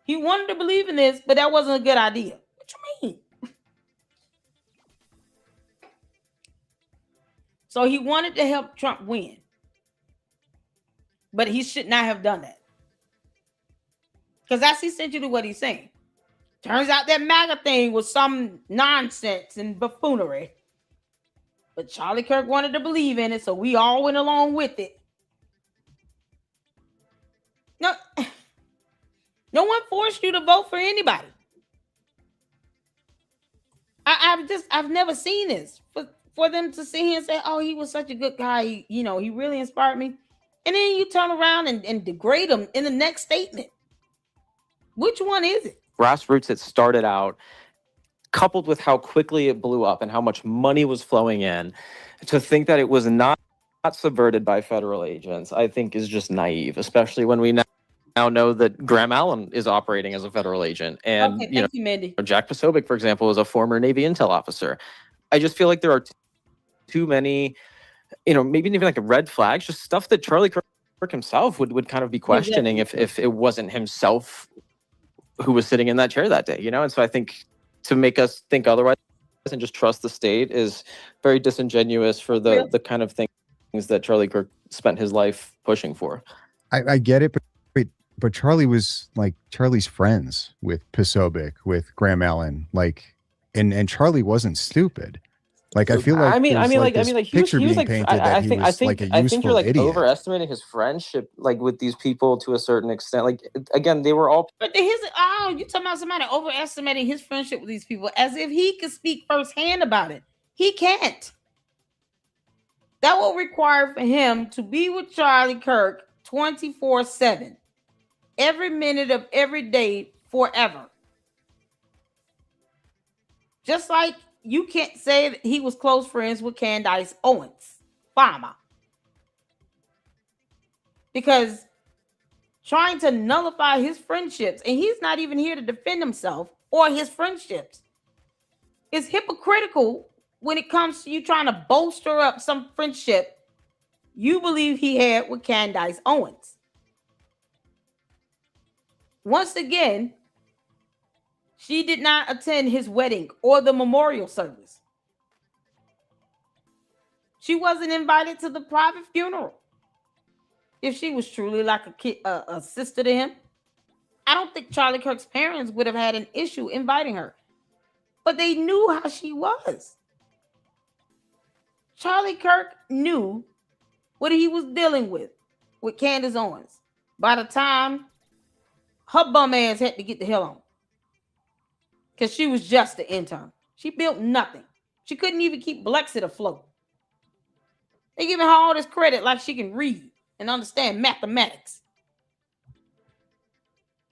He wanted to believe in this, but that wasn't a good idea. What you mean? So he wanted to help Trump win, but he should not have done that. Because that's essentially what he's saying. Turns out that MAGA thing was some nonsense and buffoonery. But Charlie Kirk wanted to believe in it, so we all went along with it. No, no one forced you to vote for anybody. I've never seen this. For them to sit here and say, oh, he was such a good guy, he really inspired me. And then you turn around and degrade him in the next statement. Which one is it? Grassroots, it started out, coupled with how quickly it blew up and how much money was flowing in, to think that it was not subverted by federal agents, I think is just naive, especially when we now know that Graham Allen is operating as a federal agent. And, okay, thank you, Mandy. Jack Posobiec, for example, is a former Navy intel officer. I just feel like there are too many, maybe even like a red flags, just stuff that Charlie Kirk himself would kind of be questioning if it wasn't himself who was sitting in that chair that day, And so I think to make us think otherwise and just trust the state is very disingenuous for the kind of things that Charlie Kirk spent his life pushing for. I get it, but Charlie's friends with Posobiec, with Graham Allen, and Charlie wasn't stupid. I feel like he was like, painted that he was like a useful I think you're idiot. overestimating his friendship, with these people to a certain extent. Again, they were all. But you talking about somebody overestimating his friendship with these people as if he could speak firsthand about it. He can't. That will require for him to be with Charlie Kirk 24/7, every minute of every day, forever. Just like you can't say that he was close friends with Candace Owens, farmer. Because trying to nullify his friendships, and he's not even here to defend himself or his friendships, is hypocritical when it comes to you trying to bolster up some friendship you believe he had with Candace Owens. Once again, she did not attend his wedding or the memorial service. She wasn't invited to the private funeral. If she was truly like a sister to him, I don't think Charlie Kirk's parents would have had an issue inviting her. But they knew how she was. Charlie Kirk knew what he was dealing with Candace Owens by the time her bum ass had to get the hell on. Because she was just an intern. She built nothing. She couldn't even keep Blexit afloat. They giving her all this credit like she can read and understand mathematics.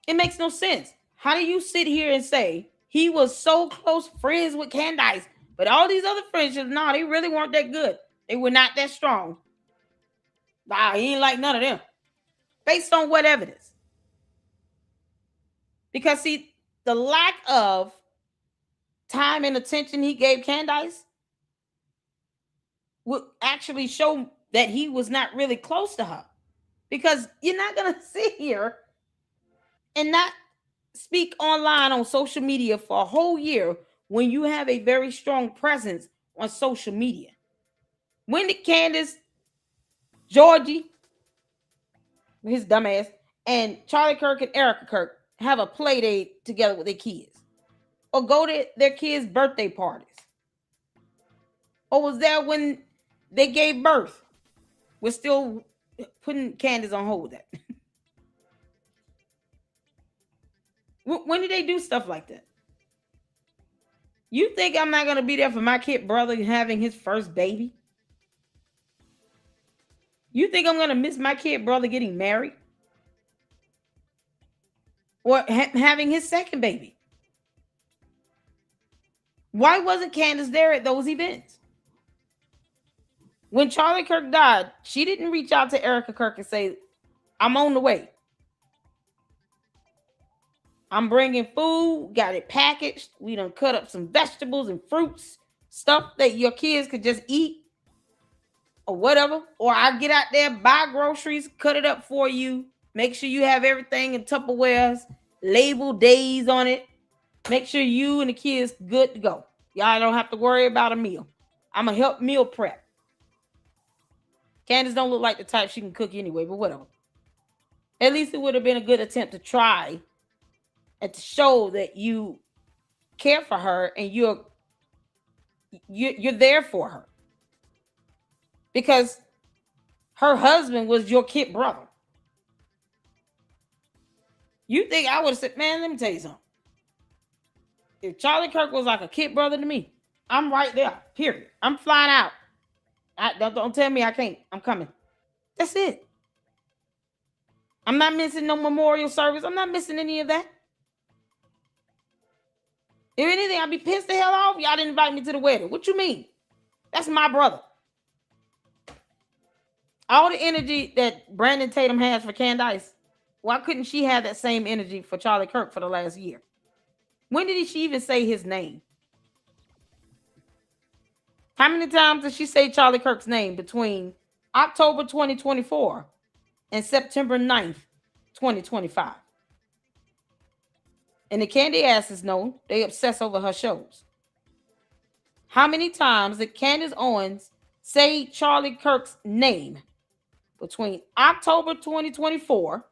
It makes no sense. How do you sit here and say he was so close friends with Candace, but all these other friendships, no, they really weren't that good. They were not that strong. Nah, he ain't like none of them. Based on what evidence? Because see, the lack of time and attention he gave Candace would actually show that he was not really close to her. Because you're not going to sit here and not speak online on social media for a whole year when you have a very strong presence on social media. When did Candace, Georgie, his dumbass, and Charlie Kirk and Erica Kirk have a play date together with their kids? Or go to their kids' birthday parties? Or was that when they gave birth? We're still putting Candace on hold with that. When did they do stuff like that? You think I'm not going to be there for my kid brother having his first baby? You think I'm going to miss my kid brother getting married? Or having his second baby? Why wasn't Candace there at those events? When Charlie Kirk died, she didn't reach out to Erica Kirk and say, I'm on the way. I'm bringing food, got it packaged. We done cut up some vegetables and fruits, stuff that your kids could just eat or whatever. Or I get out there, buy groceries, cut it up for you. Make sure you have everything in Tupperwares label days on it. Make sure you and the kids good to go. Y'all don't have to worry about a meal. I'm gonna help meal prep. Candace don't look like the type she can cook anyway, but whatever. At least it would have been a good attempt to try and to show that you care for her and you're there for her. Because her husband was your kid brother. You think I would have said, man, let me tell you something. If Charlie Kirk was like a kid brother to me, I'm right there, period. I'm flying out. Don't tell me I can't. I'm coming. That's it. I'm not missing no memorial service. I'm not missing any of that. If anything, I'd be pissed the hell off. Y'all didn't invite me to the wedding. What you mean? That's my brother. All the energy that Brandon Tatum has for Candace, why couldn't she have that same energy for Charlie Kirk for the last year? When did she even say his name? How many times did she say Charlie Kirk's name between October 2024 and September 9th, 2025? And the Candy asses know they obsess over her shows. How many times did Candace Owens say Charlie Kirk's name between October 2024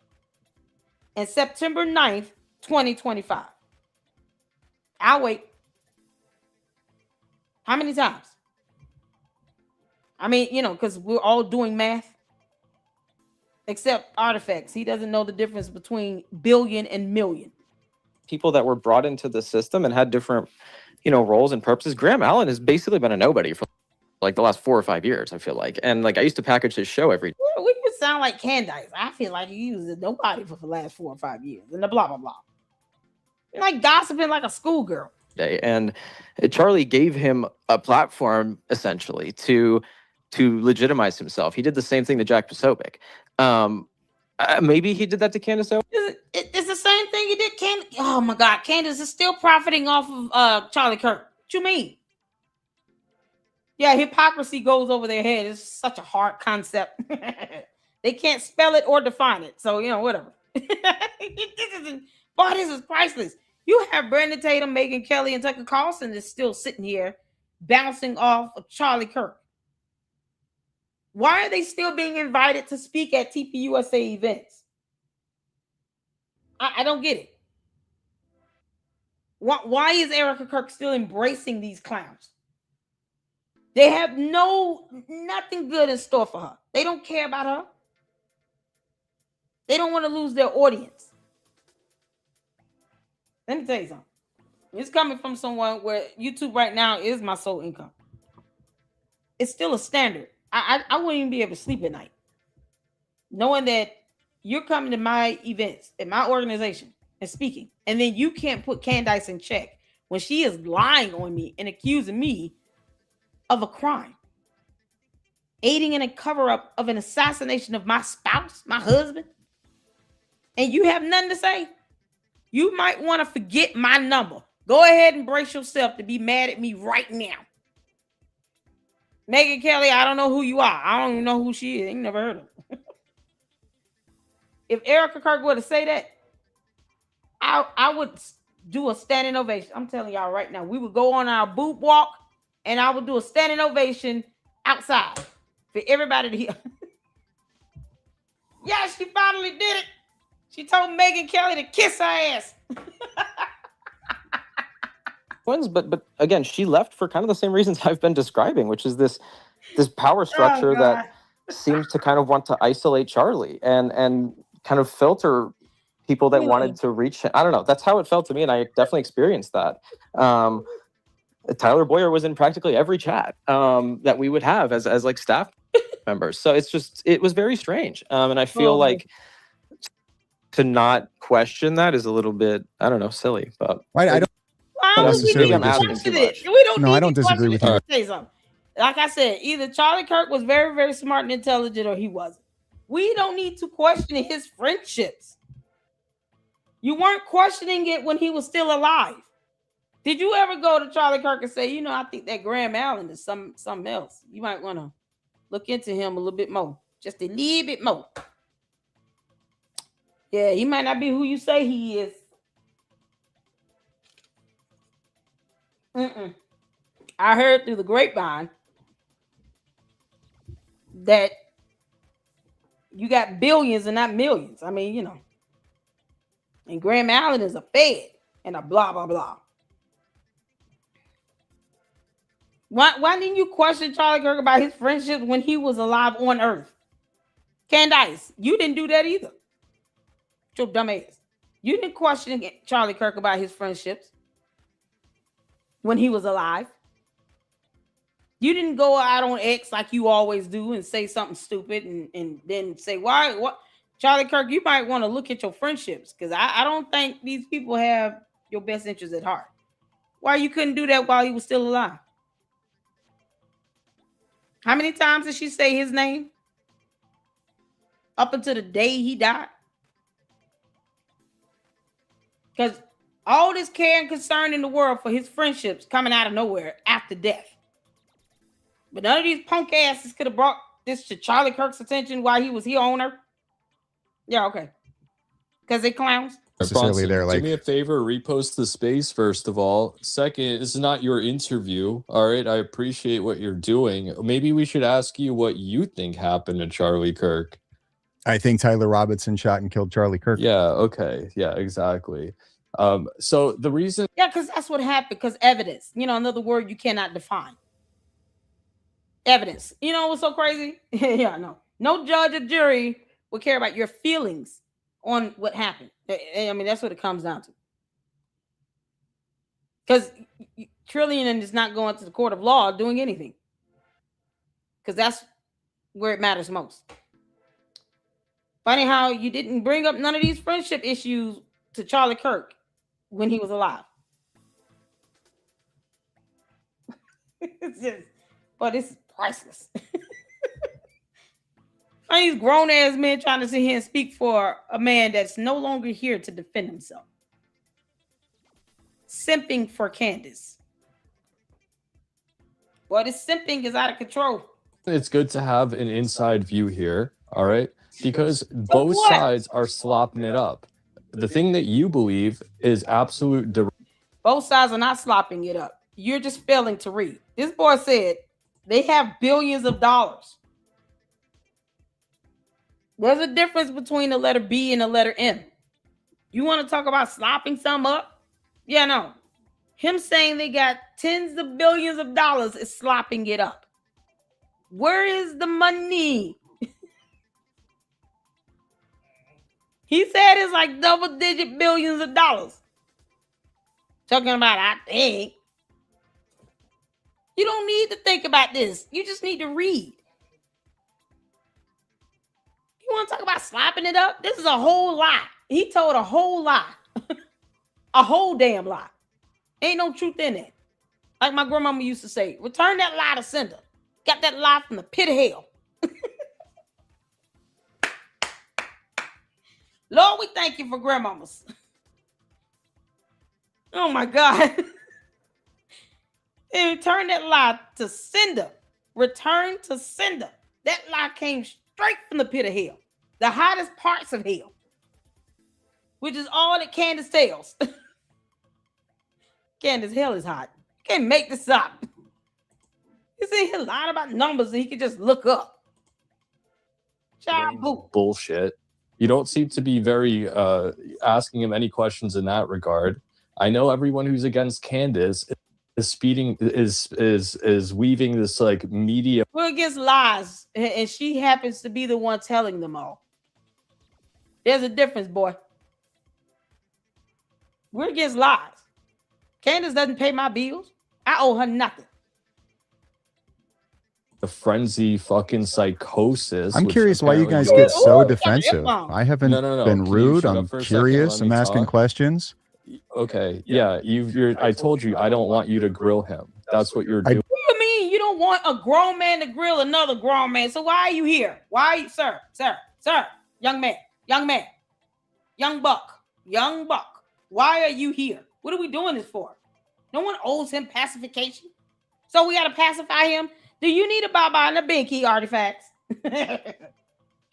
and September 9th, 2025? I'll wait. How many times? I mean, because we're all doing math. Except Artifacts. He doesn't know the difference between billion and million. People that were brought into the system and had different, roles and purposes. Graham Allen has basically been a nobody for like the last 4 or 5 years, I feel like. And like I used to package his show every We would sound like Candace. I feel like he was a nobody for the last 4 or 5 years. And the blah, blah, blah. You're like gossiping like a schoolgirl. day. And Charlie gave him a platform essentially to legitimize himself. He did the same thing to Jack Posobiec. Maybe he did that to Candace Owens. It's the same thing he did. Oh my God, Candace is still profiting off of Charlie Kirk. What you mean? Yeah, hypocrisy goes over their head. It's such a hard concept. They can't spell it or define it. So, whatever. This is priceless. You have Brandon Tatum, Megyn Kelly, and Tucker Carlson is still sitting here bouncing off of Charlie Kirk. Why are they still being invited to speak at TPUSA events? I don't get it. Why is Erica Kirk still embracing these clowns? They have nothing good in store for her. They don't care about her. They don't want to lose their audience. Let me tell you something. It's coming from someone where YouTube right now is my sole income. It's still a standard. I wouldn't even be able to sleep at night, knowing that you're coming to my events at my organization and speaking, and then you can't put Candace in check when she is lying on me and accusing me of a crime, aiding in a cover-up of an assassination of my spouse, my husband, and you have nothing to say. You might want to forget my number. Go ahead and brace yourself to be mad at me right now. Megyn Kelly, I don't know who you are. I don't even know who she is. I ain't never heard of her. If Erica Kirk were to say that, I would do a standing ovation. I'm telling y'all right now, we would go on our boot walk and I would do a standing ovation outside for everybody to hear. Yeah, she finally did it. She told Megyn Kelly to kiss her ass. But again, she left for kind of the same reasons I've been describing, which is this power structure that seems to kind of want to isolate Charlie and kind of filter people that wanted to reach him. I don't know. That's how it felt to me, and I definitely experienced that. Tyler Boyer was in practically every chat that we would have as like staff members. So it was very strange. And I feel like to not question that is a little bit, I don't know, silly. But I don't necessarily disagree. I don't disagree with you. Like I said, either Charlie Kirk was very, very smart and intelligent, or he wasn't. We don't need to question his friendships. You weren't questioning it when he was still alive. Did you ever go to Charlie Kirk and say, I think that Graham Allen is something else? You might want to look into him a little bit more. Just a little bit more. Yeah, he might not be who you say he is. I heard through the grapevine that you got billions and not millions. I mean, and Graham Allen is a Fed and a blah, blah, blah. Why didn't you question Charlie Kirk about his friendship when he was alive on Earth? Candace, you didn't do that either. Your dumb ass. You didn't question Charlie Kirk about his friendships when he was alive. You didn't go out on X like you always do and say something stupid and then say, why? What? Charlie Kirk, you might want to look at your friendships because I don't think these people have your best interests at heart. Why you couldn't do that while he was still alive? How many times did she say his name? Up until the day he died? Because all this care and concern in the world for his friendships coming out of nowhere after death. But none of these punk asses could have brought this to Charlie Kirk's attention while he was here on Earth. Yeah, okay. Because they clowns. Necessarily Bronson, there, like, do me a favor, repost the space first of all. Second, this is not your interview. All right, I appreciate what you're doing. Maybe we should ask you what you think happened to Charlie Kirk. I think Tyler Robinson shot and killed Charlie Kirk. Yeah, okay. Yeah, exactly. So the reason... Yeah, because that's what happened, because evidence. Another word you cannot define. Evidence. You know what's so crazy? Yeah, no judge or jury would care about your feelings on what happened. I mean, that's what it comes down to. Because Trillion is not going to the court of law doing anything. Because that's where it matters most. Funny how you didn't bring up none of these friendship issues to Charlie Kirk when he was alive. It's just, but it's priceless. These grown ass men trying to sit here and speak for a man that's no longer here to defend himself. Simping for Candace. Well, this simping is out of control. It's good to have an inside view here, all right? Because both sides are slopping it up. The thing that you believe is absolute... Both sides are not slopping it up. You're just failing to read. This boy said they have billions of dollars. There's a difference between the letter B and the letter M. You want to talk about slopping some up? Yeah, no. Him saying they got tens of billions of dollars is slopping it up. Where is the money? He said it's like double-digit billions of dollars. Talking about, I think. You don't need to think about this. You just need to read. You want to talk about slopping it up? This is a whole lie. He told a whole lie. A whole damn lie. Ain't no truth in it. Like my grandmama used to say, return that lie to sender. Got that lie from the pit of hell. Lord, we thank you for grandmamas. Oh my God. And return that lie to sender. Return to sender. That lie came straight from the pit of hell. The hottest parts of hell. Which is all that Candace tells. Candace, hell is hot. You can't make this up. He's in here lying about numbers that he can just look up. Child boo. Bullshit. You don't seem to be very asking him any questions in that regard. I know everyone who's against Candace is weaving this like media. We're against lies, and she happens to be the one telling them all. There's a difference, boy. We're against lies. Candace doesn't pay my bills. I owe her nothing. The frenzy fucking psychosis. I'm curious why you guys apparently- get so defensive. I haven't No. been Can you rude. shut I'm up for a second? curious. Let I'm me asking talk. questions. Okay, yeah, I told you I don't want you to grill him. That's what you're doing. What do you mean you don't want a grown man to grill another grown man? So why are you here? Why are you, sir, young man, young buck? Why are you here? What are we doing this for? No one owes him pacification. So we got to pacify him. Do you need a Baba and a Binky artifacts?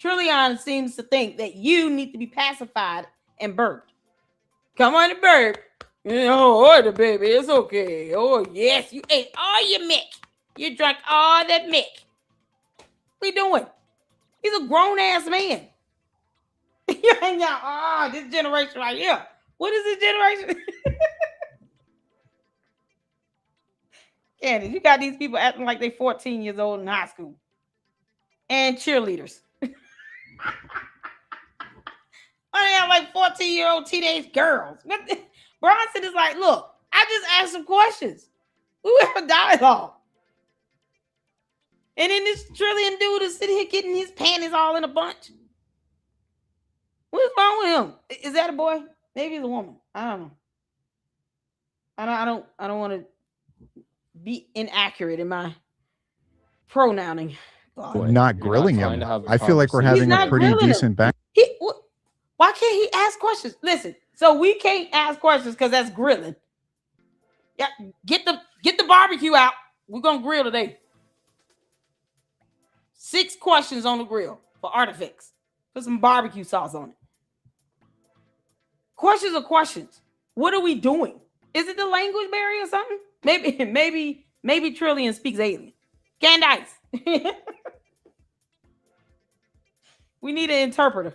Trillion seems to think that you need to be pacified and burped. Come on and burp. Oh, the baby, it's okay. Oh, yes, you ate all your milk. You drank all that milk. What you doing? He's a grown-ass man. This generation right here. What is this generation? Candace, you got these people acting like they 14 years old in high school. And cheerleaders. I have like 14-year-old teenage girls. Bronson is like, look, I just asked some questions. We have a dialogue. And then this trillion dude is sitting here getting his panties all in a bunch. What's wrong with him? Is that a boy? Maybe it's a woman. I don't know. I don't want to be inaccurate in my pronouncing. I'm not grilling him. I feel like we're having a pretty decent back. Why can't he ask questions? Listen, so we can't ask questions because that's grilling. Yeah, get the barbecue out. We're gonna grill today. 6 questions on the grill for artifacts. Put some barbecue sauce on it. Questions are questions. What are we doing? Is it the language barrier or something? Maybe Trillion speaks alien. Candace. We need an interpreter.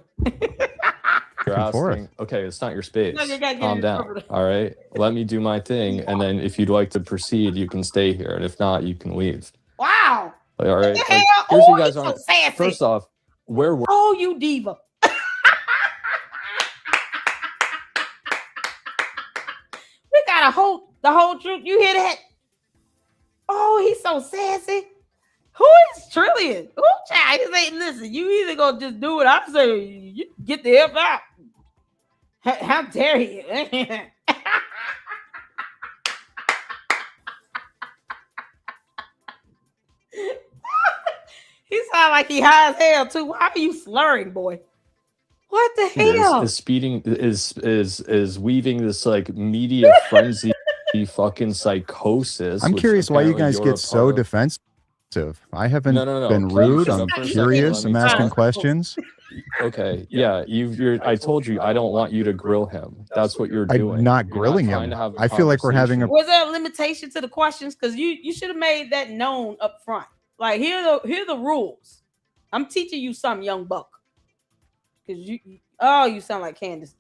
You're asking, okay, it's not your space. No, calm down. All right. Let me do my thing. And then if you'd like to proceed, you can stay here. And if not, you can leave. Wow. Like, all right. What Like, the here's hell? what you guys aren't. So First off, where were oh, you diva. We got the whole truth. You hear that? Oh, he's so sassy. Who is Trillion? Who child? He say, listen, you either gonna just do what I say, you get the F out. How dare you? He sound like he high as hell too. Why are you slurring, boy? What the hell? is speeding is weaving this like media frenzy fucking psychosis. I'm which curious why you apparently guys you're get a so part of. defensive. I haven't No. been Please rude. shut I'm up for a second. curious. Let I'm me asking talk. questions. Okay, yeah, I told you I don't want you to grill him. That's what you're I'm doing. not You're grilling trying him. to have a I feel like we're having a. conversation. Was there a limitation to the questions? Because you should have made that known up front. Like here are the rules. I'm teaching you something, young buck. Because you sound like Candace.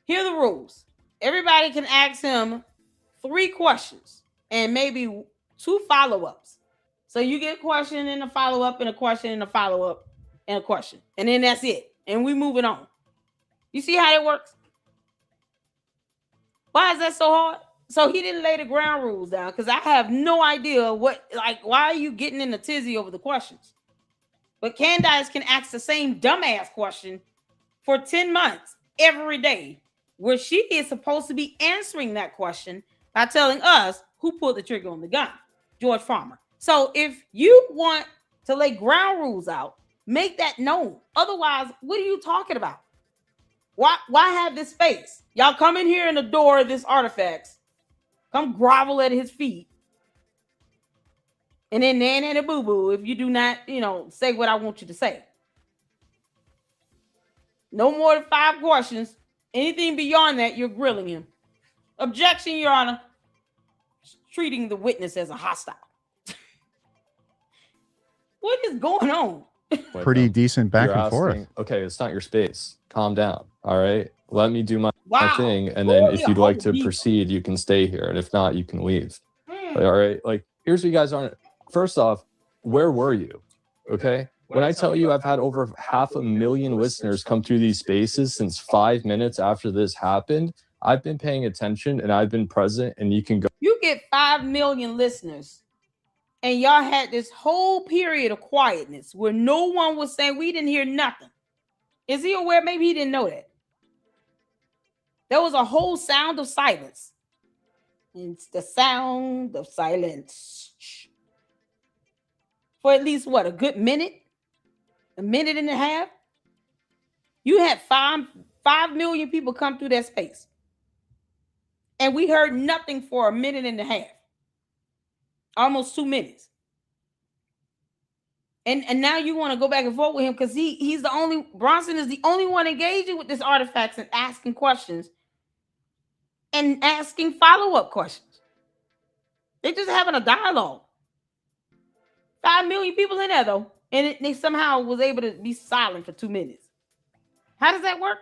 Here are the rules. Everybody can ask him 3 questions and maybe 2 follow-ups. So you get a question and a follow-up and a question and a follow-up and a question. And then that's it. And we moving on. You see how it works? Why is that so hard? So he didn't lay the ground rules down because I have no idea why are you getting in a tizzy over the questions? But Candace can ask the same dumbass question for 10 months every day, where she is supposed to be answering that question by telling us who pulled the trigger on the gun, George Farmer. So if you want to lay ground rules out, make that known. Otherwise, what are you talking about? Why have this space? Y'all come in here and adore this artifacts. Come grovel at his feet. And then nan and a boo-boo if you do not, say what I want you to say. No more than 5 questions. Anything beyond that, you're grilling him. Objection, Your Honor. Treating the witness as a hostile. What is going on? Pretty decent back and forth. Okay, it's not your space. Calm down. All right. Let me do my thing. And Ooh, then if you'd like to deep. proceed, you can stay here. And if not, you can leave. Like, all right. Like, here's what you guys aren't. First off, where were you? Okay. When I tell you I've had over 500,000 listeners come through these spaces since 5 minutes after this happened, I've been paying attention and I've been present, and you can go. You get 5 million listeners, and y'all had this whole period of quietness where no one was saying we didn't hear nothing. Is he aware? Maybe he didn't know that. There was a whole sound of silence. It's the sound of silence. For at least what, a good minute? A minute and a half? You had 5 million people come through that space. And we heard nothing for a minute and a half. Almost 2 minutes. And now you want to go back and forth with him because Bronson is the only one engaging with this artifacts and asking questions. and asking follow-up questions. They're just having a dialogue. 5 million people in there though, and they somehow was able to be silent for 2 minutes. How does that work?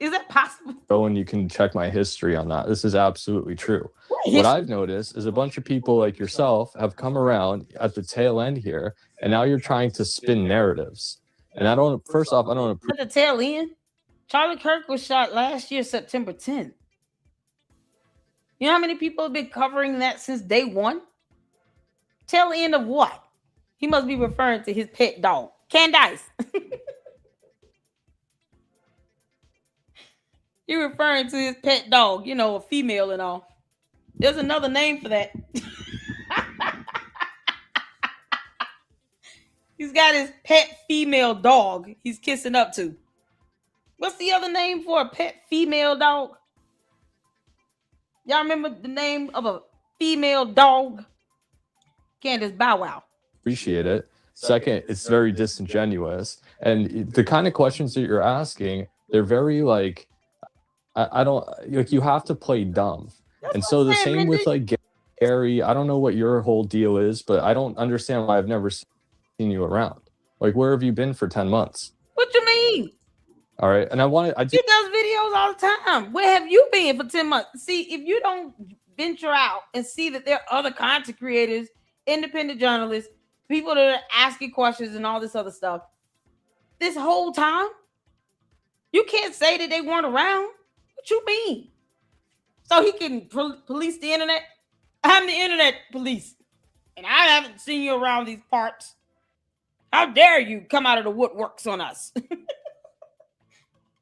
Is that possible? Go and you can check my history on that. This is absolutely true. What History. I've noticed is a bunch of people like yourself have come around at the tail end here, and now you're trying to spin narratives. And I don't. First off, I don't At the tail end, Charlie Kirk was shot last year, September 10th. You know how many people have been covering that since day one? Tail end of what? He must be referring to his pet dog, Candace. You're referring to his pet dog, you know, a female and all. There's another name for that. He's got his pet female dog he's kissing up to. What's the other name for a pet female dog? Y'all remember the name of a female dog? Candace Bow Wow. appreciate it. Second, it's very disingenuous. And the kind of questions that you're asking, they're very like, I don't, like, you have to play dumb. That's And what so I'm the saying, same with Mindy. like Gary, I don't know what your whole deal is, but I don't understand why I've never seen you around. Like, where have you been for 10 months? What you mean? All right. And I He does videos all the time. Where have you been for 10 months? See, if you don't venture out and see that there are other content creators, independent journalists, people that are asking questions and all this other stuff, this whole time, you can't say that they weren't around. What you mean? So he can police the internet? I'm the internet police, and I haven't seen you around these parts. How dare you come out of the woodworks on us?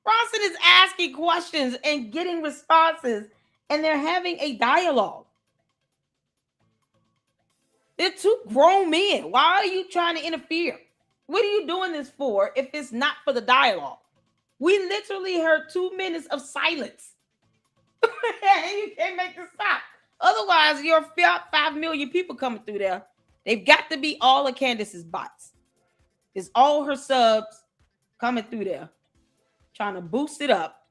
Bronson is asking questions and getting responses, and they're having a dialogue. They're two grown men. Why are you trying to interfere? What are you doing this for if it's not for the dialogue? We literally heard 2 minutes of silence. You can't make this stop. Otherwise, your 5 million people coming through there, they've got to be all of Candace's bots. It's all her subs coming through there, trying to boost it up,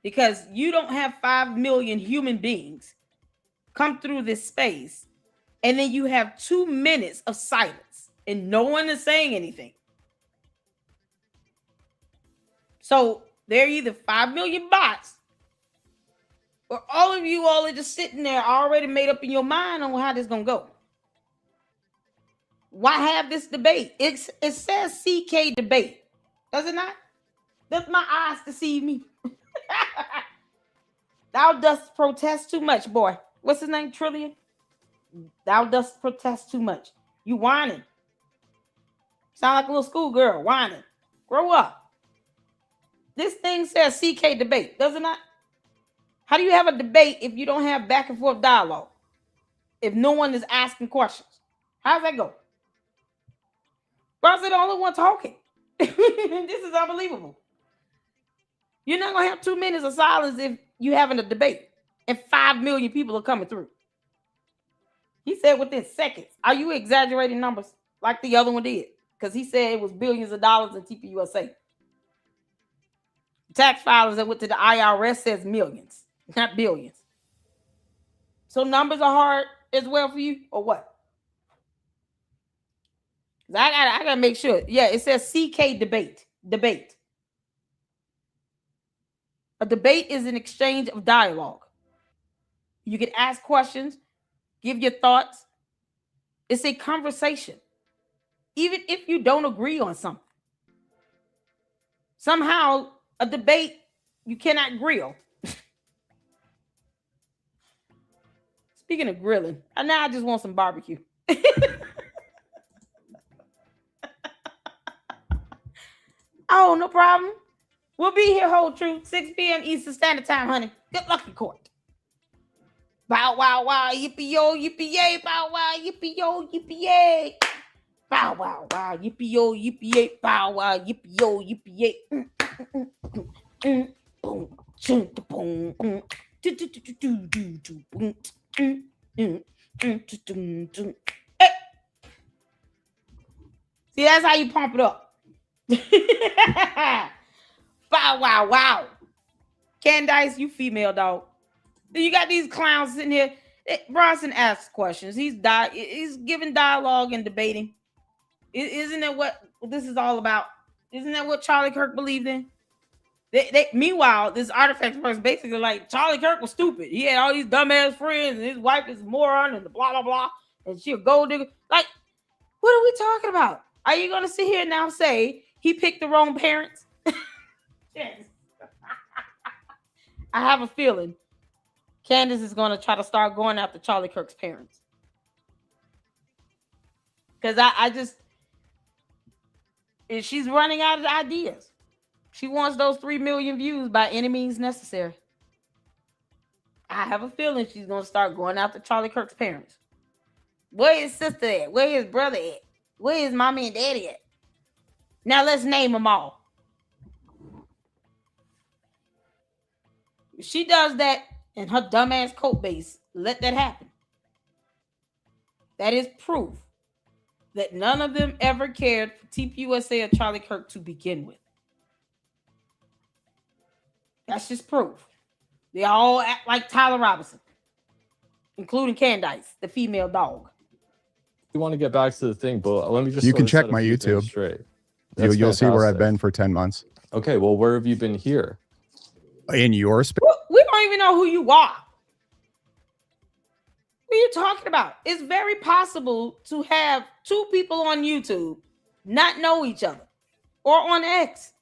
because you don't have 5 million human beings come through this space, and then you have 2 minutes of silence and no one is saying anything. So they're either 5 million bots, or all of you all are just sitting there already made up in your mind on how this is gonna go. Why have this debate? It says CK debate, does it not? Does my eyes deceive me? Thou dost protest too much, boy. What's his name? Trillion? Thou dost protest too much. You whining. Sound like a little schoolgirl whining. Grow up. This thing says CK debate, does it not? How do you have a debate if you don't have back and forth dialogue? If no one is asking questions? How does that go? Bron's the only one talking. This is unbelievable. You're not going to have 2 minutes of silence if you're having a debate and 5 million people are coming through. He said within seconds. Are you exaggerating numbers like the other one did? Because he said it was billions of dollars in TPUSA. Tax filers that went to the IRS says millions, not billions. So numbers are hard as well for you, or what? I gotta make sure. Yeah, it says CK debate. Debate. A debate is an exchange of dialogue. You can ask questions, give your thoughts. It's a conversation. Even if you don't agree on something. Somehow, a debate, you cannot grill. Speaking of grilling, now I just want some barbecue. Oh, no problem. We'll be here, whole truth, 6 p.m. Eastern Standard Time, honey. Good luck in court. Bow, wow, wow, yippee, yo, yippee, yay. Bow, wow, yippee, yo, yippee, yay. Bow, wow, wow, yippee, yo, yippee, yay. Bow, wow, yippee, yo, yippee, yay. Boom, boom, boom, boom. Hey. See, that's how you pump it up. Bow, wow, wow. Candace, you female dog. You got these clowns sitting here. Bronson asks questions. He's giving dialogue and debating. Isn't that what this is all about? Isn't that what Charlie Kirk believed in? Meanwhile, this artifact person basically like Charlie Kirk was stupid. He had all these dumbass friends, and his wife is a moron, and the blah blah blah, and she a gold digger. Like, what are we talking about? Are you gonna sit here now and say he picked the wrong parents? Yes. I have a feeling Candace is gonna try to start going after Charlie Kirk's parents. Because I just, she's running out of ideas. She wants those 3 million views by any means necessary. I have a feeling she's going to start going after Charlie Kirk's parents. Where his sister at? Where his brother at? Where his mommy and daddy at? Now let's name them all. If she does that and her dumbass coat base, let that happen. That is proof that none of them ever cared for TPUSA or Charlie Kirk to begin with. That's just proof. They all act like Tyler Robinson, including Candace, the female dog. You want to get back to the thing, but let me just. You can check my YouTube. Straight. You'll see where I've been for 10 months. Okay, well, where have you been here? In your space. We don't even know who you are. What are you talking about? It's very possible to have 2 people on YouTube not know each other or on X.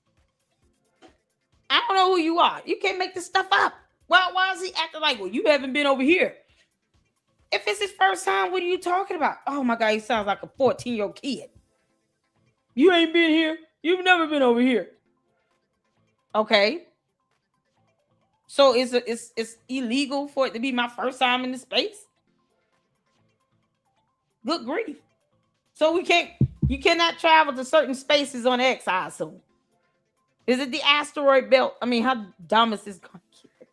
I don't know who you are. You can't make this stuff up. Why is he acting like, well, you haven't been over here? If it's his first time, what are you talking about? Oh my God, he sounds like a 14-year-old kid. You ain't been here. You've never been over here. Okay. So it's illegal for it to be my first time in the space? Good grief. So you cannot travel to certain spaces on X, I assume. Is it the asteroid belt? I mean, how dumb is this going to get?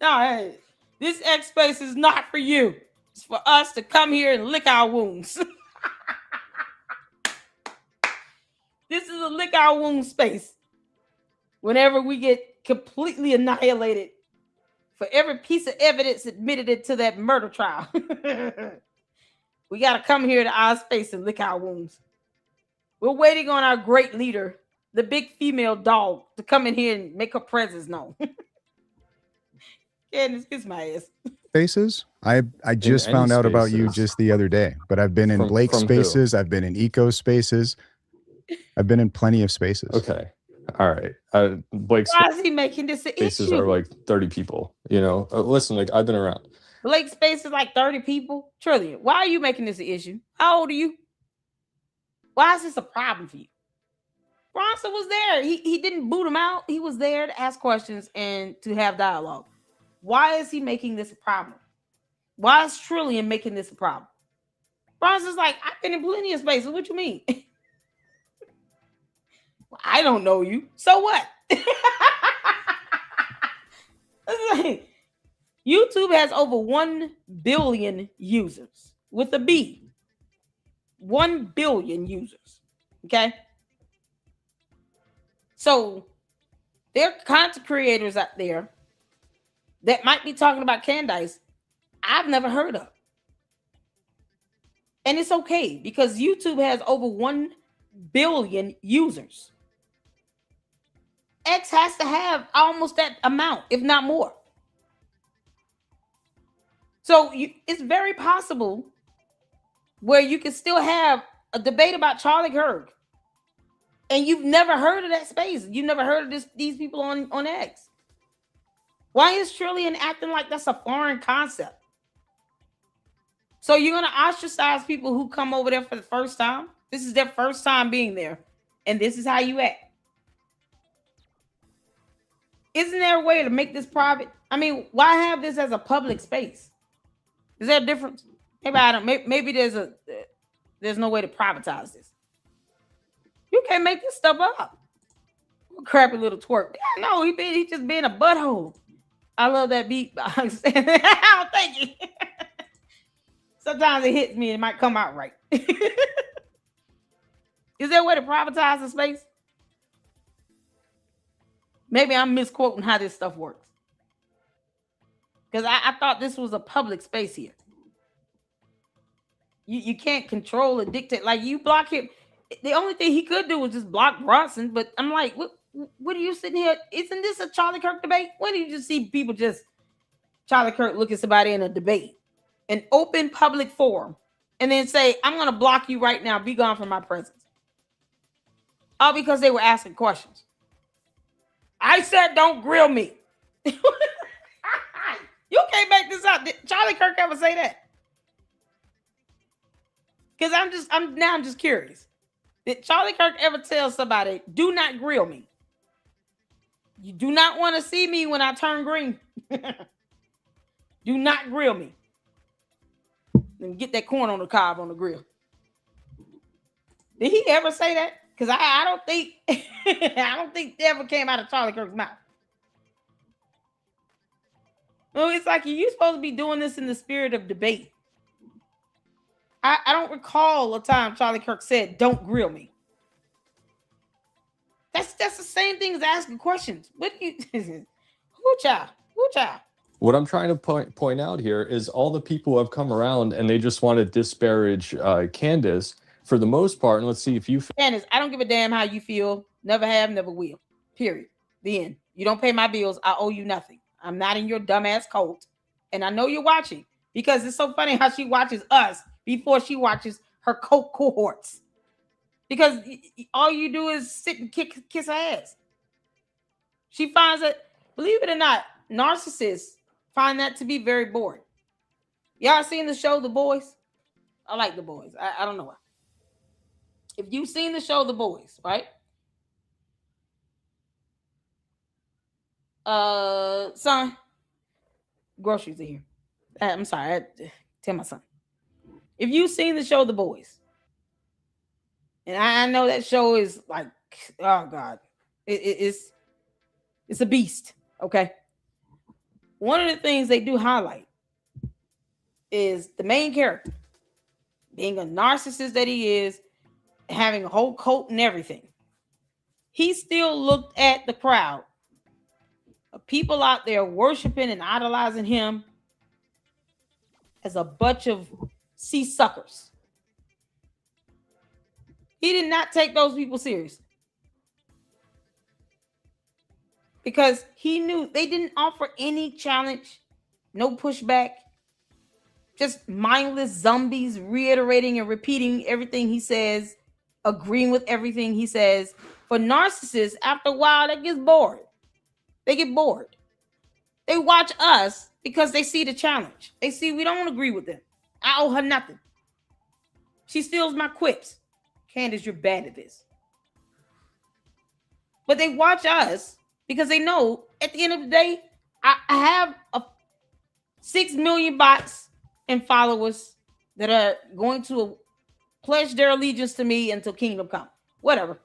No, hey, this X space is not for you. It's for us to come here and lick our wounds. This is a lick our wounds space. Whenever we get completely annihilated for every piece of evidence admitted into that murder trial, we got to come here to our space and lick our wounds. We're waiting on our great leader, the big female dog, to come in here and make her presence known. Candace, kiss my ass. Spaces. I just found out about you just the other day, but I've been in Blake spaces. I've been in Eco spaces. I've been in plenty of spaces. Okay. All right. Blake's Why is he making this an spaces issue? are like 30 people, you know. Listen, like I've been around. Blake space is like 30 people. Trillion. Why are you making this an issue? How old are you? Why is this a problem for you? Bronson was there. He didn't boot him out. He was there to ask questions and to have dialogue. Why is he making this a problem? Why is Trillion making this a problem? Bronson's like, I've been in plenty of spaces. What you mean? Well, I don't know you. So what? YouTube has over 1 billion users with a B. 1 billion users. Okay. So there are content creators out there that might be talking about Candace I've never heard of. And it's okay because YouTube has over 1 billion users. X has to have almost that amount, if not more. So it's very possible where you can still have a debate about Charlie Kirk and you've never heard of that space. You've never heard of these people on X. Why is Trillion acting like that's a foreign concept? So you're going to ostracize people who come over there for the first time? This is their first time being there. And this is how you act. Isn't there a way to make this private? I mean, why have this as a public space? Is there a difference? Maybe there's no way to privatize this. You can't make this stuff up. Crappy little twerk. Yeah, no, he just being a butthole. I love that beatbox. Oh, thank you. Sometimes it hits me and it might come out right. Is there a way to privatize the space? Maybe I'm misquoting how this stuff works. Because I thought this was a public space here. You can't control or dictate. Like, you block him. The only thing he could do was just block Bronson. But I'm like, what are you sitting here? Isn't this a Charlie Kirk debate? When do you just see people just Charlie Kirk look at somebody in a debate, an open public forum, and then say, I'm going to block you right now. Be gone from my presence. All because they were asking questions. I said, don't grill me. You can't make this up. Did Charlie Kirk ever say that? Because I'm just curious. Did Charlie Kirk ever tell somebody, do not grill me? You do not want to see me when I turn green. Do not grill me. Let me get that corn on the cob on the grill. Did he ever say that? Because I don't think I don't think that ever came out of Charlie Kirk's mouth. Well, it's like you're supposed to be doing this in the spirit of debate. I don't recall a time Charlie Kirk said, don't grill me. That's the same thing as asking questions. What do you who child? What I'm trying to point out here is all the people who have come around and they just want to disparage Candace for the most part. And let's see if you... Candace, I don't give a damn how you feel. Never have, never will. Period. The end. You don't pay my bills. I owe you nothing. I'm not in your dumbass cult. And I know you're watching because it's so funny how she watches us before she watches her cult cohorts. Because all you do is sit and kiss her ass. She finds that, believe it or not, narcissists find that to be very boring. Y'all seen the show The Boys? I like The Boys. I don't know why. If you've seen the show The Boys, right? Son, groceries are here. I'm sorry. Tell my son. If you've seen the show The Boys, and I know that show is like, oh God, it's a beast. Okay. One of the things they do highlight is the main character being a narcissist that he is, having a whole cult and everything. He still looked at the crowd of people out there worshiping and idolizing him as a bunch of sea suckers. He did not take those people seriously because he knew they didn't offer any challenge, no pushback, just mindless zombies reiterating and repeating everything he says, agreeing with everything he says. For narcissists, after a while, that gets bored. They get bored. They watch us because they see the challenge. They see we don't agree with them. I owe her nothing. She steals my quips. Candace, you're bad at this. But they watch us because they know at the end of the day, I have 6 million bots and followers that are going to pledge their allegiance to me until kingdom come. Whatever.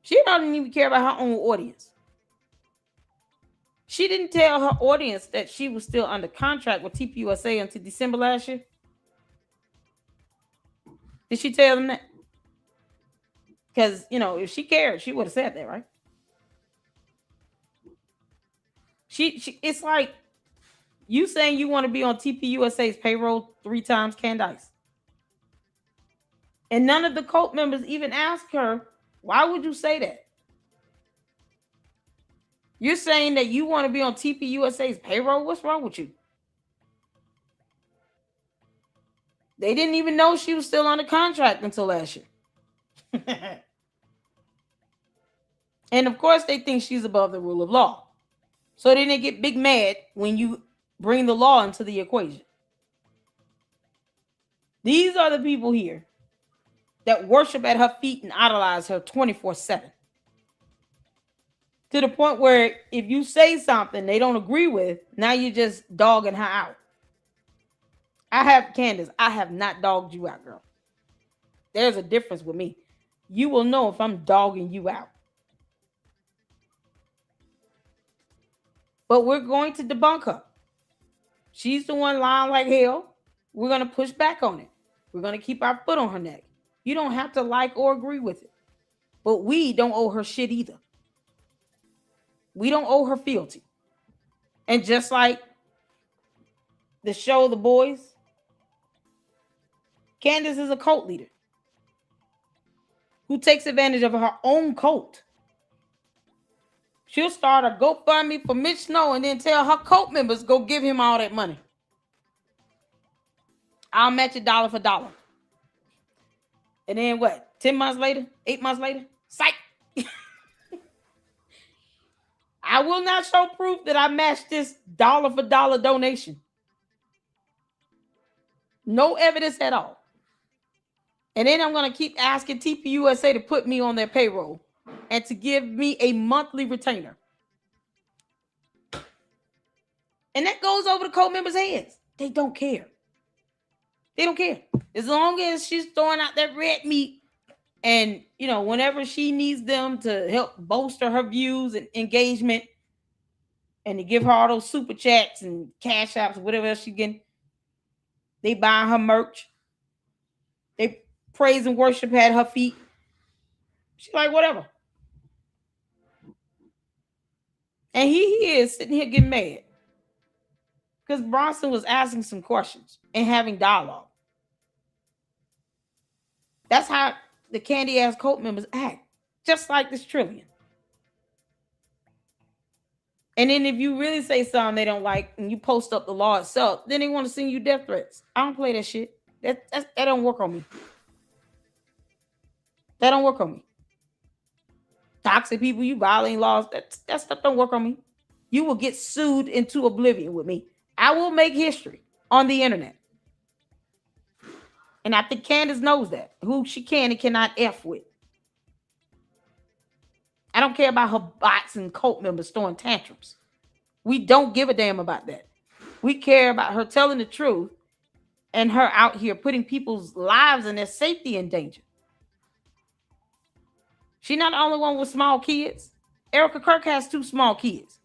She doesn't even care about her own audience. She didn't tell her audience that she was still under contract with TPUSA until December last year. Did she tell them that? Because, if she cared, she would have said that, right? It's like you saying you want to be on TPUSA's payroll 3 times, Candace. And none of the cult members even asked her, why would you say that? You're saying that you want to be on TPUSA's payroll? What's wrong with you? They didn't even know she was still under contract until last year. And of course, they think she's above the rule of law. So then they get big mad when you bring the law into the equation. These are the people here that worship at her feet and idolize her 24/7. To the point where if you say something they don't agree with, now you're just dogging her out. Candace, I have not dogged you out, girl. There's a difference with me. You will know if I'm dogging you out. But we're going to debunk her. She's the one lying like hell. We're going to push back on it. We're going to keep our foot on her neck. You don't have to like or agree with it. But we don't owe her shit either. We don't owe her fealty. And just like the show The Boys, Candace is a cult leader who takes advantage of her own cult. She'll start a GoFundMe for Mitch Snow and then tell her cult members go give him all that money. I'll match it dollar for dollar. And then what? 10 months later? 8 months later? Psych! I will not show proof that I matched this dollar for dollar donation. No evidence at all. And then I'm going to keep asking TPUSA to put me on their payroll and to give me a monthly retainer. And that goes over the cult members' heads. They don't care. They don't care. As long as she's throwing out that red meat and, you know, whenever she needs them to help bolster her views and engagement and to give her all those super chats and cash apps, whatever else she getting, they buy her merch. They praise and worship at her feet. She's like, whatever. And he is sitting here getting mad because Bronson was asking some questions and having dialogue. That's how the candy ass cult members act, just like this Trillion. And then if you really say something they don't like and you post up the law itself, then they want to send you death threats. I don't play that shit. That don't work on me. That don't work on me. Toxic people, you violating laws, that stuff don't work on me. You will get sued into oblivion with me. I will make history on the internet. And I think Candace knows that. Who she can and cannot F with. I don't care about her bots and cult members throwing tantrums. We don't give a damn about that. We care about her telling the truth and her out here putting people's lives and their safety in danger. She's not the only one with small kids. Erica Kirk has 2 small kids.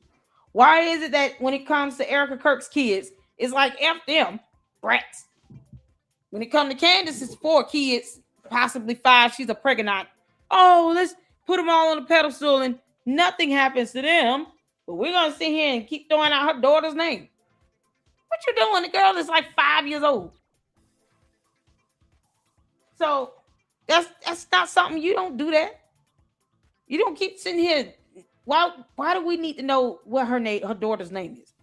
Why is it that when it comes to Erica Kirk's kids, it's like F them, brats? When it comes to Candace, it's 4 kids, possibly 5. She's a pregnant. Oh, let's put them all on the pedestal and nothing happens to them. But we're going to sit here and keep throwing out her daughter's name. What you doing? The girl is like 5 years old. So that's not something, you don't do that. You don't keep sitting here. Why do we need to know what her daughter's name is?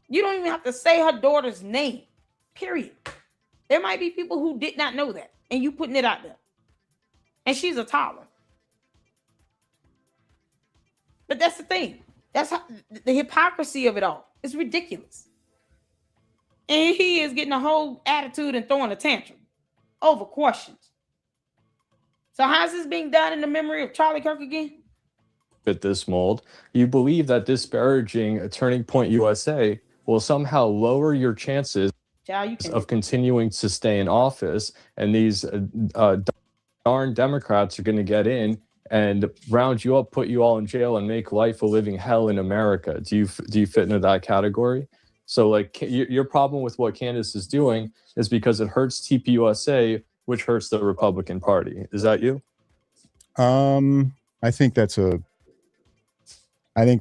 You don't even have to say her daughter's name, period. There might be people who did not know that, and you putting it out there. And she's a toddler. But that's the thing. That's how, the hypocrisy of it all. It's ridiculous. And he is getting a whole attitude and throwing a tantrum over questions. So how's this being done in the memory of Charlie Kirk again? Fit this mold. You believe that disparaging a Turning Point USA will somehow lower your chances of continuing to stay in office, and these darn Democrats are going to get in and round you up, put you all in jail, and make life a living hell in America. Do you fit into that category? So, like, your problem with what Candace is doing is because it hurts TPUSA, which hurts the Republican Party. Is that you? I think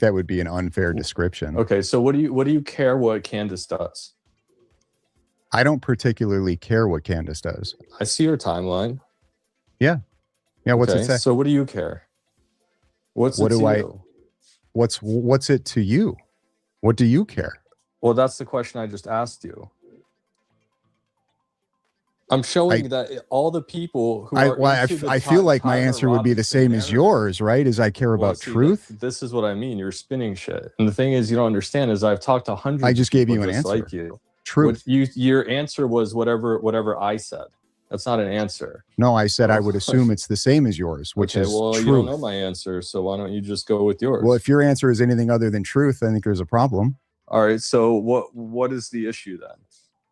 that would be an unfair description. Okay, so what do you care what Candace does? I don't particularly care what Candace does. I see your timeline. Yeah. What's it say? So what do you care? What's it to you? What do you care? Well, that's the question I just asked you. I'm showing that all the people who I feel like my answer would be the same as yours, right? As I care about truth. This is what I mean. You're spinning shit. And the thing is, you don't understand is I've talked to hundreds. I just gave you an answer. Like you. Truth. Your answer was whatever I said. That's not an answer. No, I said I would assume it's the same as yours, which is truth. You don't know my answer, so why don't you just go with yours? Well, if your answer is anything other than truth, I think there's a problem. All right. So what is the issue then?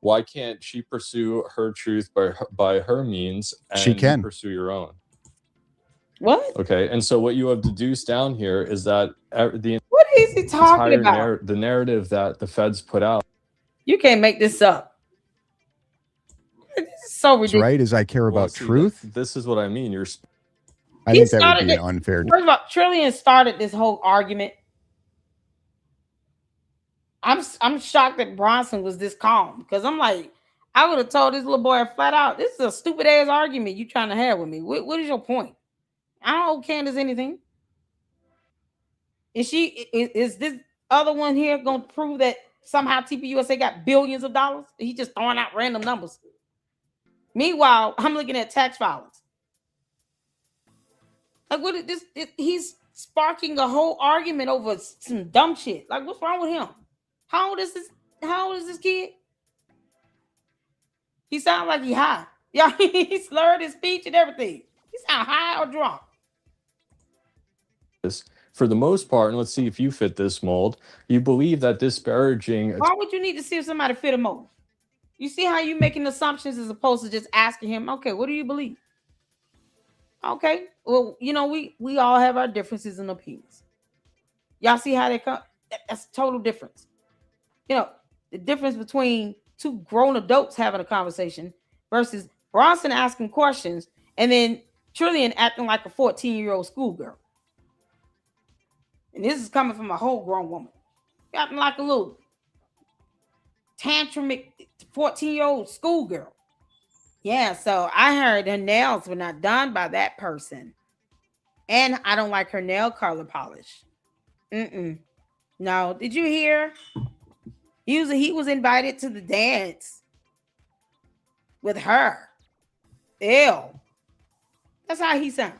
Why can't she pursue her truth by her means and she can pursue your own? What? Okay. And so what you have deduced down here is that what is he talking about? The narrative that the feds put out. You can't make this up. This is so ridiculous. Right? As I care about truth. This is what I mean. I think that would be an unfair. First of all, Trillion started this whole argument. I'm shocked that Bronson was this calm because I'm like, I would have told this little boy flat out, this is a stupid ass argument you trying to have with me. What is your point? I don't owe Candace anything. Is this other one here going to prove that somehow TPUSA got billions of dollars? He just throwing out random numbers. Meanwhile, I'm looking at tax filings. Like, what is this? He's sparking a whole argument over some dumb shit. Like, what's wrong with him? How old is this kid? He sounds like he high. Yeah, he slurred his speech and everything. He sound high or drunk. For the most part, and let's see if you fit this mold, you believe that disparaging... Why would you need to see if somebody fit a mold? You see how you making assumptions as opposed to just asking him, okay, what do you believe? Okay, well, you know, we all have our differences and opinions. Y'all see how they come? That's total difference. You know, the difference between two grown adults having a conversation versus Bronson asking questions and then Trillion acting like a 14-year-old schoolgirl. And this is coming from a whole grown woman. Acting like a little tantrumic 14-year-old schoolgirl. Yeah, so I heard her nails were not done by that person. And I don't like her nail color polish. No, did you hear? He was invited to the dance with her. Ew. That's how he sounds.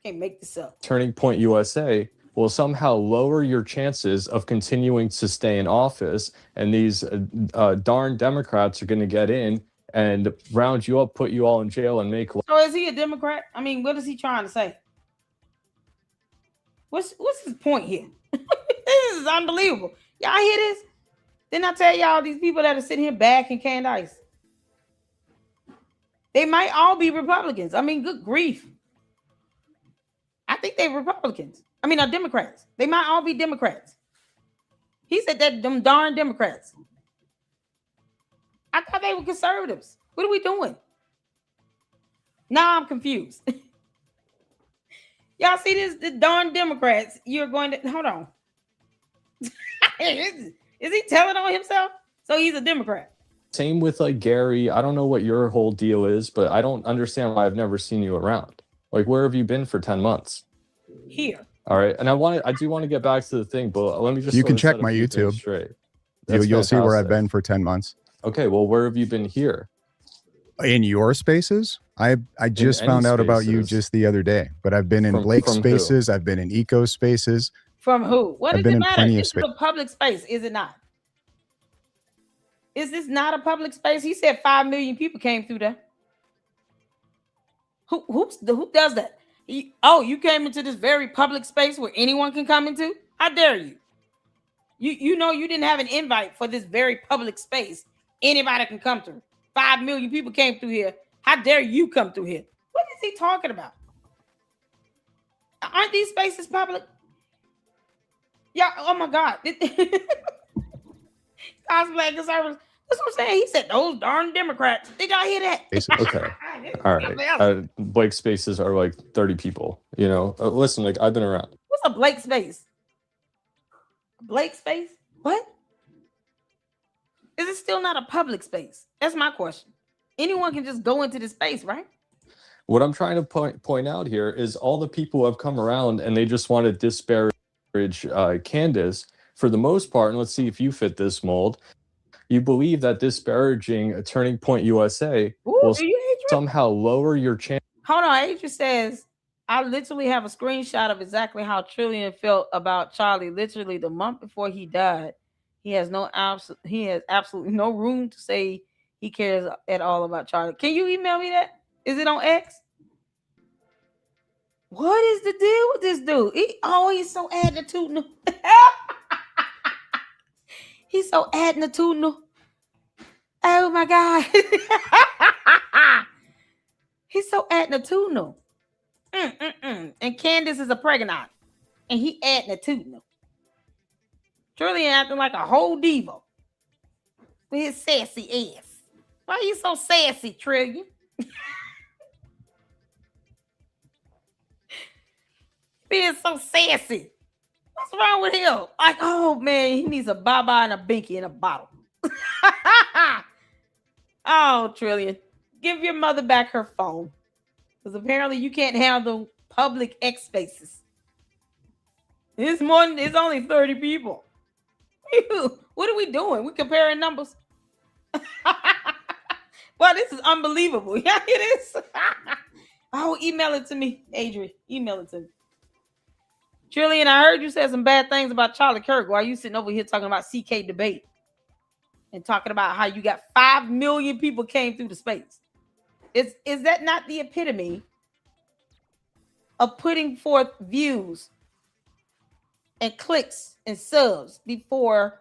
Can't make this up. Turning Point USA will somehow lower your chances of continuing to stay in office, and these darn Democrats are going to get in and round you up, put you all in jail, and make... So is he a Democrat? I mean, what is he trying to say? What's his point here? This is unbelievable. Y'all hear this? Didn't I tell y'all these people that are sitting here backing Candace? They might all be Republicans. I mean, good grief. I think they're Republicans. I mean, Democrats. They might all be Democrats. He said that them darn Democrats. I thought they were conservatives. What are we doing? Now I'm confused. Y'all see this? The darn Democrats. You're going to hold on. Is he telling on himself? So he's a Democrat. Same with like Gary. I don't know what your whole deal is, but I don't understand why I've never seen you around. Like, where have you been for 10 months? Here. All right. And I do want to get back to the thing, but let me just... You can check my YouTube. Straight. You'll see where I've been for 10 months. Okay. Well, where have you been here? In your spaces? I just found out about you just the other day, but I've been in Blake spaces. I've been in Eco spaces. From who? What I've does been it in matter? plenty of This is a public space, is it not? Is this not a public space? He said 5 million people came through there. Who does that? You came into this very public space where anyone can come into? How dare you? You know you didn't have an invite for this very public space. Anybody can come through. 5 million people came through here. How dare you come through here? What is he talking about? Aren't these spaces public? Yeah, oh my God. Cosplay conservatives. That's what I'm saying. He said those darn Democrats. Did y'all hear that? Okay. All right. Blake spaces are like 30 people. You know, listen, like I've been around. What's a Blake space? Blake space? What? Is it still not a public space? That's my question. Anyone can just go into this space, right? What I'm trying to point out here is all the people who have come around and they just want to disparage Candace for the most part. And let's see if you fit this mold. You believe that disparaging Turning Point USA will somehow lower your chance. Hold on. Adrian says, I literally have a screenshot of exactly how Trillion felt about Charlie. Literally the month before he died. He has absolutely no room to say he cares at all about Charlie. Can you email me that? Is it on X? What is the deal with this dude? He's so attitudinal. He's so attitudinal. Oh my God. He's so attitudinal. And Candace is a pregnant. And he attitudinal. Trillion acting like a whole diva. With his sassy ass. Why are you so sassy, Trillion? being so sassy? What's wrong with him? Like, oh man, he needs a baba and a binky in a bottle. Oh, Trillion, give your mother back her phone. Because apparently you can't handle public X spaces. It's only 30 people. What are we doing? We comparing numbers. Well, this is unbelievable. Yeah, it is. Oh, email it to me, Adrian. Email it to me. Trillion, I heard you said some bad things about Charlie Kirk. Why are you sitting over here talking about CK debate and talking about how you got 5 million people came through the space? Is that not the epitome of putting forth views and clicks and subs before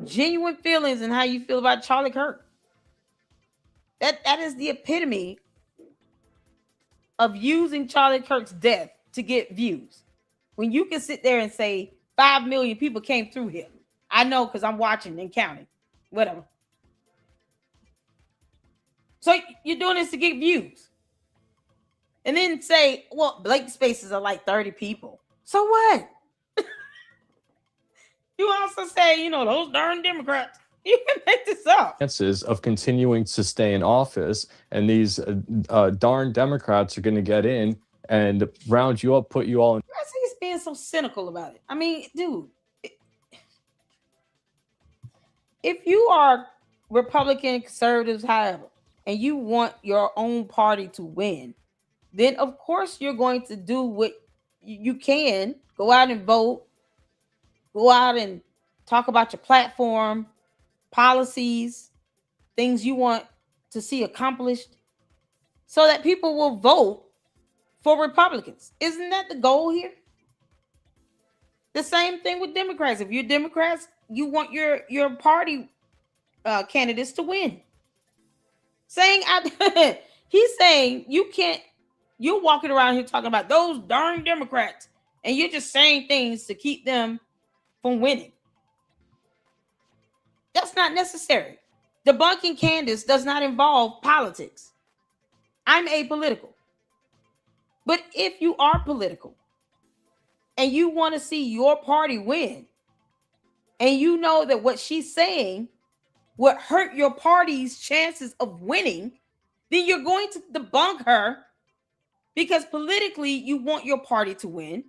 genuine feelings and how you feel about Charlie Kirk? That is the epitome of using Charlie Kirk's death to get views. When you can sit there and say 5 million people came through here. I know because I'm watching and counting. Whatever. So you're doing this to get views. And then say, well, blank spaces are like 30 people. So what? You also say, those darn Democrats. You can make this up. Chances of continuing to stay in office, and these darn Democrats are going to get in and round you up, put you all in. I see he's being so cynical about it. I mean, dude, if you are Republican, conservatives, however, and you want your own party to win, then of course you're going to do what you can. Go out and vote. Go out and talk about your platform, policies, things you want to see accomplished, so that people will vote for Republicans. Isn't that the goal here? The same thing with Democrats. If you're Democrats, you want your party candidates to win. He's saying you can't. You're walking around here talking about those darn Democrats, and you're just saying things to keep them from winning. That's not necessary. Debunking Candace does not involve politics. I'm apolitical. But if you are political and you want to see your party win, and you know that what she's saying would hurt your party's chances of winning, then you're going to debunk her because politically you want your party to win.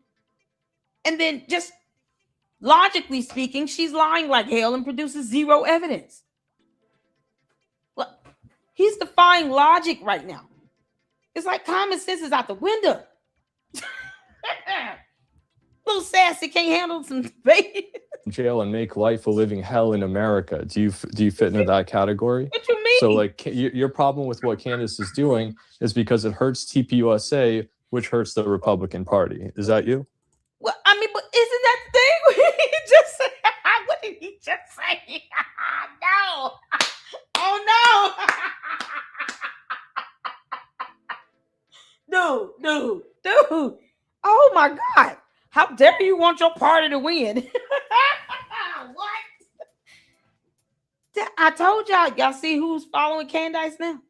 And then just logically speaking, she's lying like hell and produces zero evidence. Well, he's defying logic right now. It's like common sense is out the window. Little sassy can't handle some debate. Jail and make life a living hell in America. Do you fit into that category? What you mean? So like your problem with what Candace is doing is because it hurts TPUSA, which hurts the Republican Party. Is that you? Well, I mean, but isn't that the thing? He just said, what did he just say? No. Oh no. Dude. Oh my God. How dare you want your party to win? What? I told y'all see who's following Candace now?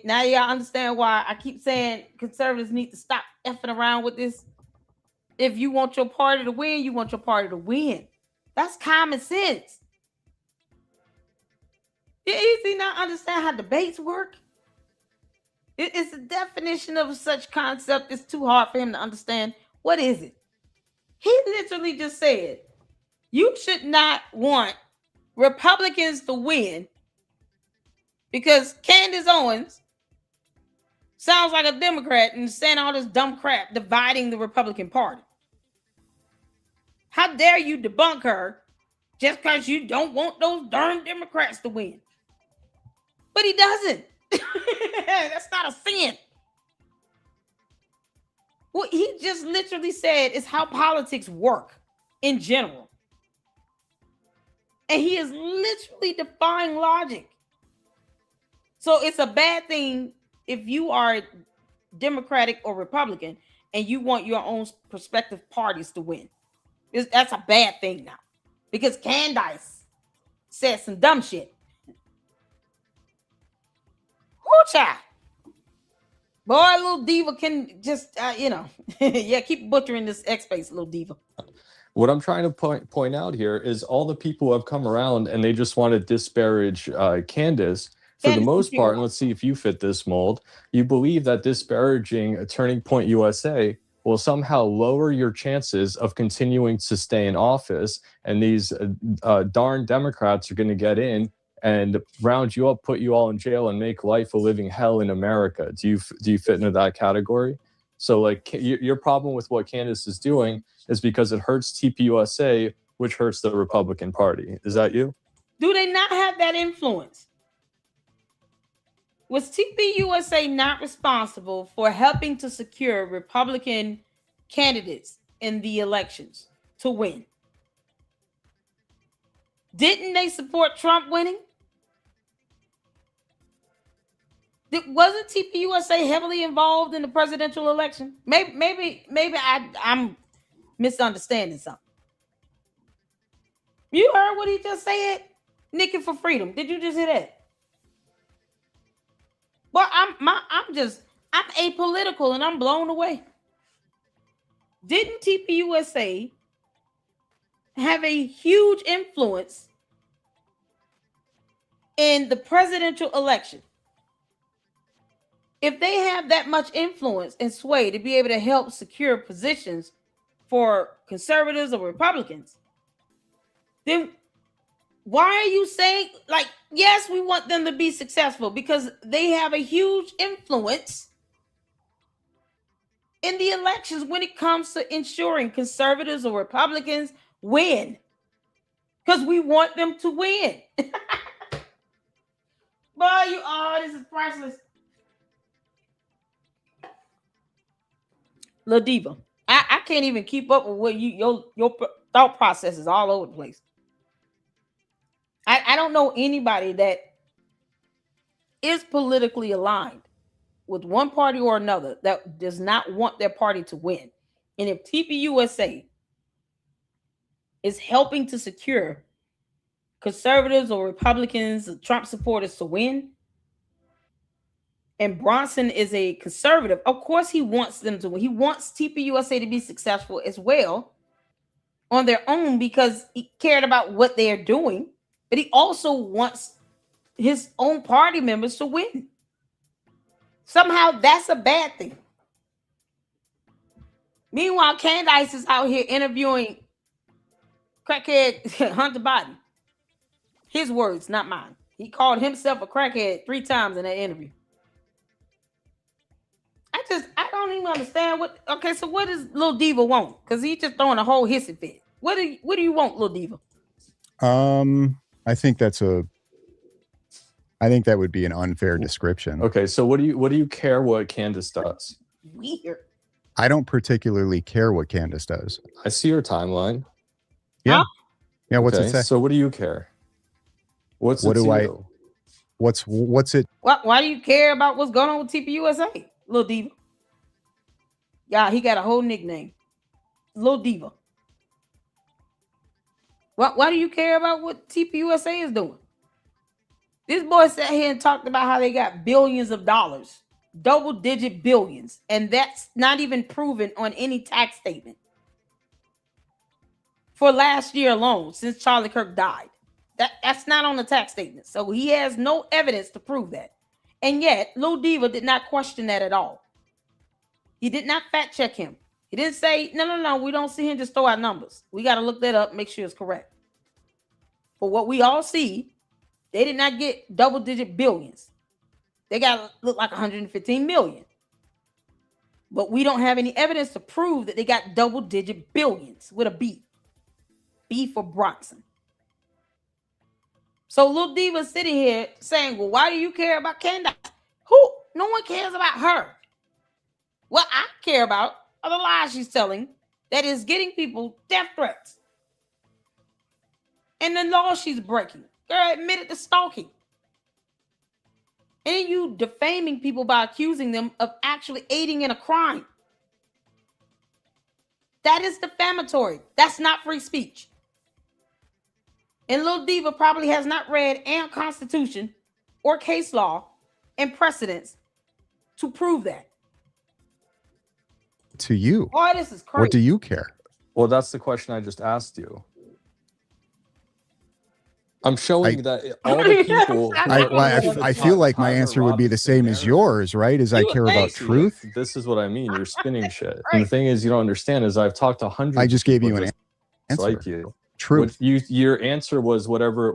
Now y'all understand why I keep saying conservatives need to stop effing around with this. If you want your party to win, you want your party to win. That's common sense. Does he not understand how debates work? It's the definition of such concept. It's too hard for him to understand. What is it? He literally just said, you should not want Republicans to win because Candace Owens sounds like a Democrat and saying all this dumb crap, dividing the Republican Party. How dare you debunk her just because you don't want those darn Democrats to win? But he doesn't. That's not a sin. What he just literally said is how politics work in general. And he is literally defying logic. So it's a bad thing if you are Democratic or Republican and you want your own prospective parties to win. That's a bad thing now. Because Candace said some dumb shit. Whoo, child. Boy, little diva can just, yeah, keep butchering this X space, little diva. What I'm trying to point out here is all the people who have come around and they just want to disparage Candace for the most part. And let's see if you fit this mold. You believe that disparaging a Turning Point USA will somehow lower your chances of continuing to stay in office, and these darn Democrats are going to get in and round you up, put you all in jail, and make life a living hell in America. Do you fit into that category? So, like, your problem with what Candace is doing is because it hurts TPUSA, which hurts the Republican Party. Is that you? Do they not have that influence? Was TPUSA not responsible for helping to secure Republican candidates in the elections to win? Didn't they support Trump winning? Wasn't TPUSA heavily involved in the presidential election? Maybe I'm misunderstanding something. You heard what he just said? Nikki for freedom. Did you just hear that? Well, I'm apolitical and I'm blown away. Didn't TPUSA have a huge influence in the presidential election? If they have that much influence and sway to be able to help secure positions for conservatives or Republicans, then why are you saying, like, yes, we want them to be successful because they have a huge influence in the elections when it comes to ensuring conservatives or Republicans win, because we want them to win. Boy, this is priceless. La Diva, I can't even keep up with what your thought process is all over the place. I don't know anybody that is politically aligned with one party or another that does not want their party to win. And if TPUSA is helping to secure conservatives or Republicans, Trump supporters to win, and Bronson is a conservative, of course he wants them to win. He wants TPUSA to be successful as well on their own because he cared about what they're doing, but he also wants his own party members to win. Somehow that's a bad thing. Meanwhile, Candace is out here interviewing crackhead Hunter Biden. His words, not mine. He called himself a crackhead 3 times in that interview. I don't even understand what. Okay, so what does Lil Diva want? Because he's just throwing a whole hissy fit. What do you want, Lil Diva? I think that would be an unfair description. Okay, so what do you care what Candace does? Weird. I don't particularly care what Candace does. I see your timeline. Yeah. Huh? Yeah. What's it say? So what do you care? What's it? Why do you care about what's going on with TPUSA, Lil Diva? Yeah, he got a whole nickname, Lil Diva. Why do you care about what TPUSA is doing? This boy sat here and talked about how they got billions of dollars, double-digit billions, and that's not even proven on any tax statement for last year alone since Charlie Kirk died. That's not on the tax statement, so he has no evidence to prove that. And yet, Lil Diva did not question that at all. He did not fact check him. He didn't say, no, we don't see him just throw out numbers. We got to look that up, make sure it's correct. For what we all see, they did not get double-digit billions. They got to look like 115 million. But we don't have any evidence to prove that they got double-digit billions with a B. B for Bronson. So Lil Diva's sitting here saying, well, why do you care about Candace? Who? No one cares about her. What I care about are the lies she's telling that is getting people death threats. And the law she's breaking. Girl admitted to stalking. And you defaming people by accusing them of actually aiding in a crime. That is defamatory. That's not free speech. And Lil Diva probably has not read any constitution or case law and precedents to prove that. to you? Boy, this is crazy. What do you care? Well, that's the question I just asked you. I'm showing that all the people. I feel like my answer would be the same as yours, right? Is I care about truth. This is what I mean. You're spinning shit. And the thing is, you don't understand is I've talked to hundreds. I just gave you an answer. Like you. Truth. Your answer was whatever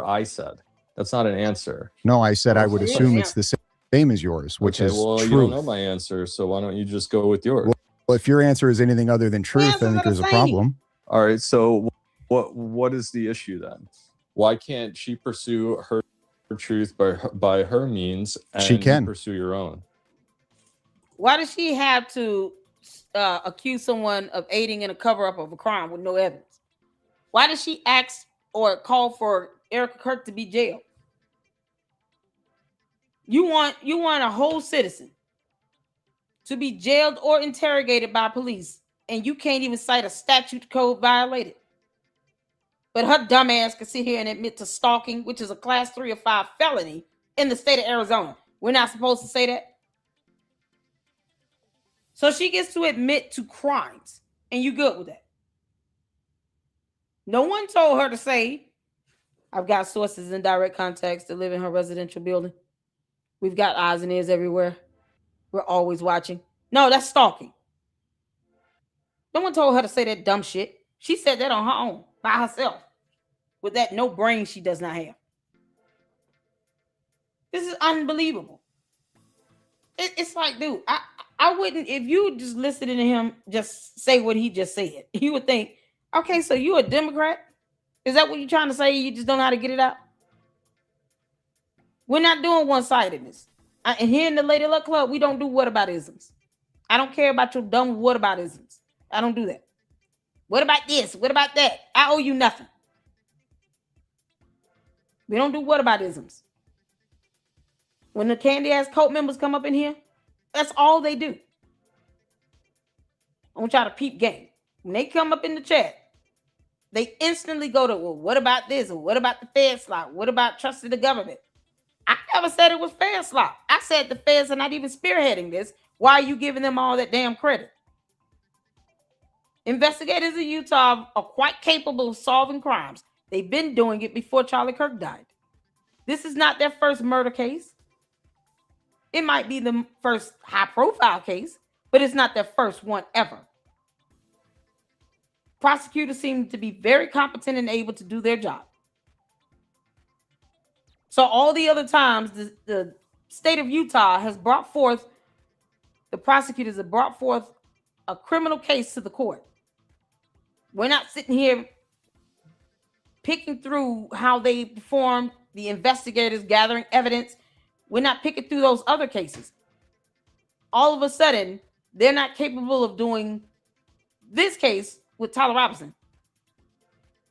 I said. That's not an answer. No, I said I would assume it's the same as yours, which is well, truth. You don't know my answer, so why don't you just go with yours? Well, if your answer is anything other than truth, I think there's a problem. All right, so what is the issue then? Why can't she pursue her truth by her means and she can pursue your own? Why does she have to accuse someone of aiding in a cover-up of a crime with no evidence? Why does she ask or call for Erica Kirk to be jailed? You want a whole citizen to be jailed or interrogated by police, and you can't even cite a statute code violated. But her dumb ass can sit here and admit to stalking, which is a class 3 or 5 felony in the state of Arizona. We're not supposed to say that. So she gets to admit to crimes, and you good with that. No one told her to say, I've got sources in direct contacts that live in her residential building. We've got eyes and ears everywhere. We're always watching. No, that's stalking. No one told her to say that dumb shit. She said that on her own, by herself, with that no brain she does not have. This is unbelievable. It's like, dude, I wouldn't, if you just listened to him just say what he just said, you would think, okay, so you a Democrat? Is that what you're trying to say? You just don't know how to get it out? We're not doing one-sidedness. And here in the Lady Luck Club, we don't do whataboutisms. I don't care about your dumb whataboutisms. I don't do that. What about this? What about that? I owe you nothing. We don't do whataboutisms. When the Candy Ass Cult members come up in here, that's all they do. I want y'all to peep game. When they come up in the chat, they instantly go to, well, what about this? Or what about the Fed slot? What about trusting the government? I never said it was Fed slot. I said the feds are not even spearheading this. Why are you giving them all that damn credit? Investigators in Utah are quite capable of solving crimes. They've been doing it before Charlie Kirk died. This is not their first murder case. It might be the first high-profile case, but it's not their first one ever. Prosecutors seem to be very competent and able to do their job. So all the other times the state of Utah has brought forth, the prosecutors have brought forth a criminal case to the court. We're not sitting here picking through how they performed, the investigators gathering evidence. We're not picking through those other cases. All of a sudden, they're not capable of doing this case with Tyler Robinson.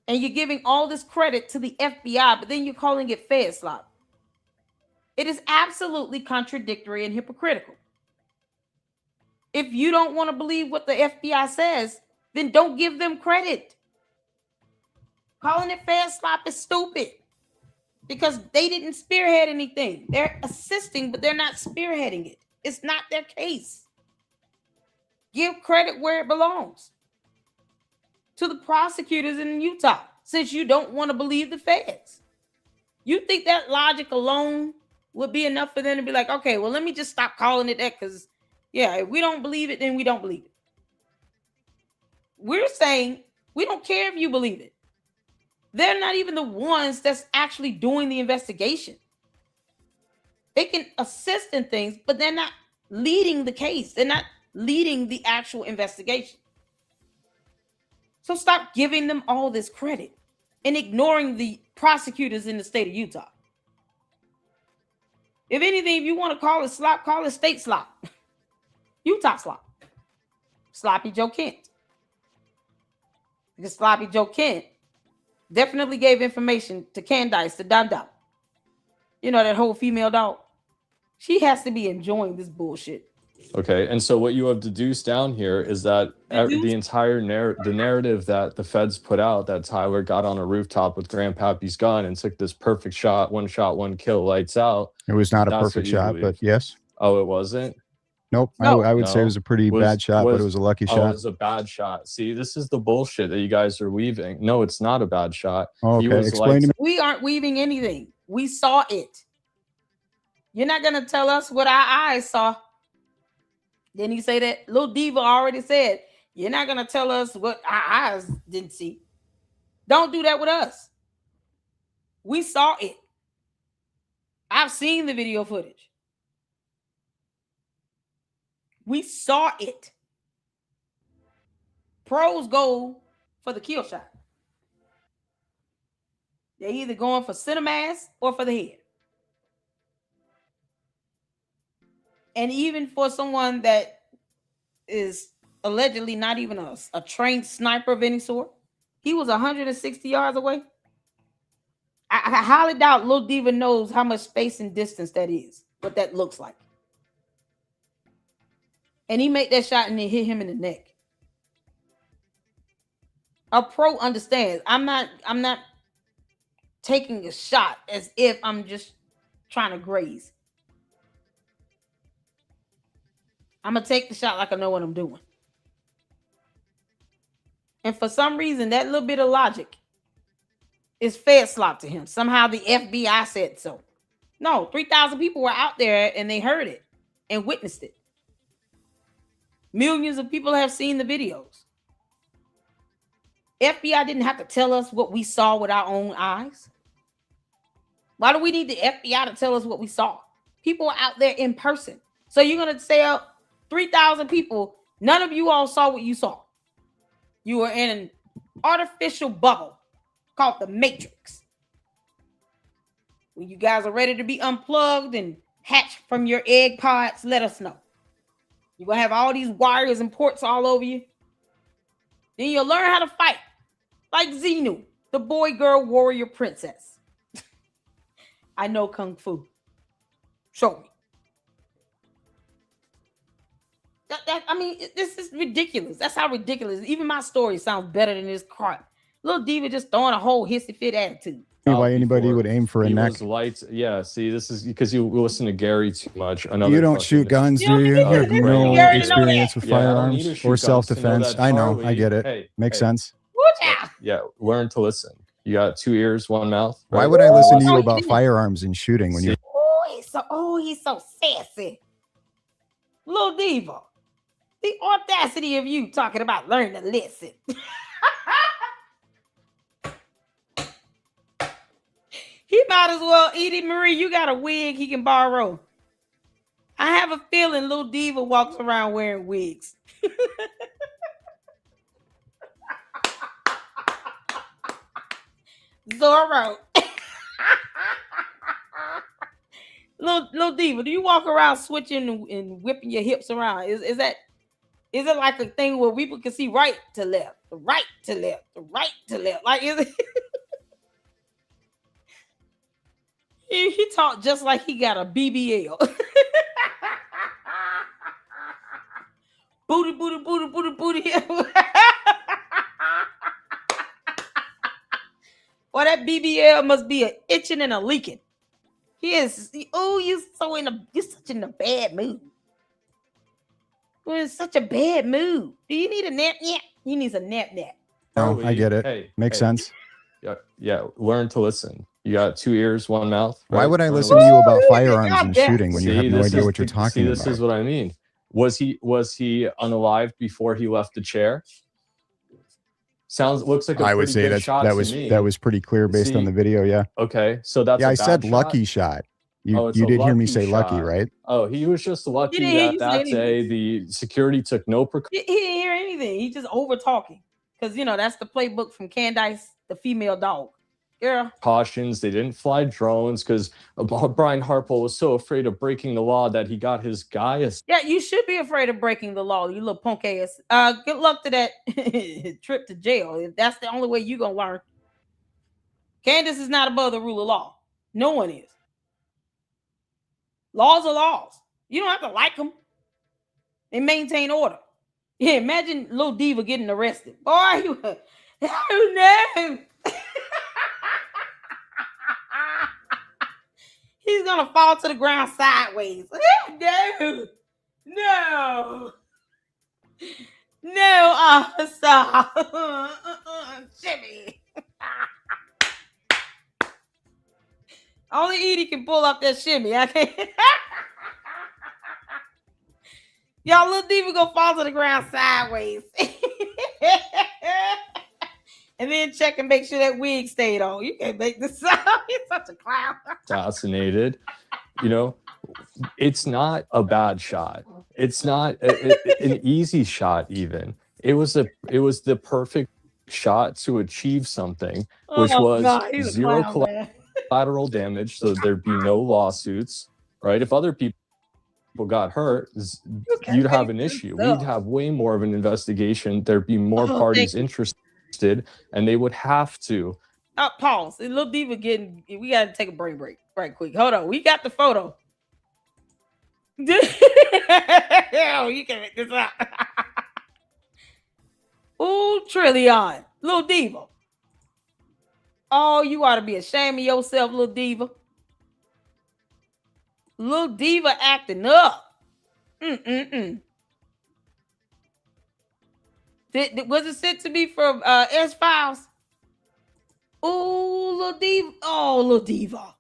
And you're giving all this credit to the FBI, but then you're calling it Fed slot. It is absolutely contradictory and hypocritical. If you don't want to believe what the FBI says, then don't give them credit. Calling it Fed slot is stupid because they didn't spearhead anything. They're assisting, but they're not spearheading it. It's not their case. Give credit where it belongs. To the prosecutors in Utah, since you don't want to believe the feds. You think that logic alone would be enough for them to be like, okay, well, let me just stop calling it that because, yeah, if we don't believe it, then we don't believe it. We're saying we don't care if you believe it. They're not even the ones that's actually doing the investigation. They can assist in things, but they're not leading the case. They're not leading the actual investigation. So stop giving them all this credit and ignoring the prosecutors in the state of Utah. If anything, if you want to call it slop, call it state slop. Utah slop. Sloppy Joe Kent. Because Sloppy Joe Kent definitely gave information to Candace, the Dum Dum. You know, that whole female dog. She has to be enjoying this bullshit. Okay, and so what you have deduced down here is that the entire narrative that the feds put out, that Tyler got on a rooftop with Grandpappy's gun and took this perfect shot, one kill, lights out. It was not a perfect shot, but yes. Oh, it wasn't? Nope. No. I would say it No. was a pretty bad shot, but it was a lucky Oh, it shot. was a bad shot. See, this is the bullshit that you guys are weaving. No, it's not a bad shot. Oh, He okay. was Explain to me. We aren't weaving anything. We saw it. You're not gonna tell us what our eyes saw. Then he say that Lil Diva already said, you're not gonna tell us what our eyes didn't see. Don't do that with us. We saw it. I've seen the video footage. We saw it. Pros go for the kill shot. They're either going for center mass or for the head. And even for someone that is allegedly not even a trained sniper of any sort, he was 160 yards away. I highly doubt Lil Diva knows how much space and distance that is, what that looks like. And he made that shot and it hit him in the neck. A pro understands. I'm not taking a shot as if I'm just trying to graze. I'm going to take the shot like I know what I'm doing. And for some reason, that little bit of logic is fed slop to him. Somehow the FBI said so. No, 3,000 people were out there and they heard it and witnessed it. Millions of people have seen the videos. FBI didn't have to tell us what we saw with our own eyes. Why do we need the FBI to tell us what we saw? People are out there in person. So you're going to say 3,000 people, none of you all saw what you saw. You were in an artificial bubble called the Matrix. When you guys are ready to be unplugged and hatched from your egg pods, let us know. You're going to have all these wires and ports all over you. Then you'll learn how to fight. Like Xenu, the boy, girl, warrior, princess. I know Kung Fu. Show me. I mean, this is ridiculous. That's how ridiculous. Even my story sounds better than this crap. Little Diva just throwing a whole hissy fit attitude. Why anybody would aim for a neck? Lights. Yeah, see, this is because you listen to Gary too much. You don't shoot guns, do you? You have no experience with firearms or self-defense. I know. I get it. Hey, Makes sense. Yeah, learn to listen. You got 2 ears, 1 mouth. Right? Why would I listen to you about firearms and shooting when you? He's so sassy. Little Diva. The audacity of you talking about learning to listen. He might as well eat it. Marie, you got a wig he can borrow. I have a feeling Lil Diva walks around wearing wigs. Zorro. Lil Diva, do you walk around switching and whipping your hips around? Is it like a thing where people can see right to left, the right to left, the right to left? Like, is it? He talked just like he got a BBL. Booty, booty, booty, booty, booty. Well, that BBL must be a itching and a leaking. You're such in a bad mood. You're in such a bad mood. Do you need a nap? Yeah, he needs a nap. No, I get it. Makes sense. Yeah, learn to listen. You got 2 ears, 1 mouth. Right? Why would I listen to you about firearms and shooting when you have no idea what you're talking about? This is what I mean. Was he unalived before he left the chair? Looks like a I would say that was pretty clear based on the video. Yeah. Okay, so that's I said lucky shot. You did hear me say lucky, right? Oh, he was just lucky that day. The security took no precautions. He didn't hear anything. He just over talking because that's the playbook from Candace, the female dog. Girl. Cautions. They didn't fly drones because Brian Harple was so afraid of breaking the law that he got his guy. Yeah, you should be afraid of breaking the law, you little punk ass. Good luck to that trip to jail. If that's the only way you're gonna learn. Candace is not above the rule of law. No one is. Laws are laws. You don't have to like them. They maintain order. Yeah, imagine Lil Diva getting arrested. Boy, oh no. He's gonna fall to the ground sideways. No. No. No, officer. Jimmy. Only Edie can pull up that shimmy. I can't. Y'all, little diva gonna fall to the ground sideways. And then check and make sure that wig stayed on. You can't make this up. You're such a clown. Assassinated. You know, it's not a bad shot. It's not an easy shot even. It was the perfect shot to achieve something, which was God, he's a zero clown, man. collateral damage, so there'd be no lawsuits, right? If other people got hurt, you'd have an issue. We'd have way more of an investigation. There'd be more parties interested, and they would have to. Pause. A little diva getting. We gotta take a brain break right quick. Hold on. We got the photo. Hell, you can make this up. Ooh, Trillion, little diva. Oh, you ought to be ashamed of yourself, little diva. Little diva acting up. Was it sent to me from S Files? Oh, little diva. Oh, little diva.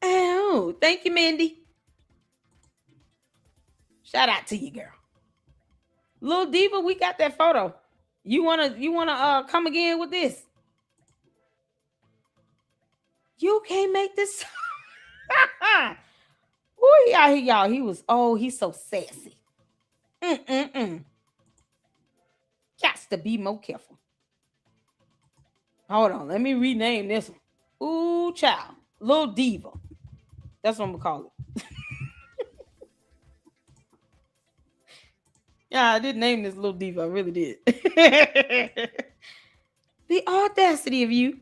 Oh, thank you, Mandy. Shout out to you, girl. Little diva, we got that photo. You wanna come again with this? You can't make this. Oh, he out here, y'all. He's so sassy. Got to be more careful. Hold on, let me rename this one. Ooh, child. Little diva. That's what I'm gonna call it. Yeah, I did name this little diva. I really did. The audacity of you.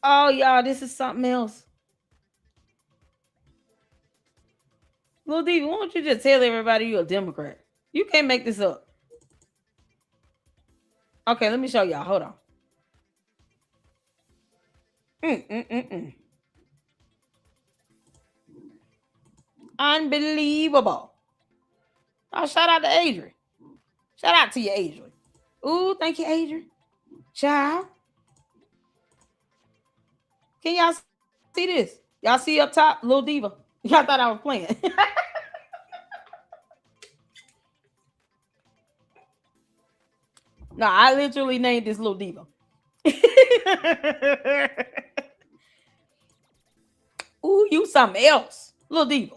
Oh, y'all, this is something else. Little diva, why don't you just tell everybody you're a Democrat? You can't make this up. Okay, let me show y'all. Hold on. Unbelievable. Oh, shout out to Adrian. Shout out to you, Adrian. Ooh, thank you, Adrian. Child. Can y'all see this? Y'all see up top, little diva? Y'all thought I was playing. No, I literally named this little diva. Ooh, you something else. Little diva.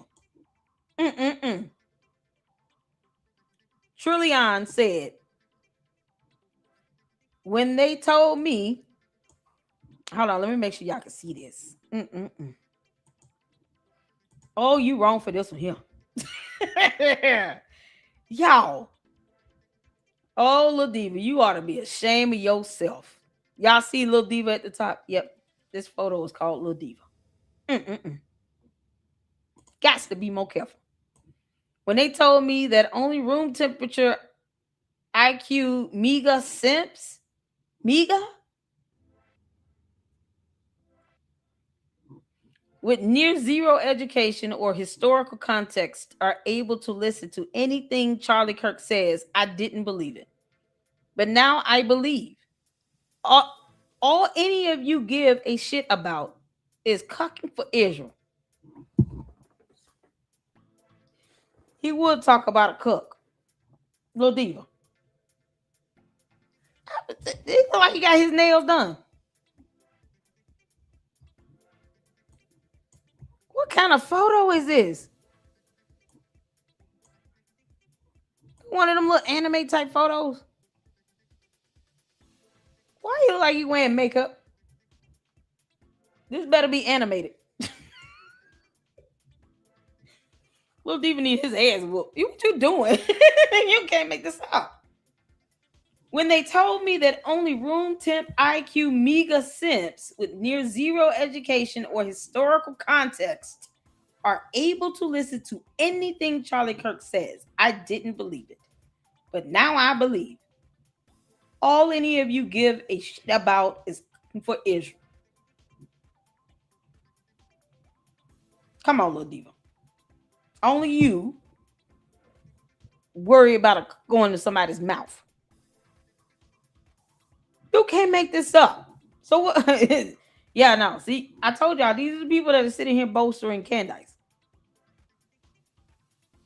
Trillion said, when they told me, hold on, let me make sure y'all can see this. Oh, you wrong for this one here. Y'all. Oh, Lil Diva, you ought to be ashamed of yourself. Y'all see Lil Diva at the top? Yep. This photo is called Lil Diva. Got to be more careful. When they told me that only room temperature IQ Mega Simps, Mega? With near zero education or historical context are able to listen to anything Charlie Kirk says, I didn't believe it. But now I believe. All any of you give a shit about is cucking for Israel. He would talk about a cook. Little diva. It look like he got his nails done. What kind of photo is this? One of them little anime type photos. Why you look like you wearing makeup? This better be animated. Little diva need his ass whooped. What you doing? You can't make this up. When they told me that only room temp IQ mega simps with near zero education or historical context are able to listen to anything Charlie Kirk says, I didn't believe it. But now I believe. All any of you give a shit about is for Israel. Come on, little diva. Only you worry about going to somebody's mouth. You can't make this up. So what? Yeah, no. See, I told y'all these are the people that are sitting here bolstering Candace.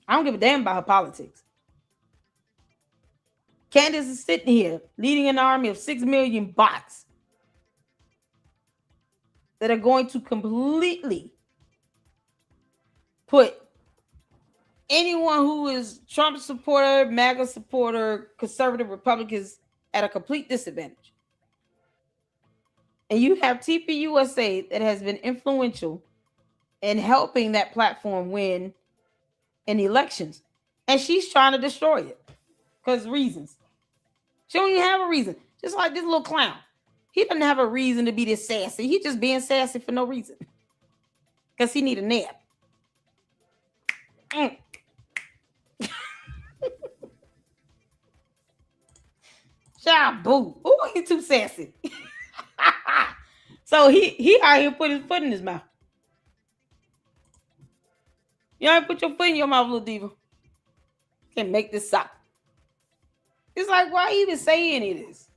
I don't give a damn about her politics. Candace is sitting here leading an army of 6 million bots that are going to completely put anyone who is Trump supporter, MAGA supporter, conservative Republicans at a complete disadvantage. And you have TPUSA that has been influential in helping that platform win in elections. And she's trying to destroy it because reasons. She don't even have a reason. Just like this little clown. He doesn't have a reason to be this sassy. He's just being sassy for no reason. Because he need a nap. Child boo. Oh, he too sassy. So he out here put his foot in his mouth. You ain't put your foot in your mouth, little diva. Can't make this up. It's like, why even say any of this?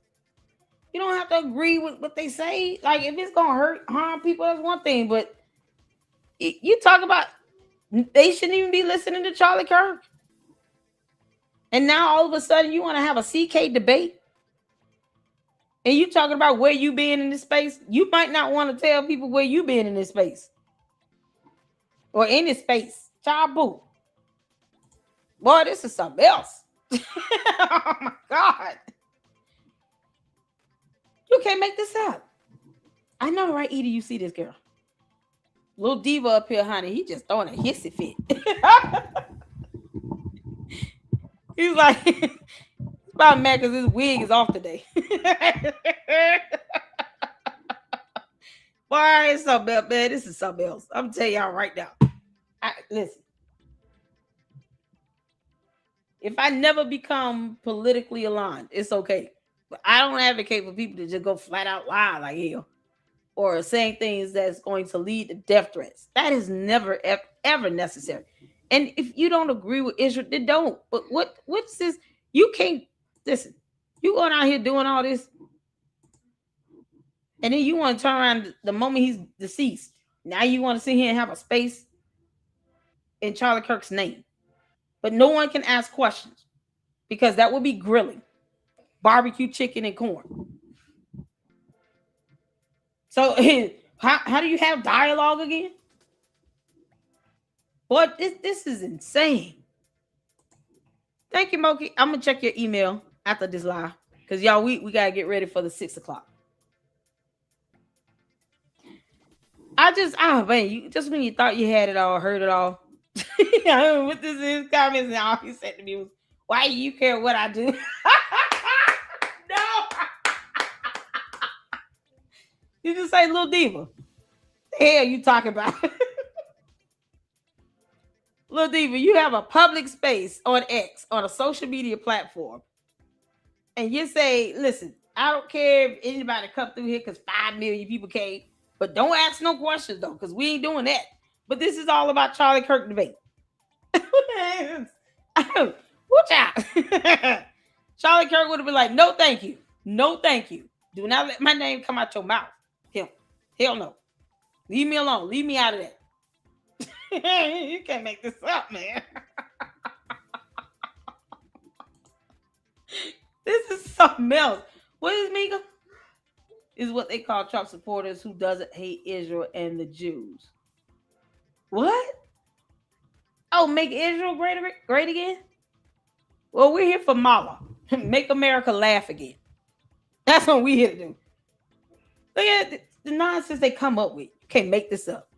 You don't have to agree with what they say. Like, if it's gonna harm people, that's one thing. But you talk about they shouldn't even be listening to Charlie Kirk. And now all of a sudden you want to have a CK debate. And you talking about where you been in this space. You might not want to tell people where you been in this space. Or in this space. Child boo. Boy, this is something else. Oh my God. You can't make this up. I know, right, Edie? You see this girl. Little diva up here, honey. He just throwing a hissy fit. He's like, he's about mad because his wig is off today. Boy, it's something else, man. This is something else. I'm telling y'all right now. Listen. If I never become politically aligned, it's okay. But I don't advocate for people to just go flat out lie like hell or saying things that's going to lead to death threats. That is never, ever necessary. And if you don't agree with Israel, then don't. But what's this? You can't, listen, you going out here doing all this, and then you want to turn around the moment he's deceased. Now you want to sit here and have a space in Charlie Kirk's name. But no one can ask questions because that would be grilling. Barbecue chicken and corn. So how do you have dialogue again? Boy, this is insane. Thank you, Moki. I'm gonna check your email after this live. Because y'all, we gotta get ready for the 6 o'clock. Man, you just when you thought you had it all, heard it all. What this is comments and all he said to me was, why do you care what I do? No. You just say little diva. The hell you talking about? Little diva, you have a public space on X, on a social media platform. And you say, listen, I don't care if anybody come through here because 5 million people came, but don't ask no questions though, because we ain't doing that. But this is all about Charlie Kirk debate. Watch out. Charlie Kirk would have been like, no, thank you. No, thank you. Do not let my name come out your mouth. Hell no. Leave me alone. Leave me out of that. You can't make this up, man. This is something else. What is Mika? Is what they call Trump supporters who doesn't hate Israel and the Jews. What? Oh, make Israel great again? Well, we're here for Mala. Make America laugh again. That's what we're here to do. Look at the nonsense they come up with. You can't make this up.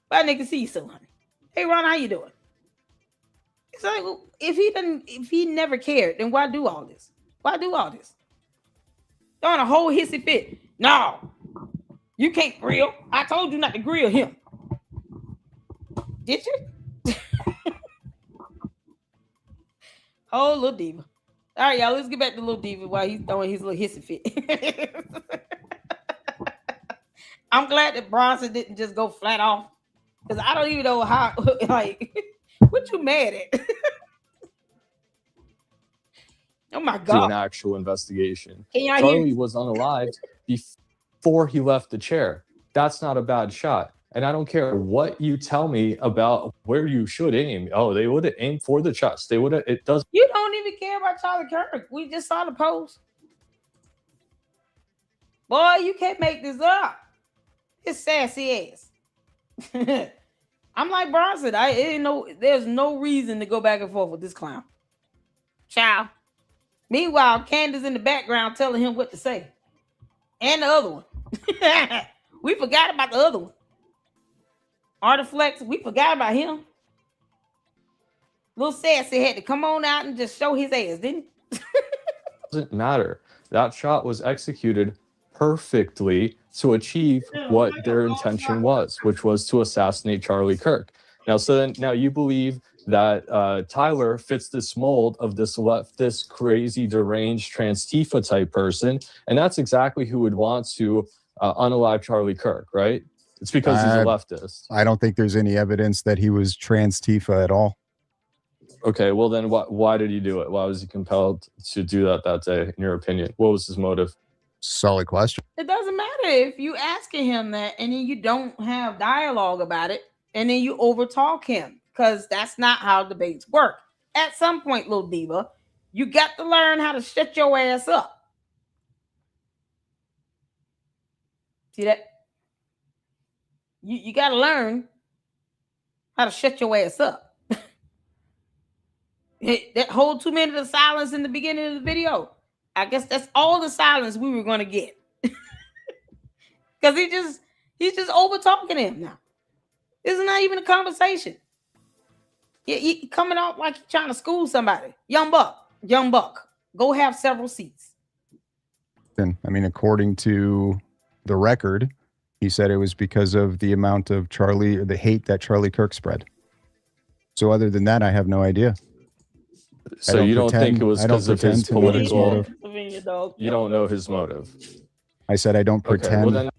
But nigga see you so, honey. Hey, Ron, how you doing? It's like, well, if he never cared, then why do all this? Why do all this? Throwing a whole hissy fit. No, you can't grill. I told you not to grill him. Did you? Oh, little diva. All right, y'all, let's get back to little diva while he's throwing his little hissy fit. I'm glad that Bronson didn't just go flat off Because I don't even know how, like, what you mad at? Oh my to an God. actual investigation. Can y'all Charlie hear? was unalived before he left the chair. That's not a bad shot. And I don't care what you tell me about where you should aim. Oh, they would have aimed for the chest. They would have. It doesn't. You don't even care about Charlie Kirk. We just saw the post. Boy, you can't make this up. His sassy ass. I'm like Bronson. There's no reason to go back and forth with this clown. Child. Meanwhile, Candace in the background telling him what to say. And the other one. We forgot about the other one. Artiflex, we forgot about him. Little Sassy had to come on out and just show his ass, didn't he? Doesn't matter. That shot was executed perfectly to achieve what their intention was, which was to assassinate Charlie Kirk. Now you believe that Tyler fits this mold of this leftist, crazy, deranged, trans-Tifa type person, and that's exactly who would want to unalive Charlie Kirk, right? It's because he's a leftist. I don't think there's any evidence that he was trans-Tifa at all. Okay, well then why did he do it? Why was he compelled to do that day, in your opinion? What was his motive? Solid question. It doesn't matter if you asking him that and then you don't have dialogue about it and then you overtalk him, because that's not how debates work. At some point, little diva, you got to learn how to shut your ass up. See that? You got to learn how to shut your ass up. That whole 2 minutes of silence in the beginning of the video, I guess that's all the silence we were going to get. Because he's just over talking him now. This is not even a conversation. He coming out like he's trying to school somebody. Young buck, go have several seats. And I mean, according to the record, he said it was because of the amount of the hate that Charlie Kirk spread. So other than that, I have no idea. So you don't think it was because of his political? You don't know his motive. I said I don't pretend. Okay, well then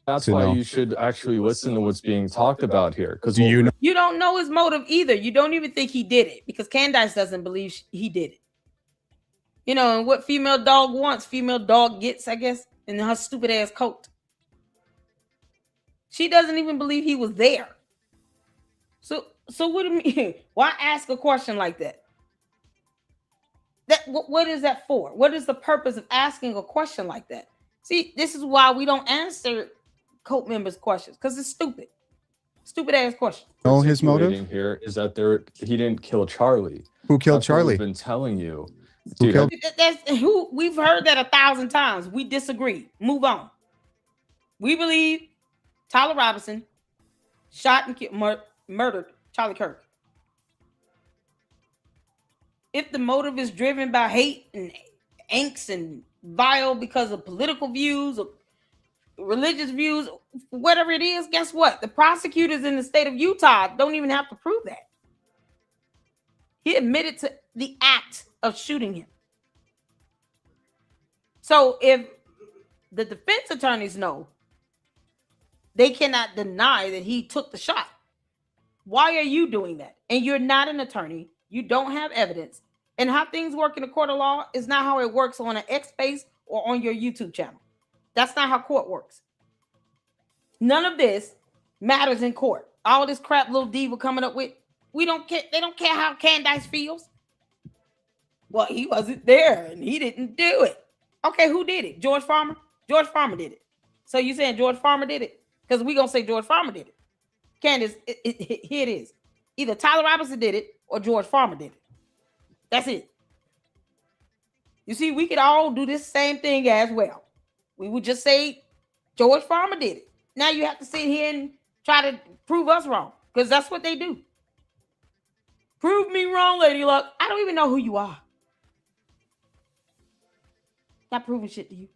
that's why you should actually listen to what's being talked about here. Because you don't know his motive either. You don't even think he did it, because Candace doesn't believe he did it. You know, and what female dog wants, female dog gets, I guess, in her stupid ass coat. She doesn't even believe he was there. So what do you mean? Why ask a question like that? What is that for? What is the purpose of asking a question like that? See, this is why we don't answer cult members' questions, because it's stupid. Stupid ass question. Oh, his motive here is that he didn't kill Charlie. Who killed Charlie? I've been telling you. That's who we've heard that 1,000 times. We disagree. Move on. We believe Tyler Robinson shot and murdered Charlie Kirk. If the motive is driven by hate and angst and vile because of political views or religious views, whatever it is, guess what? The prosecutors in the state of Utah don't even have to prove that. He admitted to the act of shooting him. So if the defense attorneys know, they cannot deny that he took the shot. Why are you doing that? And you're not an attorney. You don't have evidence. And how things work in the court of law is not how it works on an X space or on your YouTube channel. That's not how court works. None of this matters in court. All this crap little diva coming up with, we don't care. They don't care how Candace feels. Well, he wasn't there and he didn't do it. Okay, who did it? George Farmer? George Farmer did it. So you saying George Farmer did it? Because we're going to say George Farmer did it. Candace, here it is. Either Tyler Robinson did it or George Farmer did it. That's it. You see, we could all do this same thing as well. We would just say George Farmer did it. Now you have to sit here and try to prove us wrong, because that's what they do. Prove me wrong, Lady Luck. I don't even know who you are. Not proving shit to you.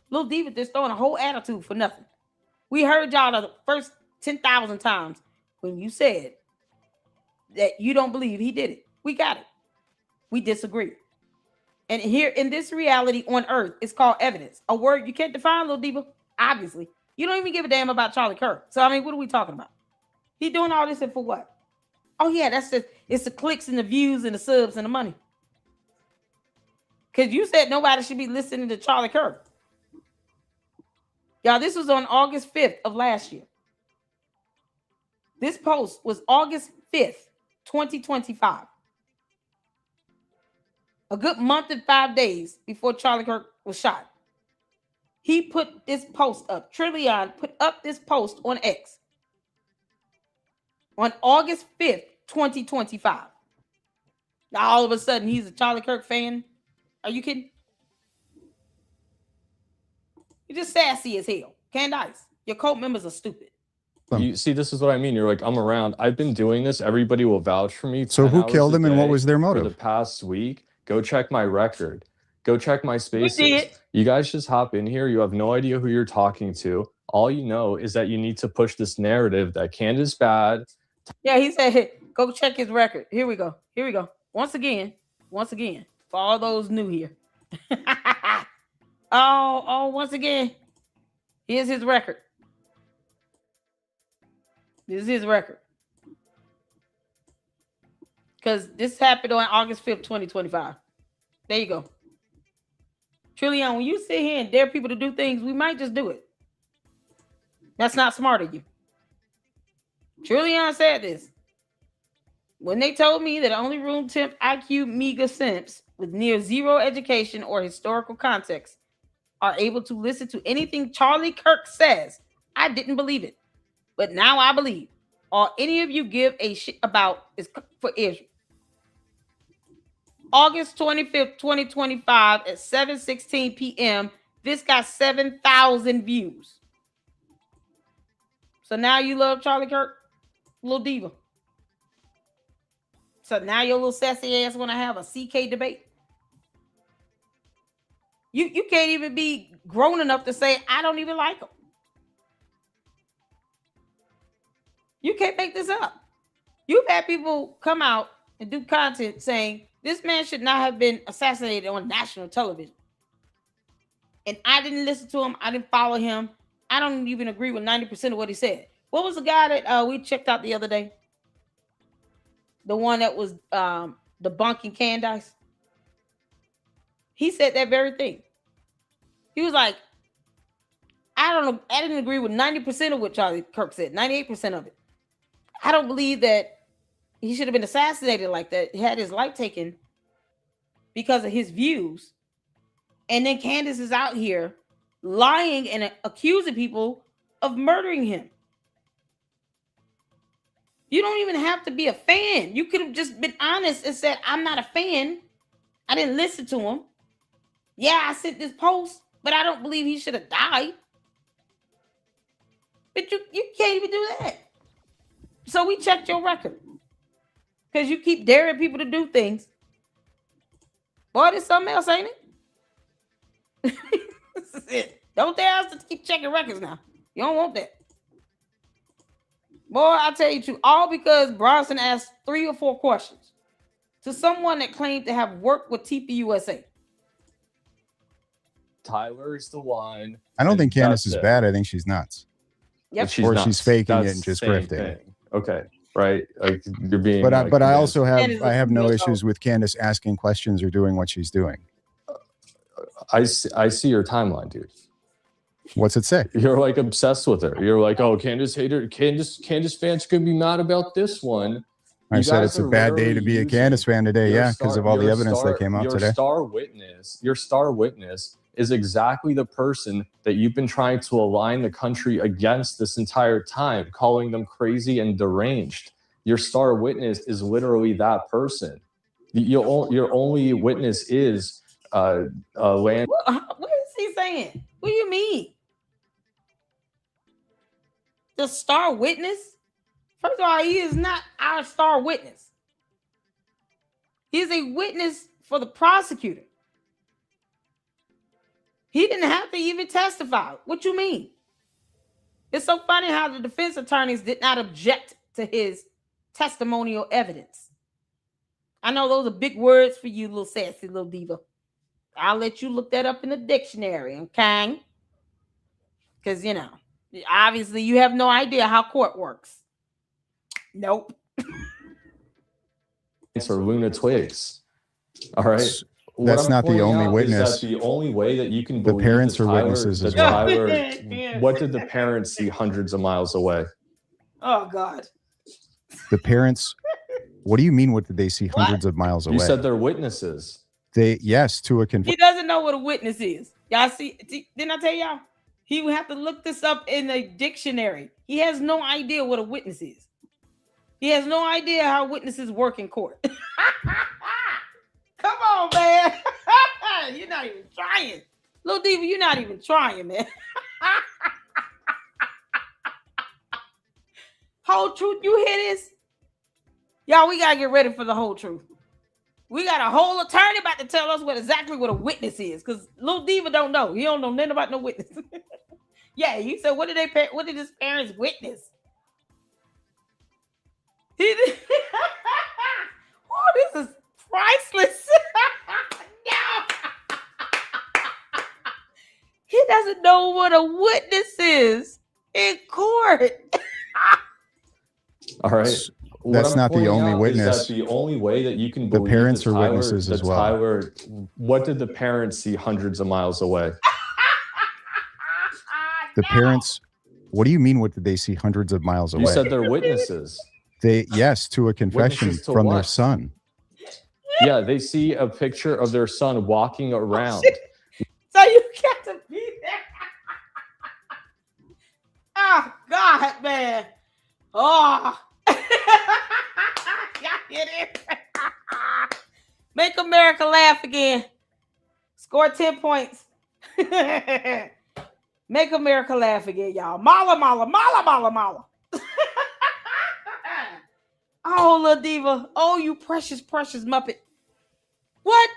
Little Diva just throwing a whole attitude for nothing. We heard y'all the first 10,000 times when you said that you don't believe he did it. We got it. We disagree. And here in this reality on earth, it's called evidence. A word you can't define, Little Diva. Obviously. You don't even give a damn about Charlie Kirk. So, I mean, what are we talking about? He doing all this for what? Oh yeah, it's the clicks and the views and the subs and the money. Because you said nobody should be listening to Charlie Kirk. Y'all, this was on August 5th of last year. This post was August 5th, 2025. A good month and 5 days before Charlie Kirk was shot. He put this post up. Trillion put up this post on X on August 5th, 2025. Now all of a sudden he's a Charlie Kirk fan. Are you kidding? You're just sassy as hell. Candace, your cult members are stupid. You see, this is what I mean. You're like, I'm around. I've been doing this. Everybody will vouch for me. So 10 who hours killed a him and what day was their for the motive? past week? Go check my record. Go check my spaces. did. You guys just hop in here. You have no idea who you're talking to. All you know is that you need to push this narrative that Candace bad. Yeah, he said, hey, go check his record. Here we go. Here we go. Once again, for all those new here. Once again, here's his record. This is his record. Because this happened on August 5th, 2025. There you go. Trillion, when you sit here and dare people to do things, we might just do it. That's not smart of you. Trillion said this. When they told me that only room temp IQ mega simps with near zero education or historical context are able to listen to anything Charlie Kirk says, I didn't believe it. But now I believe. All any of you give a shit about is for Israel. August 25th, 2025 at 7:16 p.m. This got 7,000 views. So now you love Charlie Kirk? Little diva. So now your little sassy ass want to have a CK debate? You can't even be grown enough to say, I don't even like him. You can't make this up. You've had people come out and do content saying, this man should not have been assassinated on national television. And I didn't listen to him. I didn't follow him. I don't even agree with 90% of what he said. What was the guy that we checked out the other day? The one that was debunking Candace? He said that very thing. He was like, I don't know. I didn't agree with 90% of what Charlie Kirk said. 98% of it. I don't believe that he should have been assassinated like that. He had his life taken because of his views. And then Candace is out here lying and accusing people of murdering him. You don't even have to be a fan. You could have just been honest and said, I'm not a fan. I didn't listen to him. Yeah, I sent this post, but I don't believe he should have died. But you can't even do that. So we checked your record. Because you keep daring people to do things. Boy, there's something else, ain't it? This is it. Don't dare us to keep checking records now. You don't want that. Boy, I tell you, all because Bronson asked 3 or 4 questions to someone that claimed to have worked with TPUSA. Tyler is the one. I don't think Candace that's is it. bad. I think she's nuts. Yep. But she's Or nuts. she's faking That's it and just the same grifting. thing. Okay, right? Like you're being. But like, I also have Candace is I have no real issues with Candace asking questions or doing what she's doing. I see your timeline, dude. What's it say? You're like obsessed with her. You're like, oh, Candace hater. Candace fans could be mad about this one. I You said guys it's a are bad day literally to be a using Candace fan today. your Yeah, because of all the your evidence that came out your today. Your star witness is exactly the person that you've been trying to align the country against this entire time, calling them crazy and deranged. Your star witness is literally that person. Your only witness is land. What is he saying? What do you mean? The star witness? First of all, he is not our star witness. He is a witness for the prosecutor. He didn't have to even testify. What you mean? It's so funny how the defense attorneys did not object to his testimonial evidence. I know those are big words for you, little sassy little diva. I'll let you look that up in the dictionary, okay? Because, obviously you have no idea how court works. Nope. Or Luna Twigs. All right. S- What That's I'm not the pointing only out witness. Is that the only way that you can The believe parents that are Tyler, witnesses that as well. Tyler, Yeah. what did the parents see hundreds of miles away? Oh God. The parents. What do you mean? What did they see hundreds of miles away? You said they're witnesses. Yes, to a confession. He doesn't know what a witness is. Y'all see? Didn't I tell y'all? He would have to look this up in a dictionary. He has no idea what a witness is. He has no idea how witnesses work in court. Come on, man. You're not even trying. Little Diva, you're not even trying, man. Whole truth, you hear this? Y'all, we gotta get ready for the whole truth. We got a whole attorney about to tell us exactly what a witness is, because Little Diva don't know. He don't know nothing about no witness. Yeah, you said, what did his parents witness? Oh, this is priceless. No. He doesn't know what a witness is in court. All right. That's not the only witness. Is that the only way that you can The believe parents that are Tyler, witnesses as that well. Tyler, what did the parents see hundreds of miles away? The parents. What do you mean? What did they see hundreds of miles away? You said they're witnesses. Yes, to a confession Witnesses to from their what? son. Yeah, they see a picture of their son walking around. So you got to be there. Oh God, man. Oh. Y'all hear it? Make America laugh again. Score 10 points. Make America laugh again, y'all. Mala, mala, mala, mala, mala. Oh, Little Diva. Oh, you precious, precious Muppet. What?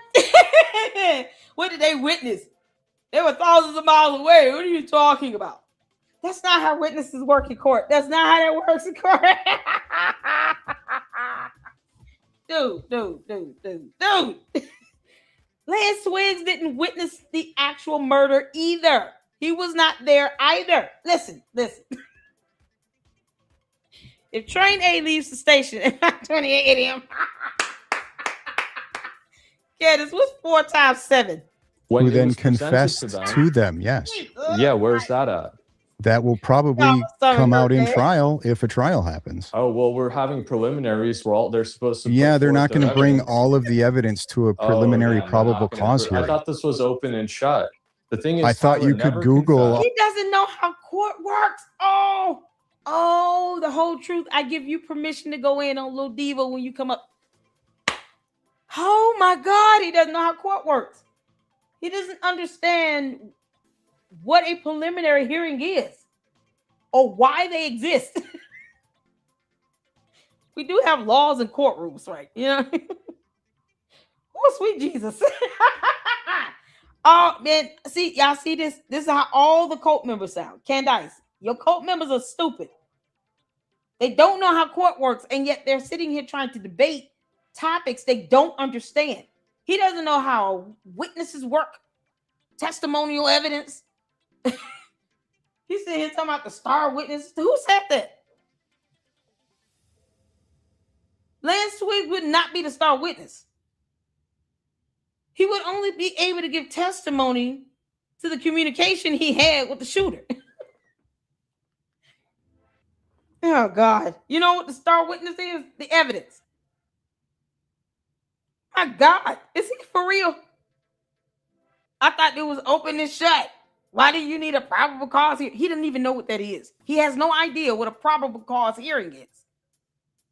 What did they witness? They were thousands of miles away. What are you talking about? That's not how witnesses work in court. That's not how that works in court. Dude. Lance Twiggs didn't witness the actual murder either. He was not there either. Listen. If train A leaves the station at 28 a.m., Candace, what's 4 times 7? Who then confessed to them. Yes. Yeah, where's that at? That will probably come out in trial if a trial happens. Oh, well, we're having preliminaries. They're supposed to. Yeah, they're not going to bring all of the evidence to a preliminary probable cause hearing. I thought this was open and shut. The thing is, I thought you could Google. He doesn't know how court works. Oh, the whole truth. I give you permission to go in on Little Diva when you come up. Oh my God, he doesn't know how court works. He doesn't understand what a preliminary hearing is or why they exist. We do have laws and courtrooms, right? You know? Oh, sweet Jesus. Oh, man. See, y'all see this? This is how all the cult members sound. Candace, your cult members are stupid. They don't know how court works, and yet they're sitting here trying to debate topics they don't understand. He doesn't know how witnesses work, testimonial evidence. He's sitting here talking about the star witness. Who said that? Lance Twiggs would not be the star witness. He would only be able to give testimony to the communication he had with the shooter. Oh, God. You know what the star witness is? The evidence. My God. Is he for real? I thought it was open and shut. Why do you need a probable cause hearing? He doesn't even know what that is. He has no idea what a probable cause hearing is.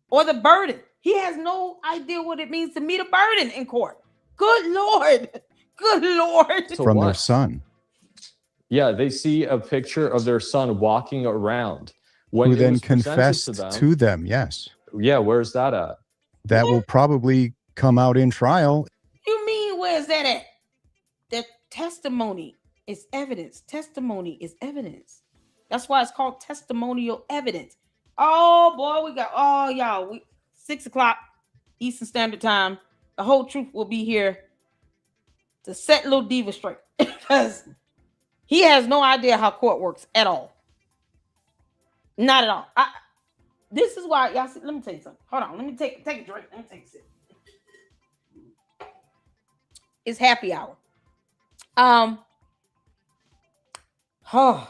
Or the burden. He has no idea what it means to meet a burden in court. Good Lord. Good Lord. From their son. Yeah, they see a picture of their son walking around. Who then confessed to them. Yes. Yeah, where's that at? That will probably come out in trial. You mean, where's that at? The testimony is evidence. Testimony is evidence. That's why it's called testimonial evidence. Oh, boy, y'all. 6 o'clock Eastern Standard Time. The whole truth will be here to set Little Diva straight. Because he has no idea how court works at all. Not at all. This is why y'all see. Let me tell you something. Hold on. Let me take a drink. Let me take a sip. It's happy hour. Oh,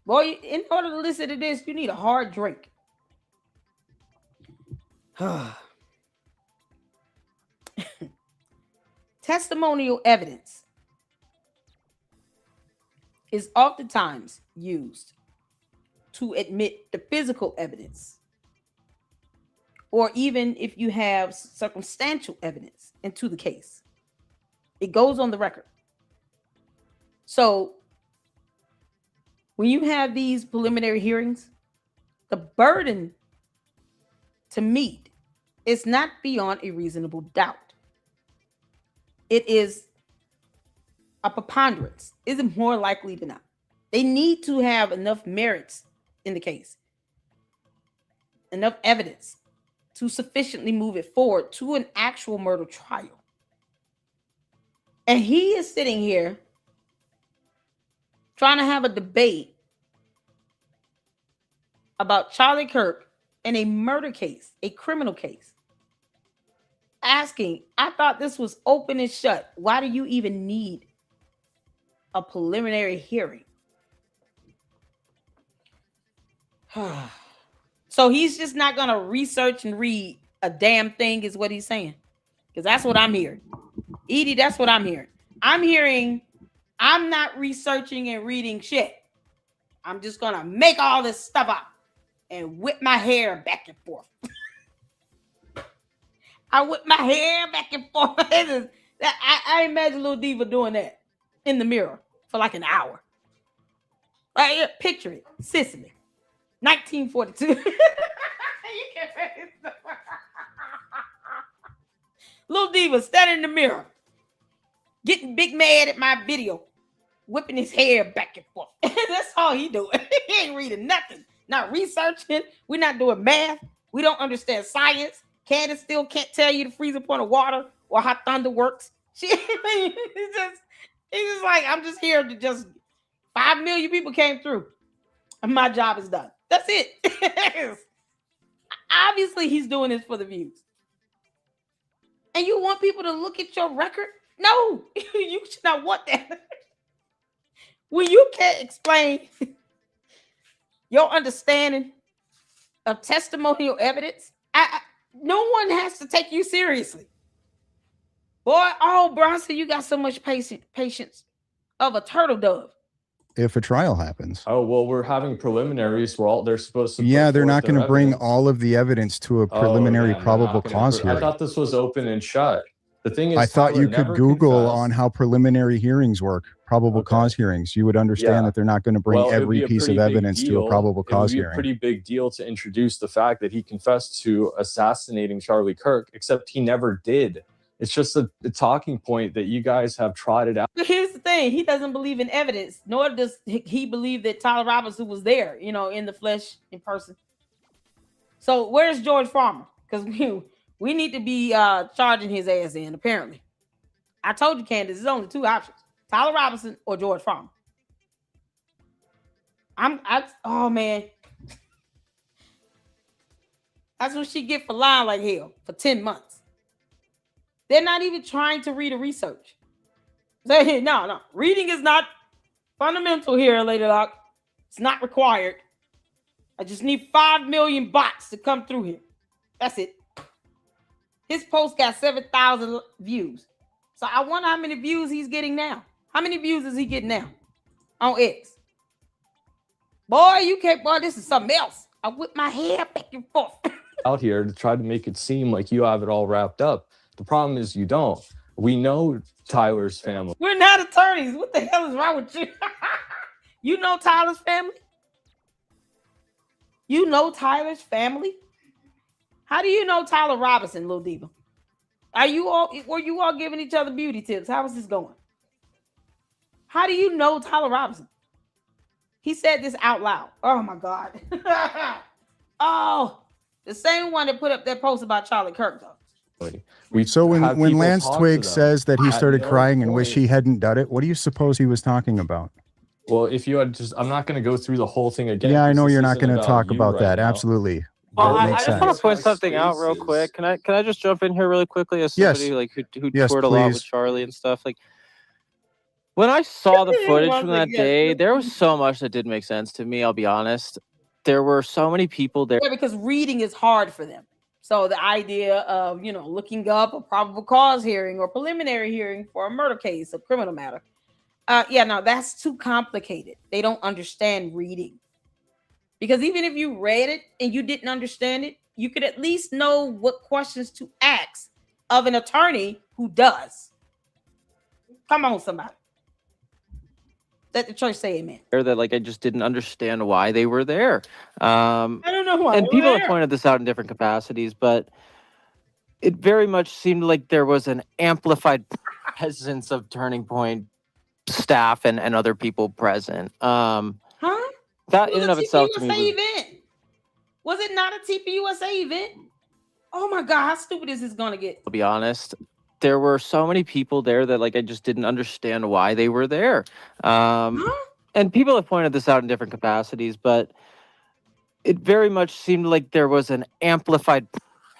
boy, in order to listen to this, you need a hard drink. Testimonial evidence is oftentimes used to admit the physical evidence, or even if you have circumstantial evidence into the case. It goes on the record. So when you have these preliminary hearings, the burden to meet is not beyond a reasonable doubt. It is a preponderance. Is it more likely than not? They need to have enough merits in the case, enough evidence to sufficiently move it forward to an actual murder trial. And he is sitting here trying to have a debate about Charlie Kirk in a murder case, a criminal case. Asking, I thought this was open and shut. Why do you even need a preliminary hearing? So he's just not going to research and read a damn thing is what he's saying. Because that's what I'm hearing. Edie, that's what I'm hearing. I'm hearing I'm not researching and reading shit. I'm just going to make all this stuff up and whip my hair back and forth. I whip my hair back and forth. I imagine Lil Diva doing that in the mirror for like an hour. Right here, picture it. Sicily, 1942. Lil Diva standing in the mirror, getting big mad at my video, whipping his hair back and forth. That's all he doing. He ain't reading nothing. Not researching. We're not doing math. We don't understand science. Candace still can't tell you the freezing point of water or how thunder works. He's just like, I'm just here to just 5 million people came through and my job is done. That's it. Obviously, he's doing this for the views. And you want people to look at your record? No, you should not want that. When you can't explain your understanding of testimonial evidence, no one has to take you seriously. Boy, oh, Bronson, you got so much patience of a turtle dove. If a trial happens. Oh, well, we're having preliminaries where they're supposed to. Yeah, they're not going to bring all of the evidence to a preliminary probable cause hearing. I thought this was open and shut. The thing is, I thought you could Google on how preliminary hearings work, probable cause hearings. You would understand that they're not going to bring every piece of evidence to a probable cause hearing. It would be a pretty big deal to introduce the fact that he confessed to assassinating Charlie Kirk, except he never did. It's just a talking point that you guys have trotted out. Here's the thing. He doesn't believe in evidence, nor does he believe that Tyler Robinson was there, in the flesh, in person. So where's George Farmer? Because we need to be charging his ass in, apparently. I told you, Candace, there's only two options. Tyler Robinson or George Farmer. Oh, man. That's what she get for lying like hell for 10 months. They're not even trying to read a research. No. Reading is not fundamental here, Lady Luck. It's not required. I just need 5 million bots to come through here. That's it. His post got 7,000 views. So I wonder how many views he's getting now. How many views is he getting now on X? Boy, this is something else. I whip my hair back and forth. Out here to try to make it seem like you have it all wrapped up. The problem is you don't. We know Tyler's family. We're not attorneys. What the hell is wrong with you? You know Tyler's family? You know Tyler's family? How do you know Tyler Robinson, Lil Diva? Were you all giving each other beauty tips? How is this going? How do you know Tyler Robinson? He said this out loud. Oh my God. Oh, the same one that put up that post about Charlie Kirk, though. So when Lance Twigg says that he started crying and wish he hadn't done it, what do you suppose he was talking about? Well, if you had just, I'm not going to go through the whole thing again. Yeah, I 'cause know this you're not isn't going to talk you about right that. now. Absolutely. Well, That I makes just want sense. to point something out real quick. Can I just jump in here really quickly as Yes. somebody like who Yes, toured a lot with please. Charlie and stuff? Like when I saw the footage Once from that again. day, there was so much that didn't make sense to me. I'll be honest. There were so many people there. Yeah, because reading is hard for them. So the idea of, looking up a probable cause hearing or preliminary hearing for a murder case, a criminal matter. No, that's too complicated. They don't understand reading. Because even if you read it and you didn't understand it, you could at least know what questions to ask of an attorney who does. Come on, somebody. Let the church say amen. That like I just didn't understand why they were there. I don't know why. And they were people have there. pointed this out in different capacities, but it very much seemed like there was an amplified presence of Turning Point staff and other people present. Huh? That It in was and a of itself to me TPUSA was, event. Was it not a TPUSA event? Oh my God, how stupid is this gonna get? I'll be honest. There were so many people there that like I just didn't understand why they were there. Huh? And people have pointed this out in different capacities, but it very much seemed like there was an amplified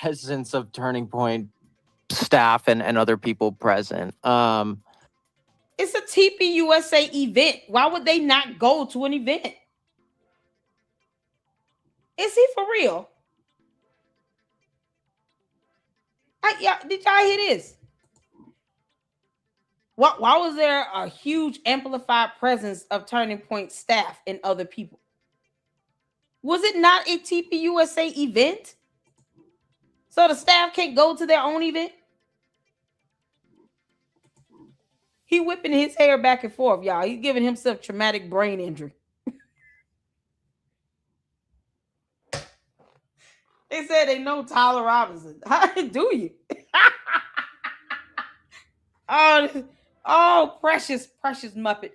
presence of Turning Point staff and other people present. It's a TPUSA event. Why would they not go to an event? Is he for real? Did y'all hear this? Why was there a huge amplified presence of Turning Point staff and other people? Was it not a TPUSA event? So the staff can't go to their own event? He whipping his hair back and forth, y'all. He's giving himself traumatic brain injury. They said they know Tyler Robinson. How do you? oh, precious Muppet.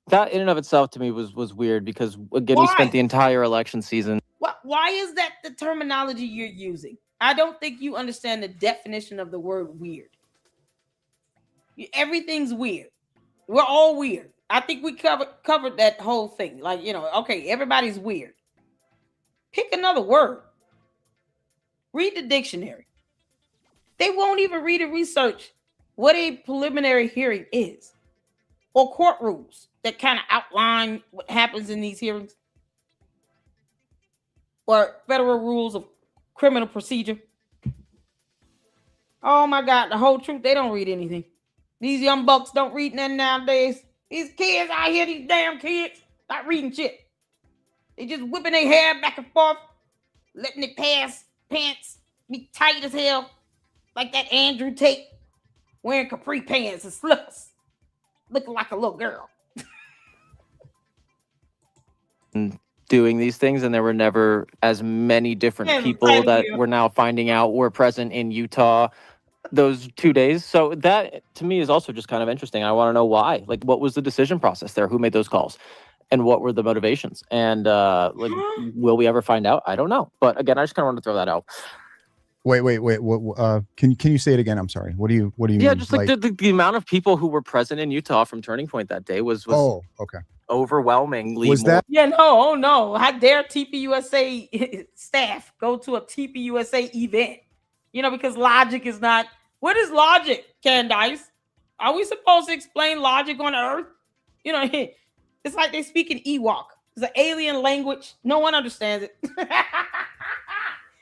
That in and of itself to me was weird because again we spent the entire election season. Why is that the terminology you're using? I don't think you understand the definition of the word weird. Everything's weird. We're all weird. I think we covered that whole thing. Like, okay, everybody's weird. Pick another word. Read the dictionary. They won't even read and research what a preliminary hearing is or court rules that kind of outline what happens in these hearings or federal rules of criminal procedure. Oh my God, the whole truth. They don't read anything. These young bucks don't read nothing nowadays. These kids out here, these damn kids, not reading shit. They just whipping their hair back and forth, letting their pants be tight as hell, like that Andrew Tate wearing capri pants and slippers, looking like a little girl. Doing these things, and there were never as many different people that we're now finding out were present in Utah those 2 days. So that to me is also just kind of interesting. I want to know why. Like, what was the decision process there? Who made those calls? And what were the motivations? And will we ever find out? I don't know. But again, I just kind of wanted to throw that out. Wait. What, can you say it again? I'm sorry. What do you mean? Yeah, just like the amount of people who were present in Utah from Turning Point that day was okay. Overwhelmingly. Was that? Yeah, no. How dare TPUSA staff go to a TPUSA event? Because logic is not. What is logic, Candace? Are we supposed to explain logic on Earth? It's like they speak in Ewok. It's an alien language. No one understands it.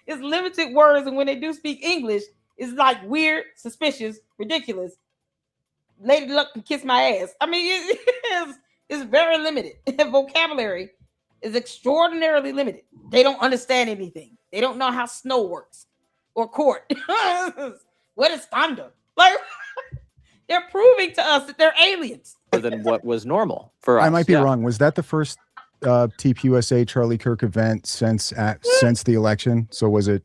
It's limited words, and when they do speak English, it's like weird, suspicious, ridiculous. Lady Luck can kiss my ass. I mean, it's very limited. Vocabulary is extraordinarily limited. They don't understand anything. They don't know how snow works or court. What is thunder? Like, they're proving to us that they're aliens. Than what was normal for us. I might be wrong. Was that the first TPUSA Charlie Kirk event since the election? So was it?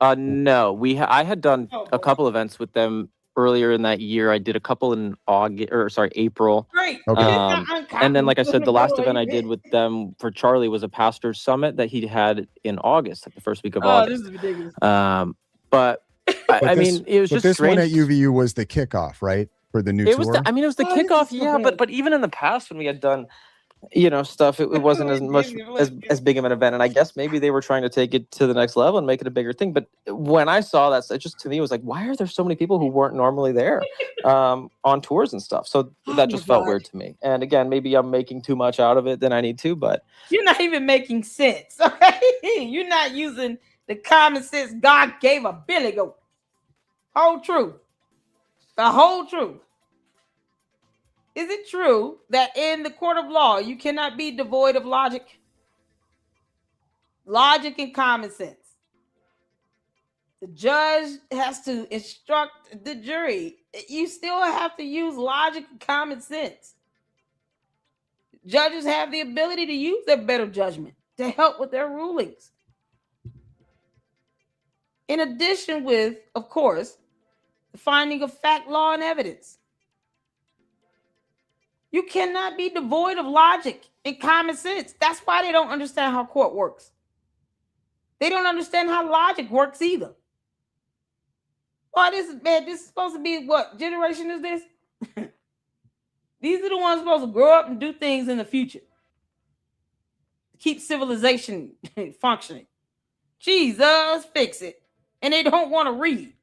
No, I had done a couple events with them earlier in that year. I did a couple in April. Great. Okay. And then, like I said, the last event I did with them for Charlie was a pastor's summit that he had in August, like the first week of August. This is ridiculous. But I mean, it was just this strange. one at UVU was the kickoff, right? For the new tour? It was the kickoff, yeah. But even in the past when we had done stuff. It wasn't as much as big of an event, and I guess maybe they were trying to take it to the next level and make it a bigger thing. But when I saw that, it just to me was like, why are there so many people who weren't normally there on tours and stuff? So that just felt weird to me. And again, maybe I'm making too much out of it than I need to, but you're not even making sense. Okay? You're not using the common sense God gave a Billy Goat. Whole truth. The whole truth. Is it true that in the court of law, you cannot be devoid of logic? Logic and common sense. The judge has to instruct the jury. You still have to use logic and common sense. Judges have the ability to use their better judgment to help with their rulings. In addition with, of course, the finding of fact, law, and evidence. You cannot be devoid of logic and common sense. That's why they don't understand how court works. They don't understand how logic works either. Well, this is supposed to be what generation is this? These are the ones supposed to grow up and do things in the future. Keep civilization functioning. Jesus, fix it. And they don't want to read.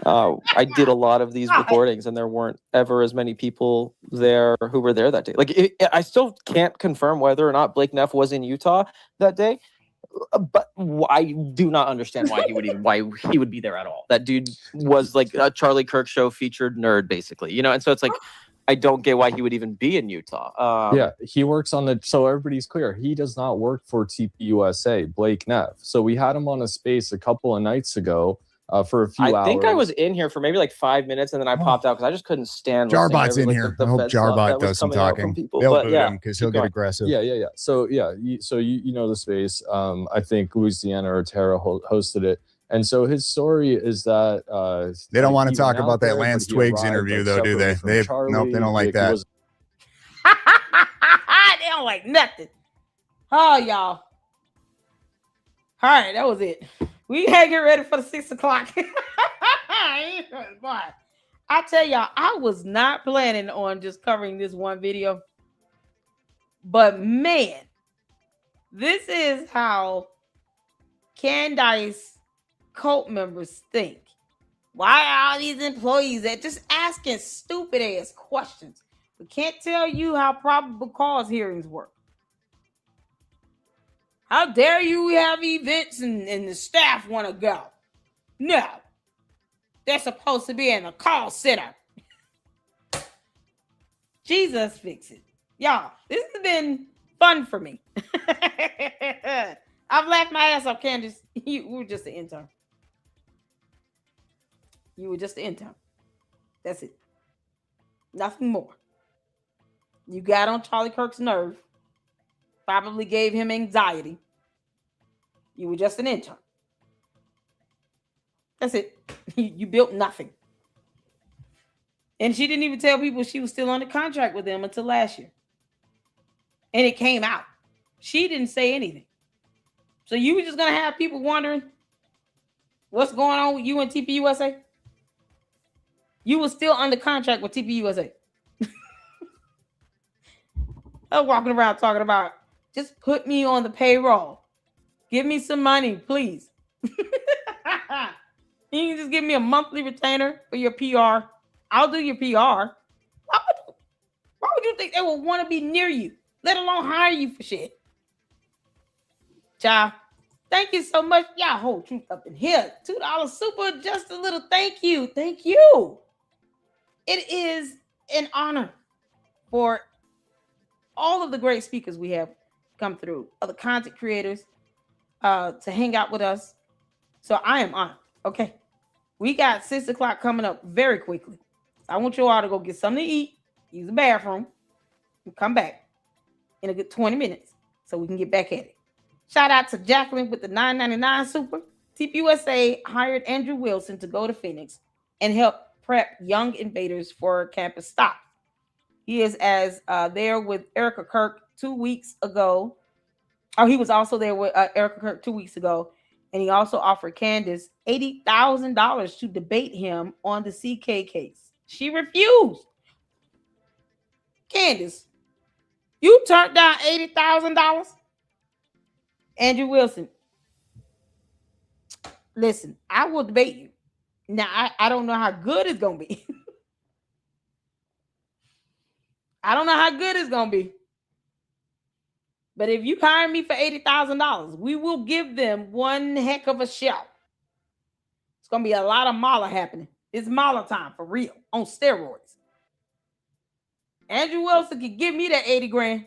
I did a lot of these recordings, and there weren't ever as many people there who were there that day. Like, I still can't confirm whether or not Blake Neff was in Utah that day, but I do not understand why he would be there at all. That dude was like a Charlie Kirk show featured nerd, basically, and so it's like I don't get why he would even be in Utah. Yeah, he works on so everybody's clear. He does not work for TPUSA, Blake Neff. So we had him on a space a couple of nights ago. For a few hours. I think I was in here for maybe like 5 minutes, and then I popped out because I just couldn't stand. Jarbot's in here. I hope Jarbot does some talking. They'll boot him because he'll get aggressive. Yeah. So you know the space. I think Louisiana or Terra hosted it, and so his story is that they don't want to talk about that Lance Twiggs interview, though, do they? Nope, they don't like that. They don't like nothing. Oh, y'all. All right, that was it. We gotta get ready for the 6 o'clock. Boy, I tell y'all, I was not planning on just covering this one video. But man, this is how Candace cult members think. Why are all these employees that just asking stupid ass questions? We can't tell you how probable cause hearings work. How dare you have events and the staff want to go? No. They're supposed to be in the call center. Jesus, fix it. Y'all, this has been fun for me. I've laughed my ass off, Candace. You were just an intern. You were just an intern. That's it. Nothing more. You got on Charlie Kirk's nerve. Probably gave him anxiety. You were just an intern. That's it. You built nothing. And she didn't even tell people she was still under contract with them until last year. And it came out. She didn't say anything. So you were just going to have people wondering what's going on with you and TPUSA? You were still under contract with TPUSA. I was walking around talking about, just put me on the payroll. Give me some money, please. You can just give me a monthly retainer for your PR. I'll do your PR. Why would you think they would want to be near you, let alone hire you for shit? Child, thank you so much. Y'all whole truth up in here. $2 super, just a little thank you. Thank you. It is an honor for all of the great speakers we have come through, other content creators, to hang out with us. So I am honored. Okay. We got 6 o'clock coming up very quickly. I want you all to go get something to eat, use the bathroom, and come back in a good 20 minutes so we can get back at it. Shout out to Jacqueline with the $9.99 super. TPUSA hired Andrew Wilson to go to Phoenix and help prep young invaders for campus stop. He is there with Erica Kirk 2 weeks ago. Oh, he was also there with Erica Kirk 2 weeks ago. And he also offered Candace $80,000 to debate him on the CK case. She refused. Candace, You turned down $80,000? Andrew Wilson, listen, I will debate you. Now, I don't know how good it's going to be. I don't know how good it's going to be. But if you hire me for $80,000, we will give them one heck of a show. It's going to be a lot of Mala happening. It's Mala time for real, on steroids. Andrew Wilson can give me that 80 grand.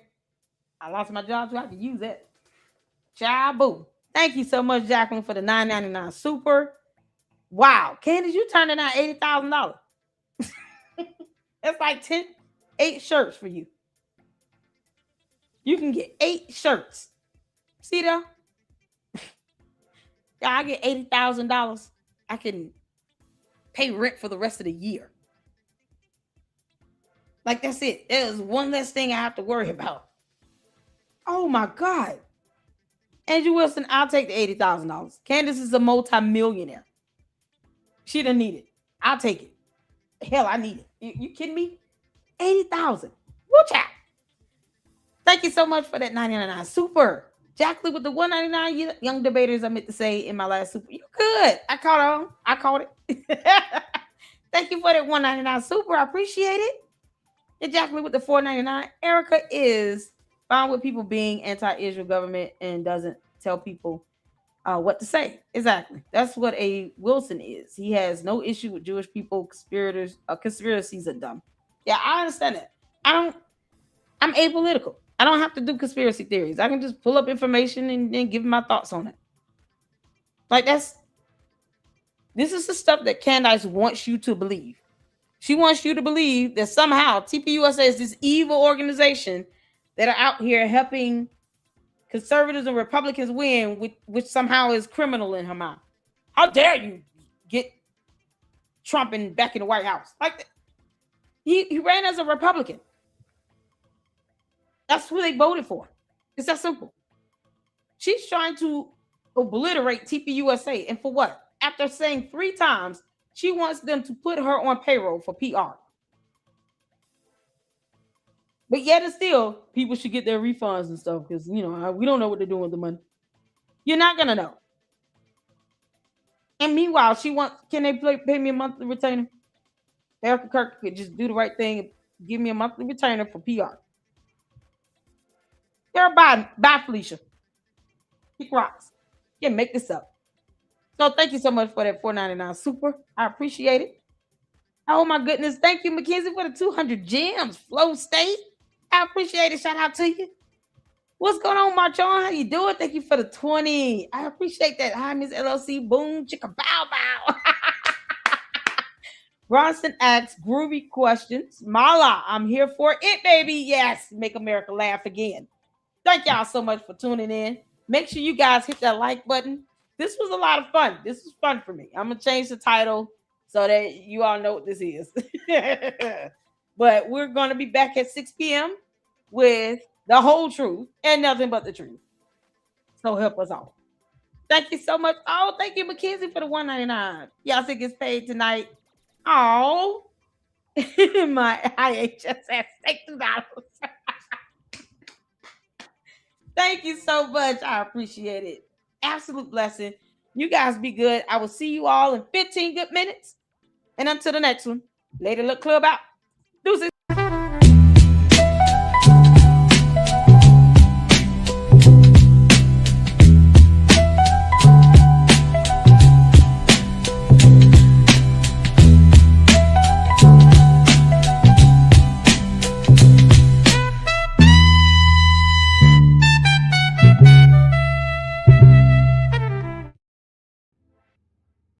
I lost my job, so I can use that. Child boo. Thank you so much, Jacqueline, for the $9.99 super. Wow. Candace, you turned in $80,000. That's like 8 shirts for you. You can get 8 shirts. See that? Yeah, I get $80,000. I can pay rent for the rest of the year. Like, that's it. There's one less thing I have to worry about. Oh my God. Andrew Wilson, I'll take the $80,000. Candace is a multi-millionaire. She doesn't need it. I'll take it. Hell, I need it. You kidding me? 80,000. Woo child. Thank you so much for that 99 super. Jacqueline with the 199 young debaters, I meant to say in my last super. You good. I caught on. I caught it. Thank you for that 199 super. I appreciate it. And Jacqueline with the 499. Erica is fine with people being anti-Israel government and doesn't tell people what to say. Exactly. That's what a Wilson is. He has no issue with Jewish people. Conspiracies are dumb. Yeah, I understand that. I'm apolitical. I don't have to do conspiracy theories. I can just pull up information and then give my thoughts on it. Like, this is the stuff that Candace wants you to believe. She wants you to believe that somehow TPUSA is this evil organization that are out here helping conservatives and Republicans win, which somehow is criminal in her mind. How dare you get Trump back in the White House? Like, he ran as a Republican. That's who they voted for. It's that simple. She's trying to obliterate TPUSA. And for what? After saying 3 times, she wants them to put her on payroll for PR. But yet and still, people should get their refunds and stuff because, we don't know what they're doing with the money. You're not going to know. And meanwhile, can they pay me a monthly retainer? Erica Kirk could just do the right thing and give me a monthly retainer for PR. Everybody, bye, Felicia. Kick rocks. Yeah, make this up. So thank you so much for that $4.99 super. I appreciate it. Oh my goodness. Thank you, Mackenzie, for the 200 gems. Flow State. I appreciate it. Shout out to you. What's going on, Marchon? How you doing? Thank you for the 20. I appreciate that. Hi, Miss LLC. Boom, chicka bow bow. Bronson asks groovy questions. Mala, I'm here for it, baby. Yes, make America laugh again. Thank y'all so much for tuning in. Make sure you guys hit that like button. This was a lot of fun. This was fun for me. I'm going to change the title so that you all know what this is. But we're going to be back at 6 p.m. with the whole truth and nothing but the truth. So help us all. Thank you so much. Oh, thank you, Mackenzie, for the $1.99. Y'all think it's paid tonight? Oh, my IHSS. Thank you. Thank you so much. I appreciate it. Absolute blessing. You guys be good. I will see you all in 15 good minutes. And until the next one, Lady Luck Club out. Deuces.